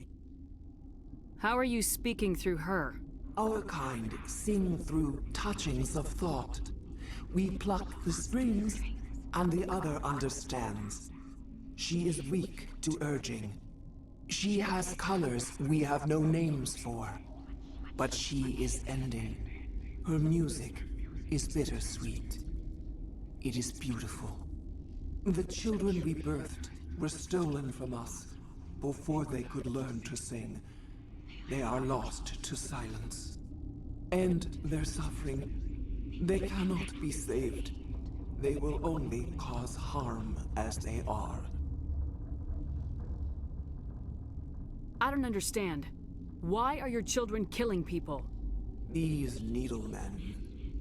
How are you speaking through her? Our kind sing through touchings of thought. We pluck the strings, and the other understands. She is weak to urging. She has colors we have no names for. But she is ending. Her music is bittersweet. It is beautiful. The children we birthed were stolen from us before they could learn to sing. They are lost to silence. And their suffering, they cannot be saved. They will only cause harm as they are. I don't understand. Why are your children killing people? These needlemen,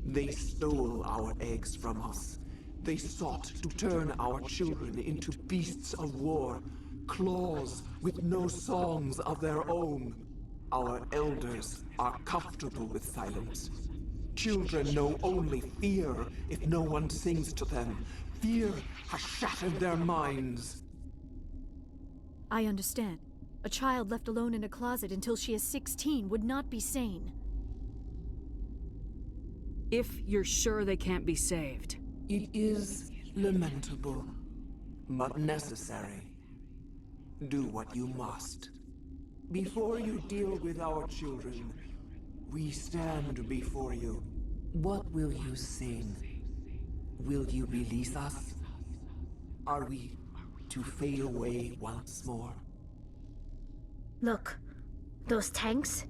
they stole our eggs from us. They sought to turn our children into beasts of war, claws with no songs of their own. Our elders are comfortable with silence. Children know only fear if no one sings to them. Fear has shattered their minds. I understand. A child left alone in a closet until she is 16 would not be sane. If you're sure they can't be saved. It is lamentable, but necessary. Do what you must. Before you deal with our children, we stand before you. What will you sing? Will you release us? Are we to fade away once more? Look, those tanks?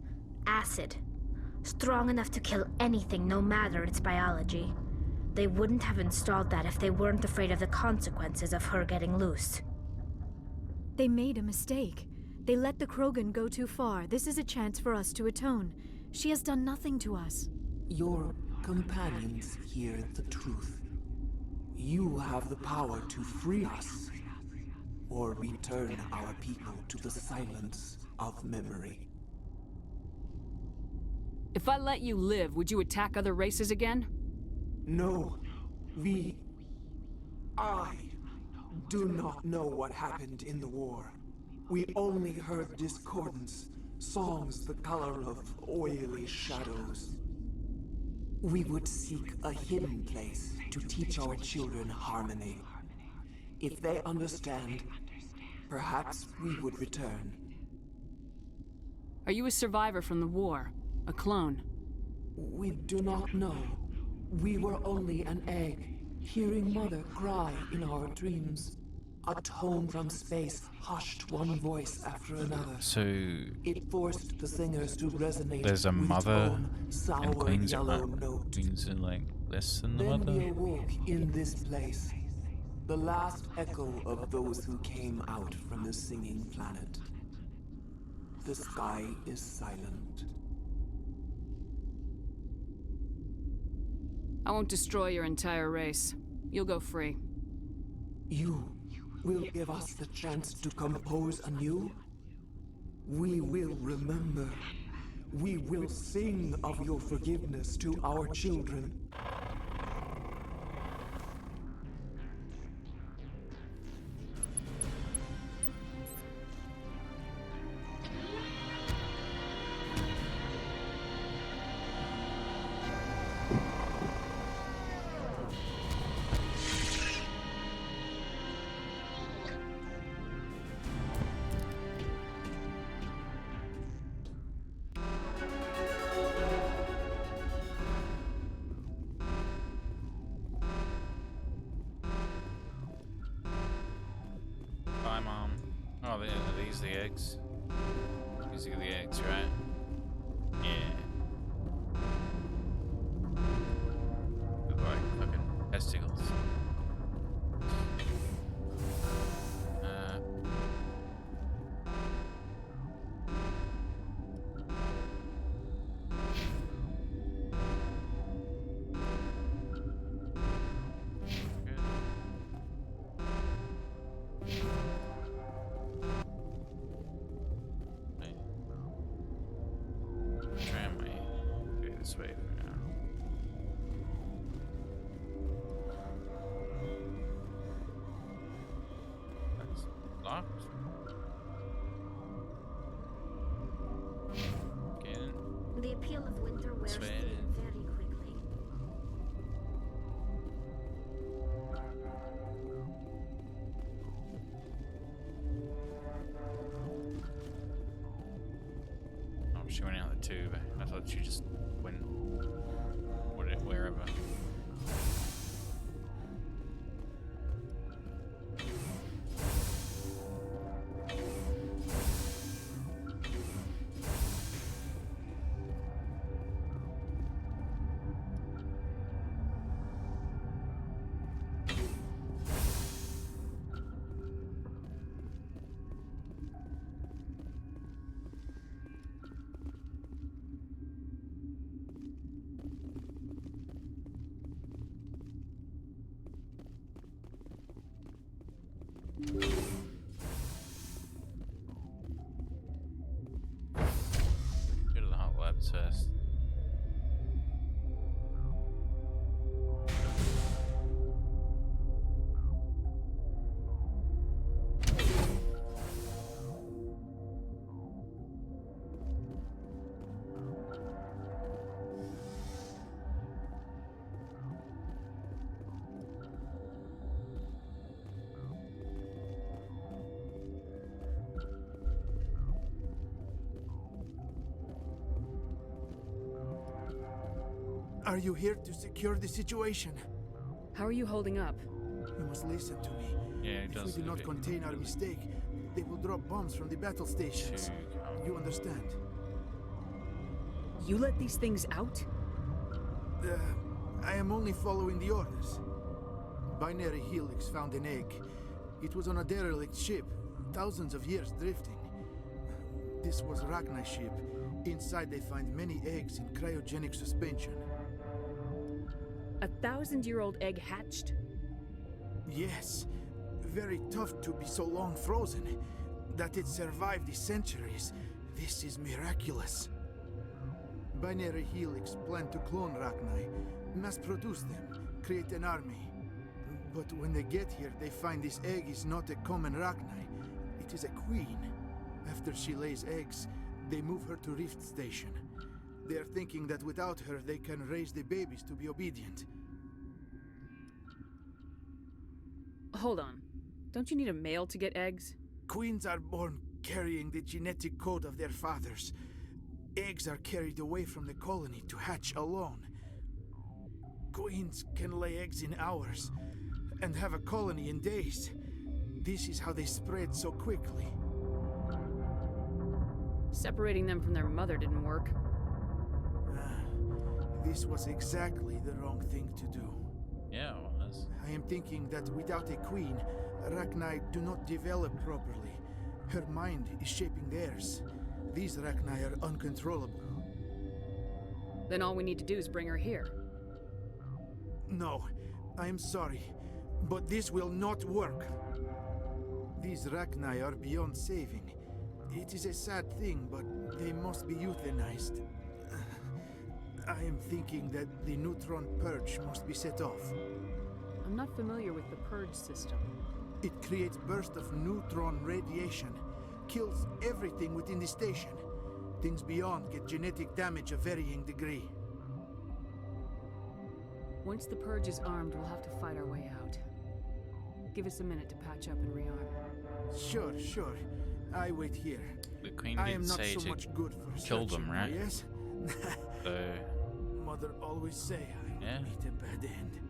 Acid. Strong enough to kill anything, no matter its biology. They wouldn't have installed that if they weren't afraid of the consequences of her getting loose. They made a mistake. They let the Krogan go too far. This is a chance for us to atone. She has done nothing to us. Your companions hear the truth. You have the power to free us, or return our people to the silence of memory. If I let you live, would you attack other races again? No. I do not know what happened in the war. We only heard discordance, songs the color of oily shadows. We would seek a hidden place to teach our children harmony. If they understand, perhaps we would return. Are you a survivor from the war? A clone? We do not know. We were only an egg, hearing Mother cry in our dreams. A tone from space hushed one voice after another. So it forced the singers to resonate. There's a with mother tone, sour and Queens are yellow note. Queens are like less than the Then mother. we awoke in this place, the last echo of those who came out from the singing planet. The sky is silent. I won't destroy your entire race. You'll go free. You will give us the chance to compose anew? We will remember. We will sing of your forgiveness to our children. Bye, Mom. Oh, are these the eggs? These are the eggs, right? Yeah. Look like fucking testicles. Way for now. That's locked. Get in. The appeal of winter wears Sweat. thin very quickly. Oh, she went out the tube. I thought she just went wherever. Go to the hot labs first. Are you here to secure the situation? How are you holding up? You must listen to me. Yeah, it If does we do look not it. contain our mistake, they will drop bombs from the battle stations. You understand? You let these things out? I am only following the orders. Binary Helix found an egg. It was on a derelict ship, thousands of years drifting. This was Rachni's ship. Inside they find many eggs in cryogenic suspension. 1,000-year-old egg hatched? Yes. Very tough to be so long frozen. That it survived the centuries. This is miraculous. Binary Helix planned to clone Rachni, mass produce them, create an army. But when they get here, they find this egg is not a common Rachni. It is a queen. After she lays eggs, they move her to Rift Station. They are thinking that without her, they can raise the babies to be obedient. Hold on. Don't you need a male to get eggs? Queens are born carrying the genetic code of their fathers. Eggs are carried away from the colony to hatch alone. Queens can lay eggs in hours and have a colony in days. This is how they spread so quickly. Separating them from their mother didn't work. This was exactly the wrong thing to do. Yeah, it was. I am thinking that without a queen, Rachni do not develop properly. Her mind is shaping theirs. These Rachni are uncontrollable. Then all we need to do is bring her here. No, I am sorry, but this will not work. These Rachni are beyond saving. It is a sad thing, but they must be euthanized. I am thinking that the neutron purge must be set off. I'm not familiar with the purge system. It creates bursts of neutron radiation, kills everything within the station. Things beyond get genetic damage of varying degree. Once the purge is armed, we'll have to fight our way out. Give us a minute to patch up and rearm. Sure. I wait here. The Queen I am did not say so to much good for kill them, searching, right? Yes? So, Mother always say I would yeah. meet a bad end.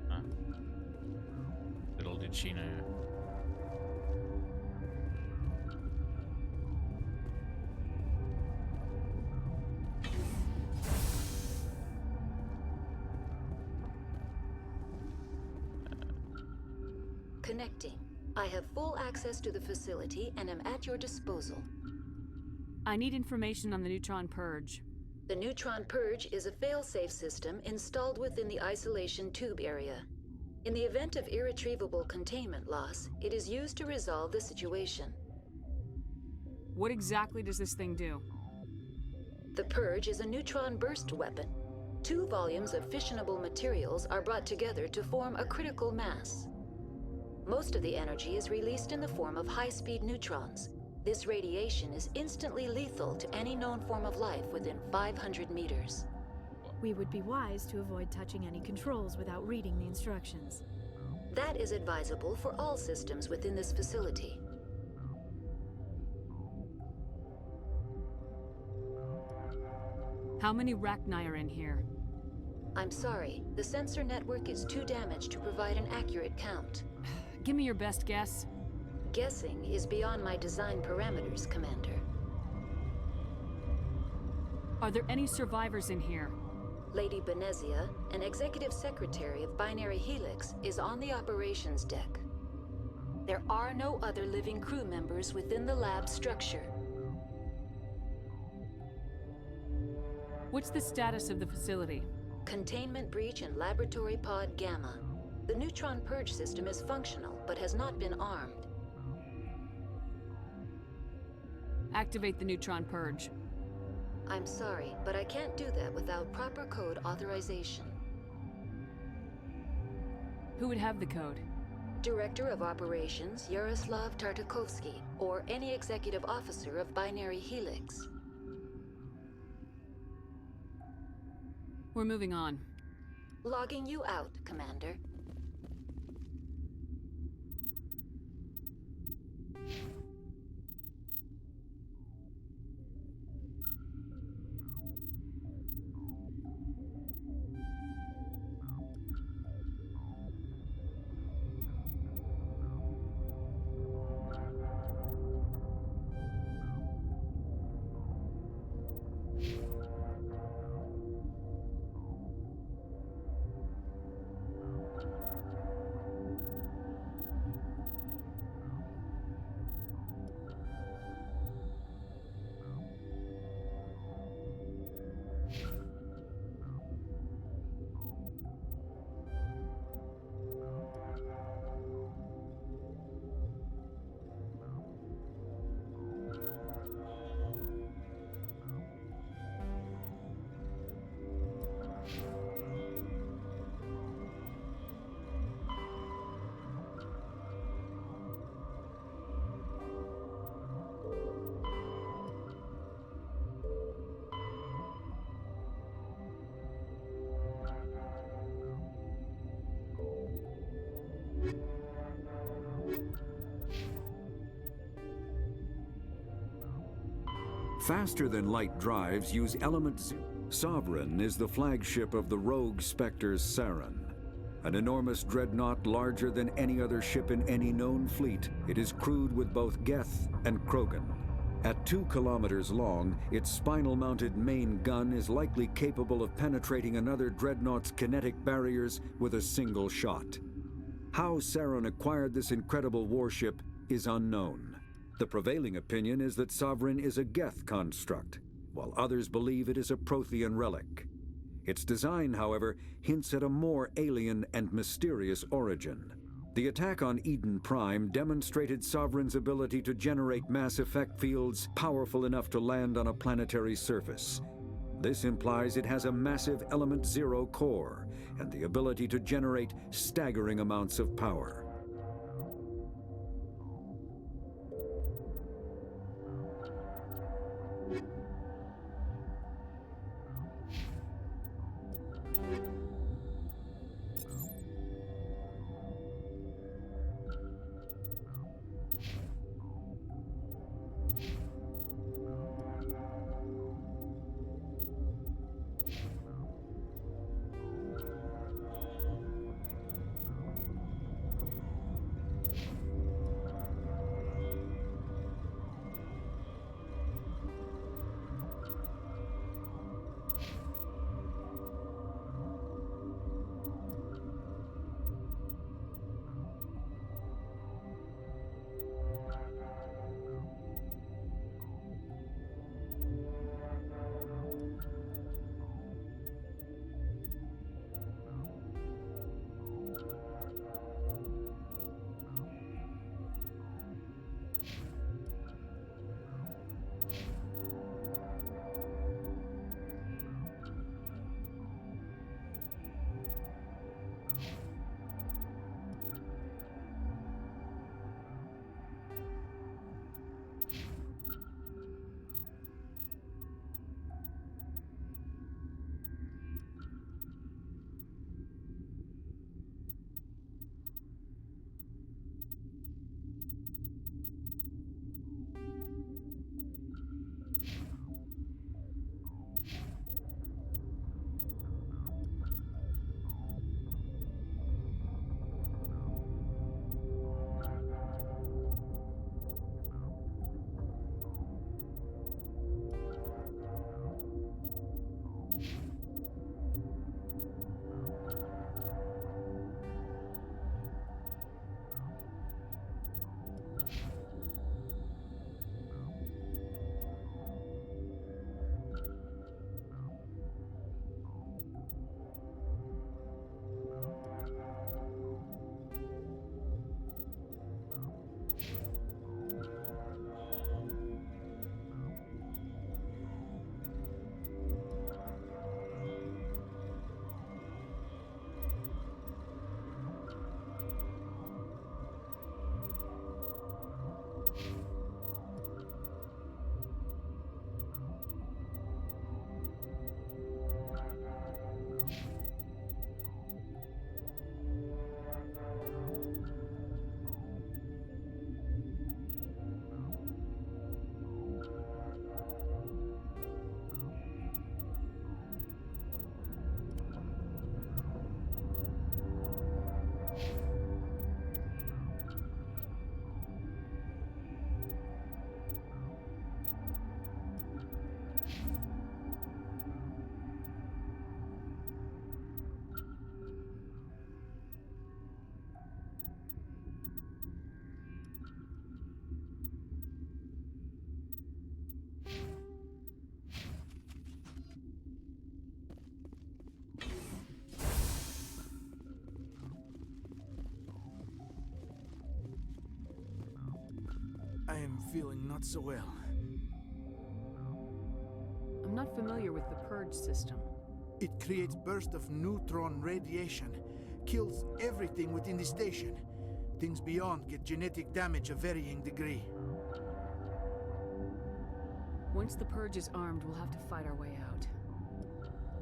Huh? Little did she know. Connecting. I have full access to the facility and am at your disposal. I need information on the neutron purge. The neutron purge is a fail-safe system installed within the isolation tube area. In the event of irretrievable containment loss, it is used to resolve the situation. What exactly does this thing do? The purge is a neutron burst weapon. 2 volumes of fissionable materials are brought together to form a critical mass. Most of the energy is released in the form of high-speed neutrons. This radiation is instantly lethal to any known form of life within 500 meters. We would be wise to avoid touching any controls without reading the instructions. That is advisable for all systems within this facility. How many Rachni are in here? I'm sorry, the sensor network is too damaged to provide an accurate count. Give me your best guess. Guessing is beyond my design parameters, Commander. Are there any survivors in here? Lady Benezia, an executive secretary of Binary Helix, is on the operations deck. There are no other living crew members within the lab structure. What's the status of the facility? Containment breach in Laboratory Pod Gamma. The neutron purge system is functional, but has not been armed. Activate the neutron purge. I'm sorry, but I can't do that without proper code authorization. Who would have the code? Director of Operations Yaroslav Tartakovsky, or any executive officer of Binary Helix. We're moving on. Logging you out, Commander. Faster-than-light drives use elements. Sovereign is the flagship of the rogue Spectres Saren. An enormous dreadnought larger than any other ship in any known fleet, it is crewed with both Geth and Krogan. At 2 kilometers long, its spinal-mounted main gun is likely capable of penetrating another dreadnought's kinetic barriers with a single shot. How Saren acquired this incredible warship is unknown. The prevailing opinion is that Sovereign is a Geth construct, while others believe it is a Prothean relic. Its design, however, hints at a more alien and mysterious origin. The attack on Eden Prime demonstrated Sovereign's ability to generate mass effect fields powerful enough to land on a planetary surface. This implies it has a massive Element Zero core and the ability to generate staggering amounts of power. I am feeling not so well. I'm not familiar with the purge system. It creates bursts of neutron radiation, kills everything within the station. Things beyond get genetic damage of varying degree. Once the purge is armed, we'll have to fight our way out.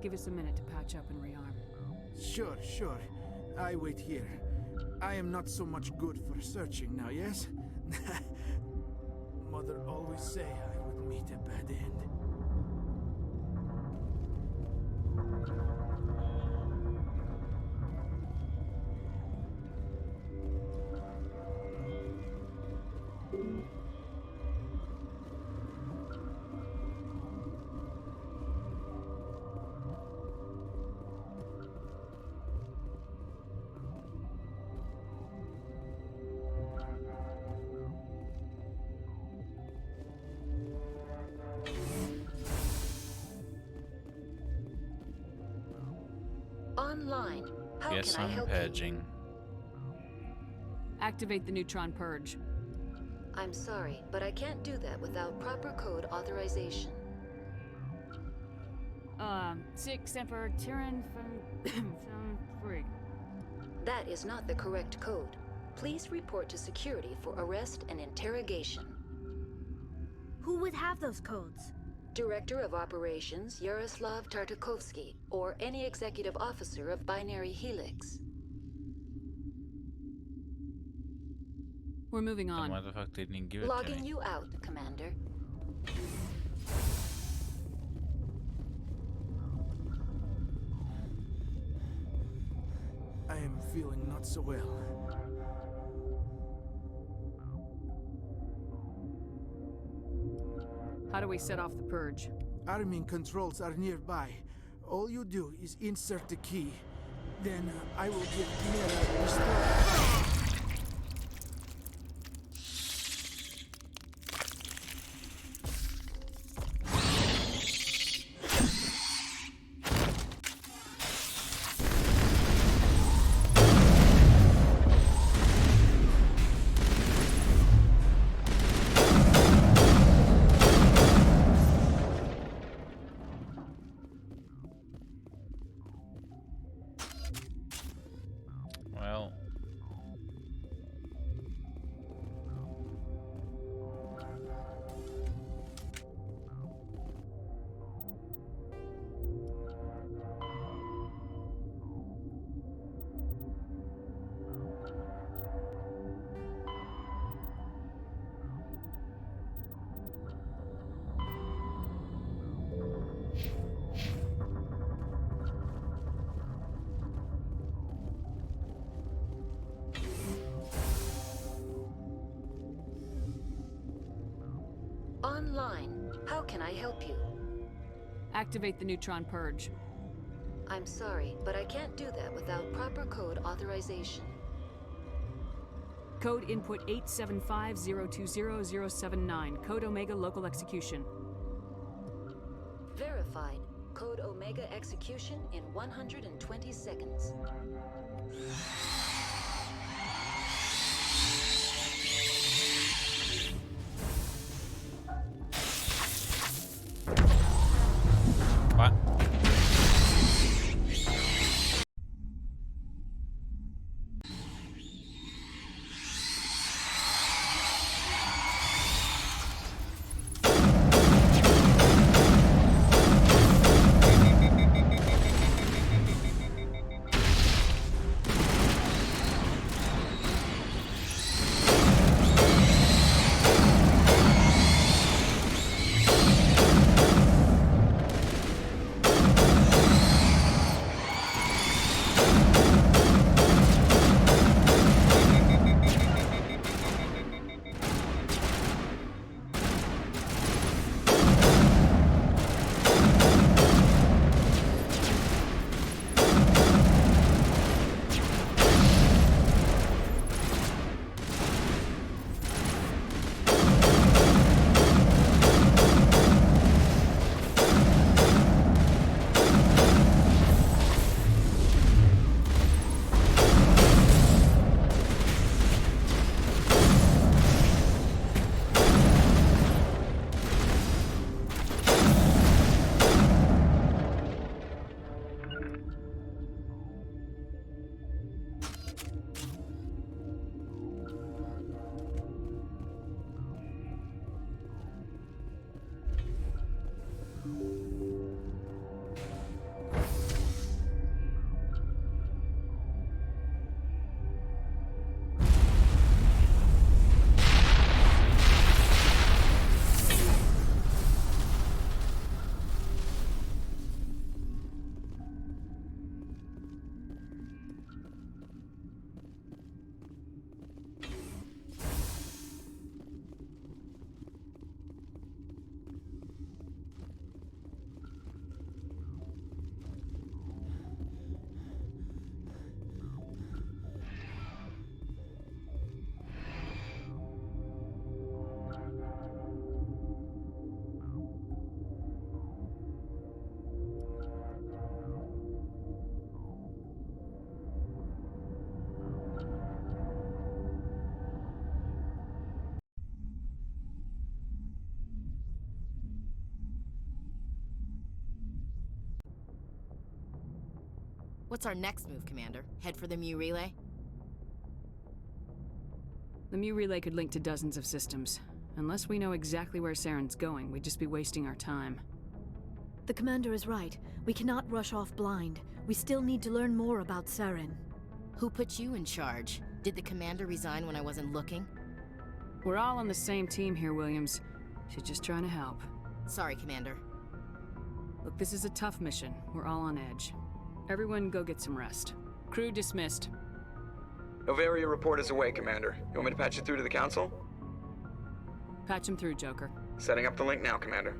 Give us a minute to patch up and rearm. Sure, sure. I wait here. I am not so much good for searching now, yes? Mother always say I would meet a bad end. Online. How Yes, can I I'm help purging. Activate the neutron purge. you? I'm sorry, but I can't do that without proper code authorization. Six Emperor Tyrann from Free. That is not the correct code. Please report to security for arrest and interrogation. Who would have those codes? Director of Operations Yaroslav Tartakovsky, or any executive officer of Binary Helix. We're moving Then on. why the fuck didn't you give it to Logging me? you out, Commander. I am feeling not so well. How do we set off the purge? Arming controls are nearby. All you do is insert the key. Then I will give Mira restore. Well, Online. How can I help you? Activate the neutron purge. I'm sorry, but I can't do that without proper code authorization. Code input 875020079. Code Omega local execution. Verified. Code Omega execution in 120 seconds. what? What's our next move, Commander? Head for the Mu Relay? The Mu Relay could link to dozens of systems. Unless we know exactly where Saren's going, we'd just be wasting our time. The commander is right. We cannot rush off blind. We still need to learn more about Saren. Who put you in charge? Did the commander resign when I wasn't looking? We're all on the same team here, Williams. She's just trying to help. Sorry, Commander. Look, this is a tough mission. We're all on edge. Everyone go get some rest. Crew dismissed. Novaria report is away, Commander. You want me to patch you through to the Council? Patch him through, Joker. Setting up the link now, Commander.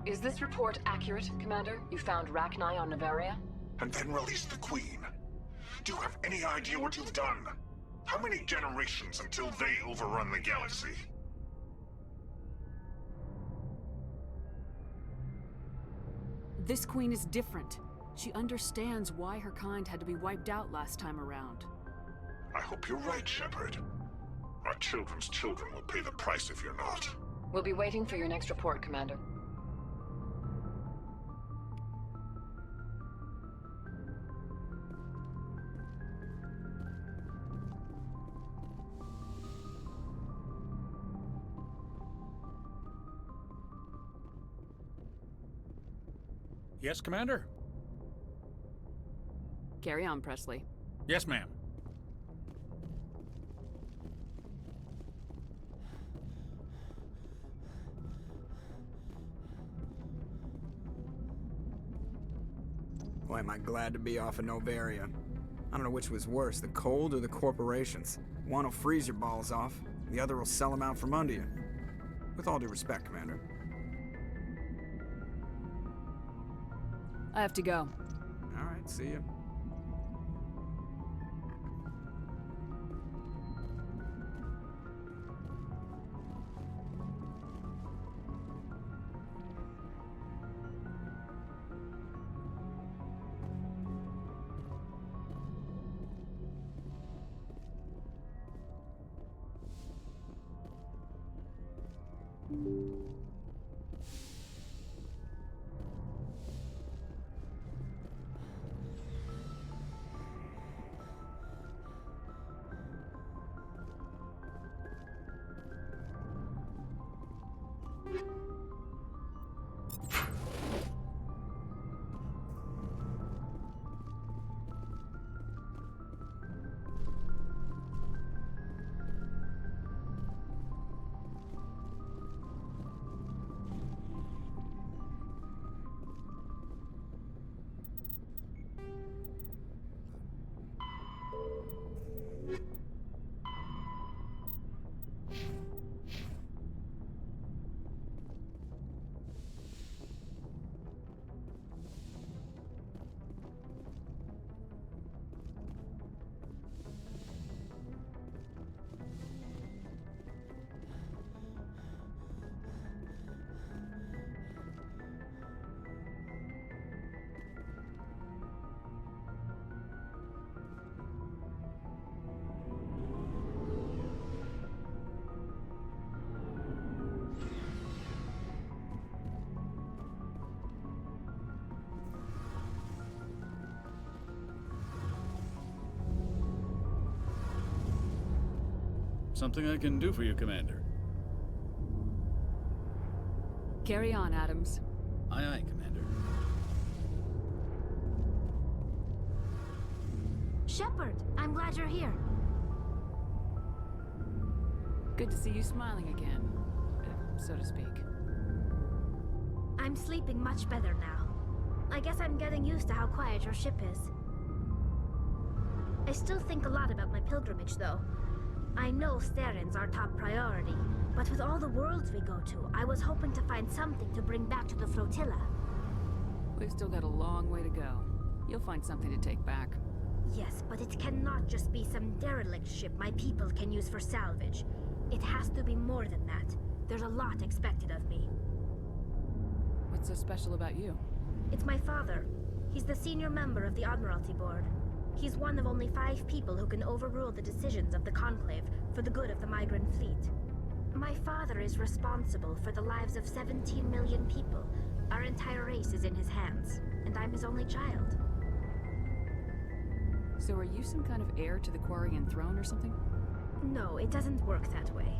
Is this report accurate, Commander? You found Rachni on Novaria? And then released the Queen. Do you have any idea what you've done? How many generations until they overrun the galaxy? This Queen is different. She understands why her kind had to be wiped out last time around. I hope you're right, Shepard. Our children's children will pay the price if you're not. We'll be waiting for your next report, Commander. Yes, Commander? Carry on, Presley. Yes, ma'am. Boy, am I glad to be off of Novaria. I don't know which was worse, the cold or the corporations. One will freeze your balls off, the other will sell them out from under you. With all due respect, Commander. I have to go. All right, see you. Something I can do for you, Commander. Carry on, Adams. Aye, aye, Commander. Shepard, I'm glad you're here. Good to see you smiling again, so to speak. I'm sleeping much better now. I guess I'm getting used to how quiet your ship is. I still think a lot about my pilgrimage, though. I know Saren's our top priority, but with all the worlds we go to, I was hoping to find something to bring back to the flotilla. We've still got a long way to go. You'll find something to take back. Yes, but it cannot just be some derelict ship my people can use for salvage. It has to be more than that. There's a lot expected of me. What's so special about you? It's my father. He's the senior member of the Admiralty Board. He's one of only 5 people who can overrule the decisions of the Conclave for the good of the migrant fleet. My father is responsible for the lives of 17 million people. Our entire race is in his hands, and I'm his only child. So are you some kind of heir to the Quarian throne or something? No, it doesn't work that way.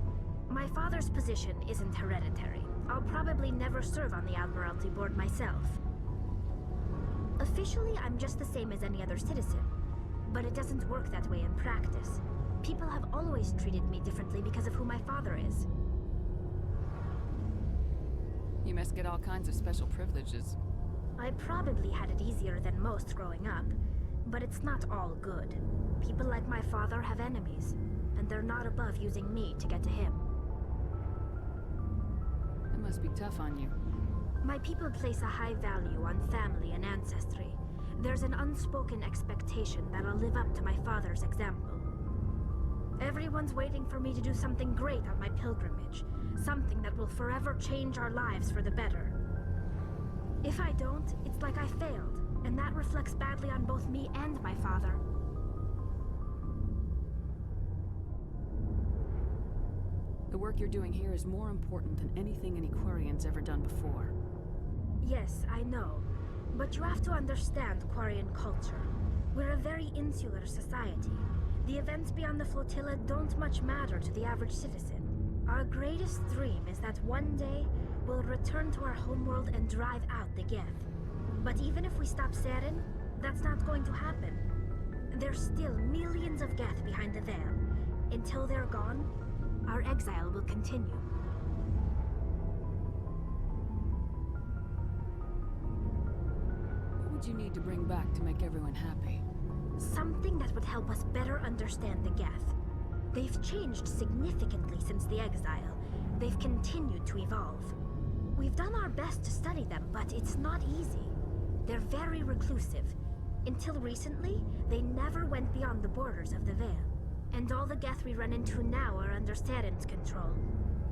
My father's position isn't hereditary. I'll probably never serve on the Admiralty Board myself. Officially, I'm just the same as any other citizen. But it doesn't work that way in practice. People have always treated me differently because of who my father is. You must get all kinds of special privileges. I probably had it easier than most growing up, but it's not all good. People like my father have enemies, and they're not above using me to get to him. It must be tough on you. My people place a high value on family and ancestry. There's an unspoken expectation that I'll live up to my father's example. Everyone's waiting for me to do something great on my pilgrimage, something that will forever change our lives for the better. If I don't, it's like I failed, and that reflects badly on both me and my father. The work you're doing here is more important than anything any Quarian's ever done before. Yes, I know. But you have to understand Quarian culture. We're a very insular society. The events beyond the flotilla don't much matter to the average citizen. Our greatest dream is that one day we'll return to our homeworld and drive out the Geth. But even if we stop Saren, that's not going to happen. There's still millions of Geth behind the veil. Until they're gone, our exile will continue. What would you need to bring back to make everyone happy? Something that would help us better understand the Geth. They've changed significantly since the exile. They've continued to evolve. We've done our best to study them, but it's not easy. They're very reclusive. Until recently, they never went beyond the borders of the Veil. And all the Geth we run into now are under Saren's control.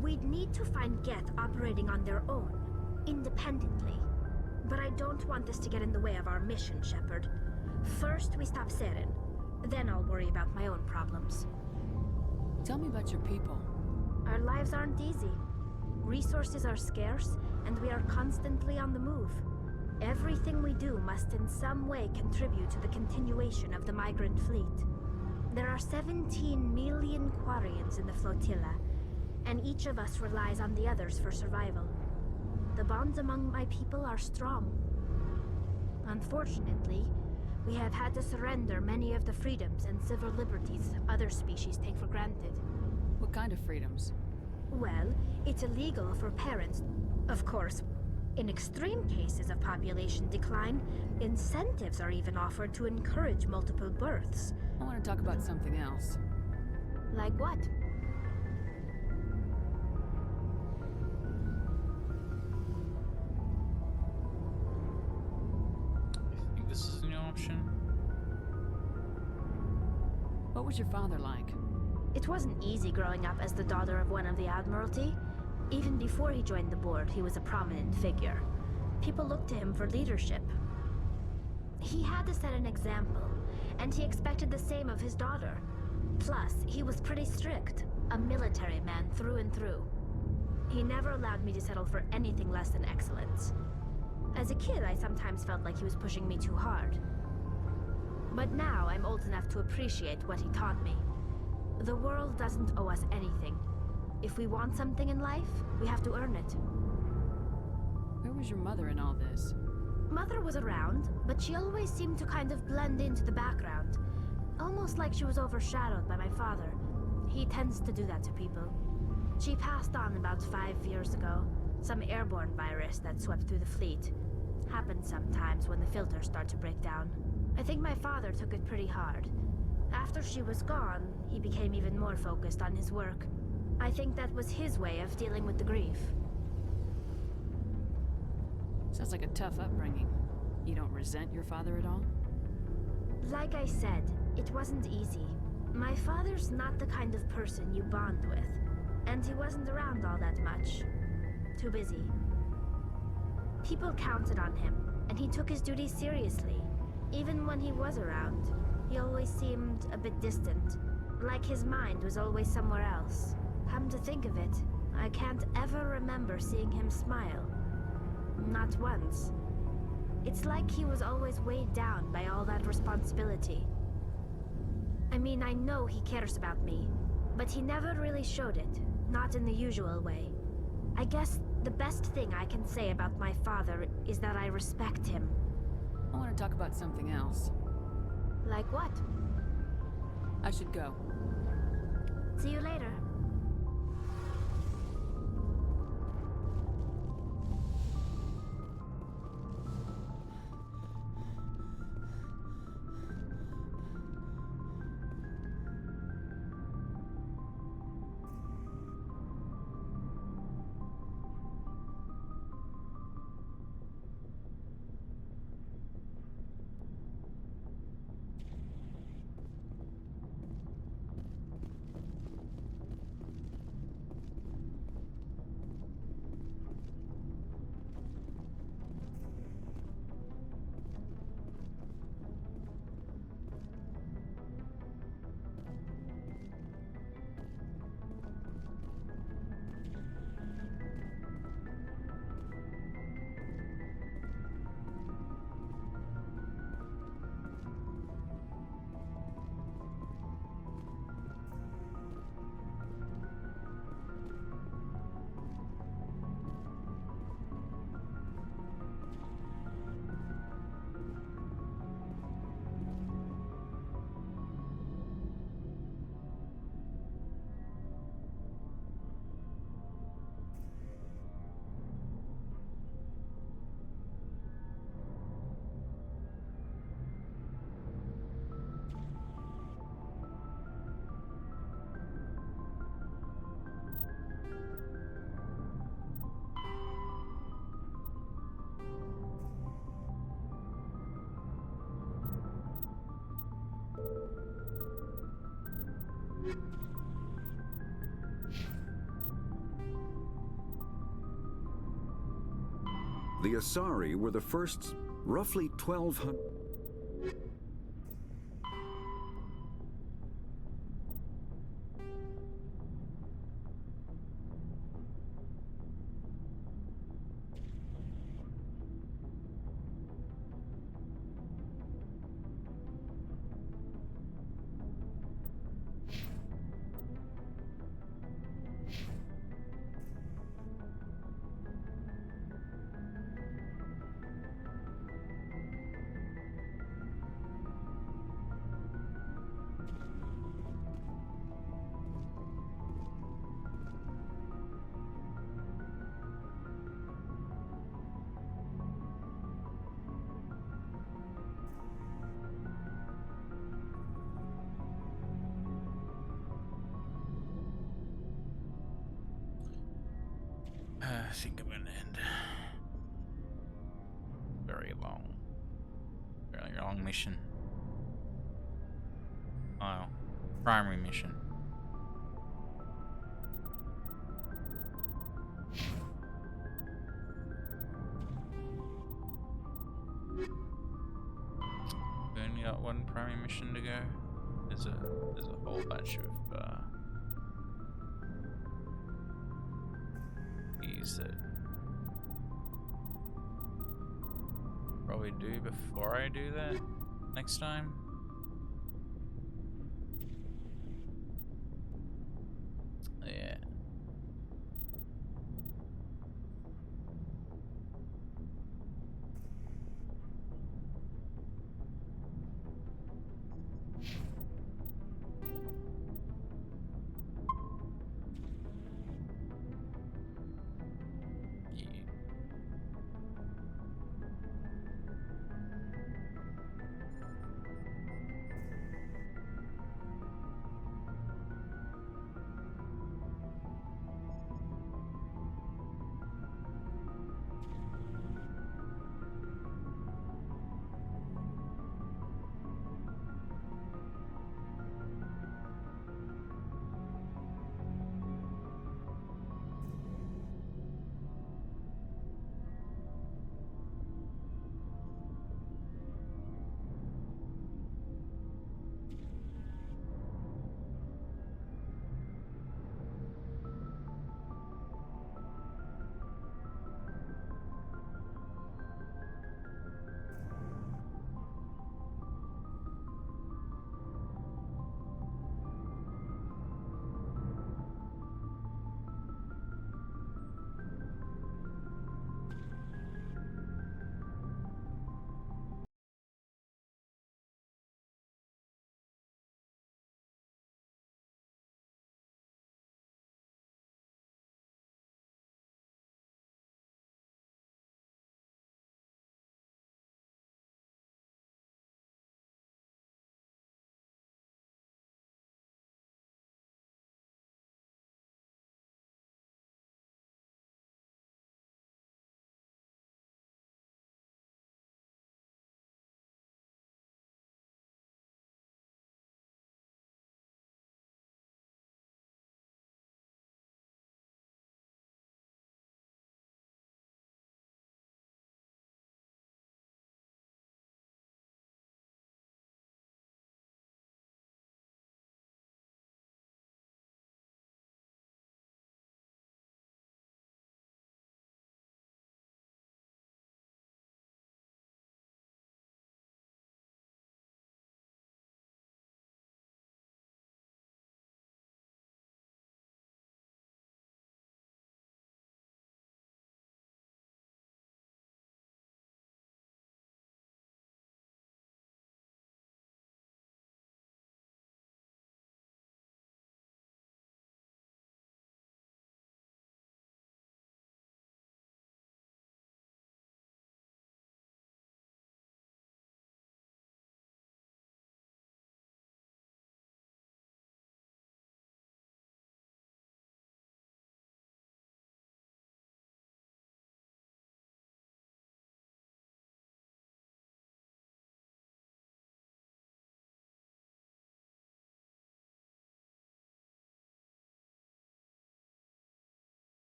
We'd need to find Geth operating on their own, independently. But I don't want this to get in the way of our mission, Shepard. First, we stop Saren. Then I'll worry about my own problems. Tell me about your people. Our lives aren't easy. Resources are scarce, and we are constantly on the move. Everything we do must in some way contribute to the continuation of the migrant fleet. There are 17 million Quarians in the flotilla, and each of us relies on the others for survival. The bonds among my people are strong. Unfortunately, we have had to surrender many of the freedoms and civil liberties other species take for granted. What kind of freedoms? Well, it's illegal for parents. Of course, in extreme cases of population decline, incentives are even offered to encourage multiple births. I want to talk about something else. Like what? I think this is an option. What was your father like? It wasn't easy growing up as the daughter of one of the Admiralty. Even before he joined the board, he was a prominent figure. People looked to him for leadership. He had to set an example, and he expected the same of his daughter. Plus, he was pretty strict, a military man through and through. He never allowed me to settle for anything less than excellence. As a kid, I sometimes felt like he was pushing me too hard. But now, I'm old enough to appreciate what he taught me. The world doesn't owe us anything. If we want something in life, we have to earn it. Where was your mother in all this? Mother was around, but she always seemed to kind of blend into the background. Almost like she was overshadowed by my father. He tends to do that to people. She passed on about 5 years ago. Some airborne virus that swept through the fleet. Happens sometimes when the filters start to break down. I think my father took it pretty hard. After she was gone, he became even more focused on his work. I think that was his way of dealing with the grief. Sounds like a tough upbringing. You don't resent your father at all? Like I said, it wasn't easy. My father's not the kind of person you bond with. And he wasn't around all that much. Too busy. People counted on him, and he took his duties seriously. Even when he was around, he always seemed a bit distant. Like his mind was always somewhere else. Come to think of it, I can't ever remember seeing him smile. Not once. It's like he was always weighed down by all that responsibility. I mean, I know he cares about me, but he never really showed it. Not in the usual way. I guess the best thing I can say about my father is that I respect him. I want to talk about something else. Like what? I should go. See you later. The Asari were the first, roughly 1,200. I think I'm gonna end. Very long mission. Oh, primary mission. We only got one primary mission to go. There's a whole bunch of that probably do before I do that next time. Yeah.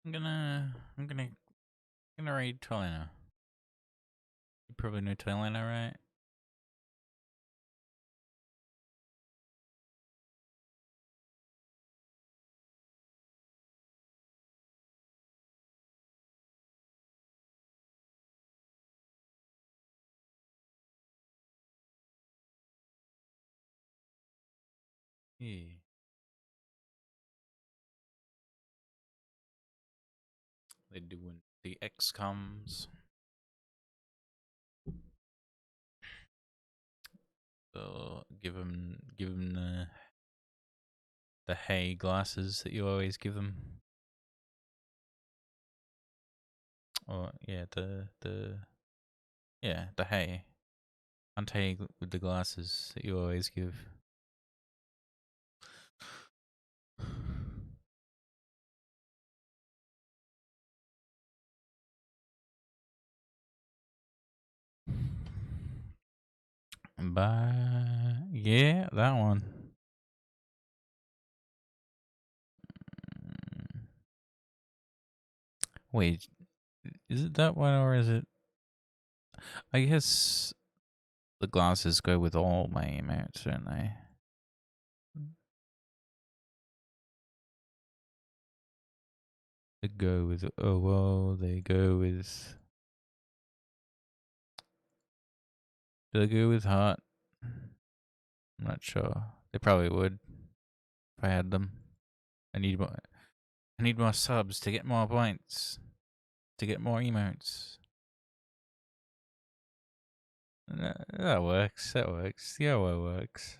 I'm gonna read Toyliner. You probably know Toyliner, right? Yeah. They doing the XComs. So give him the hay glasses that you always give them. Or yeah, the hay. Ante with the glasses that you always give. Yeah, that one. Wait, is it that one or is it? I guess the glasses go with all my emotes, don't they? They go with they go with. Do they go with heart? I'm not sure. They probably would if I had them. I need more subs to get more points. To get more emotes. That works. That works. Yeah, well, works.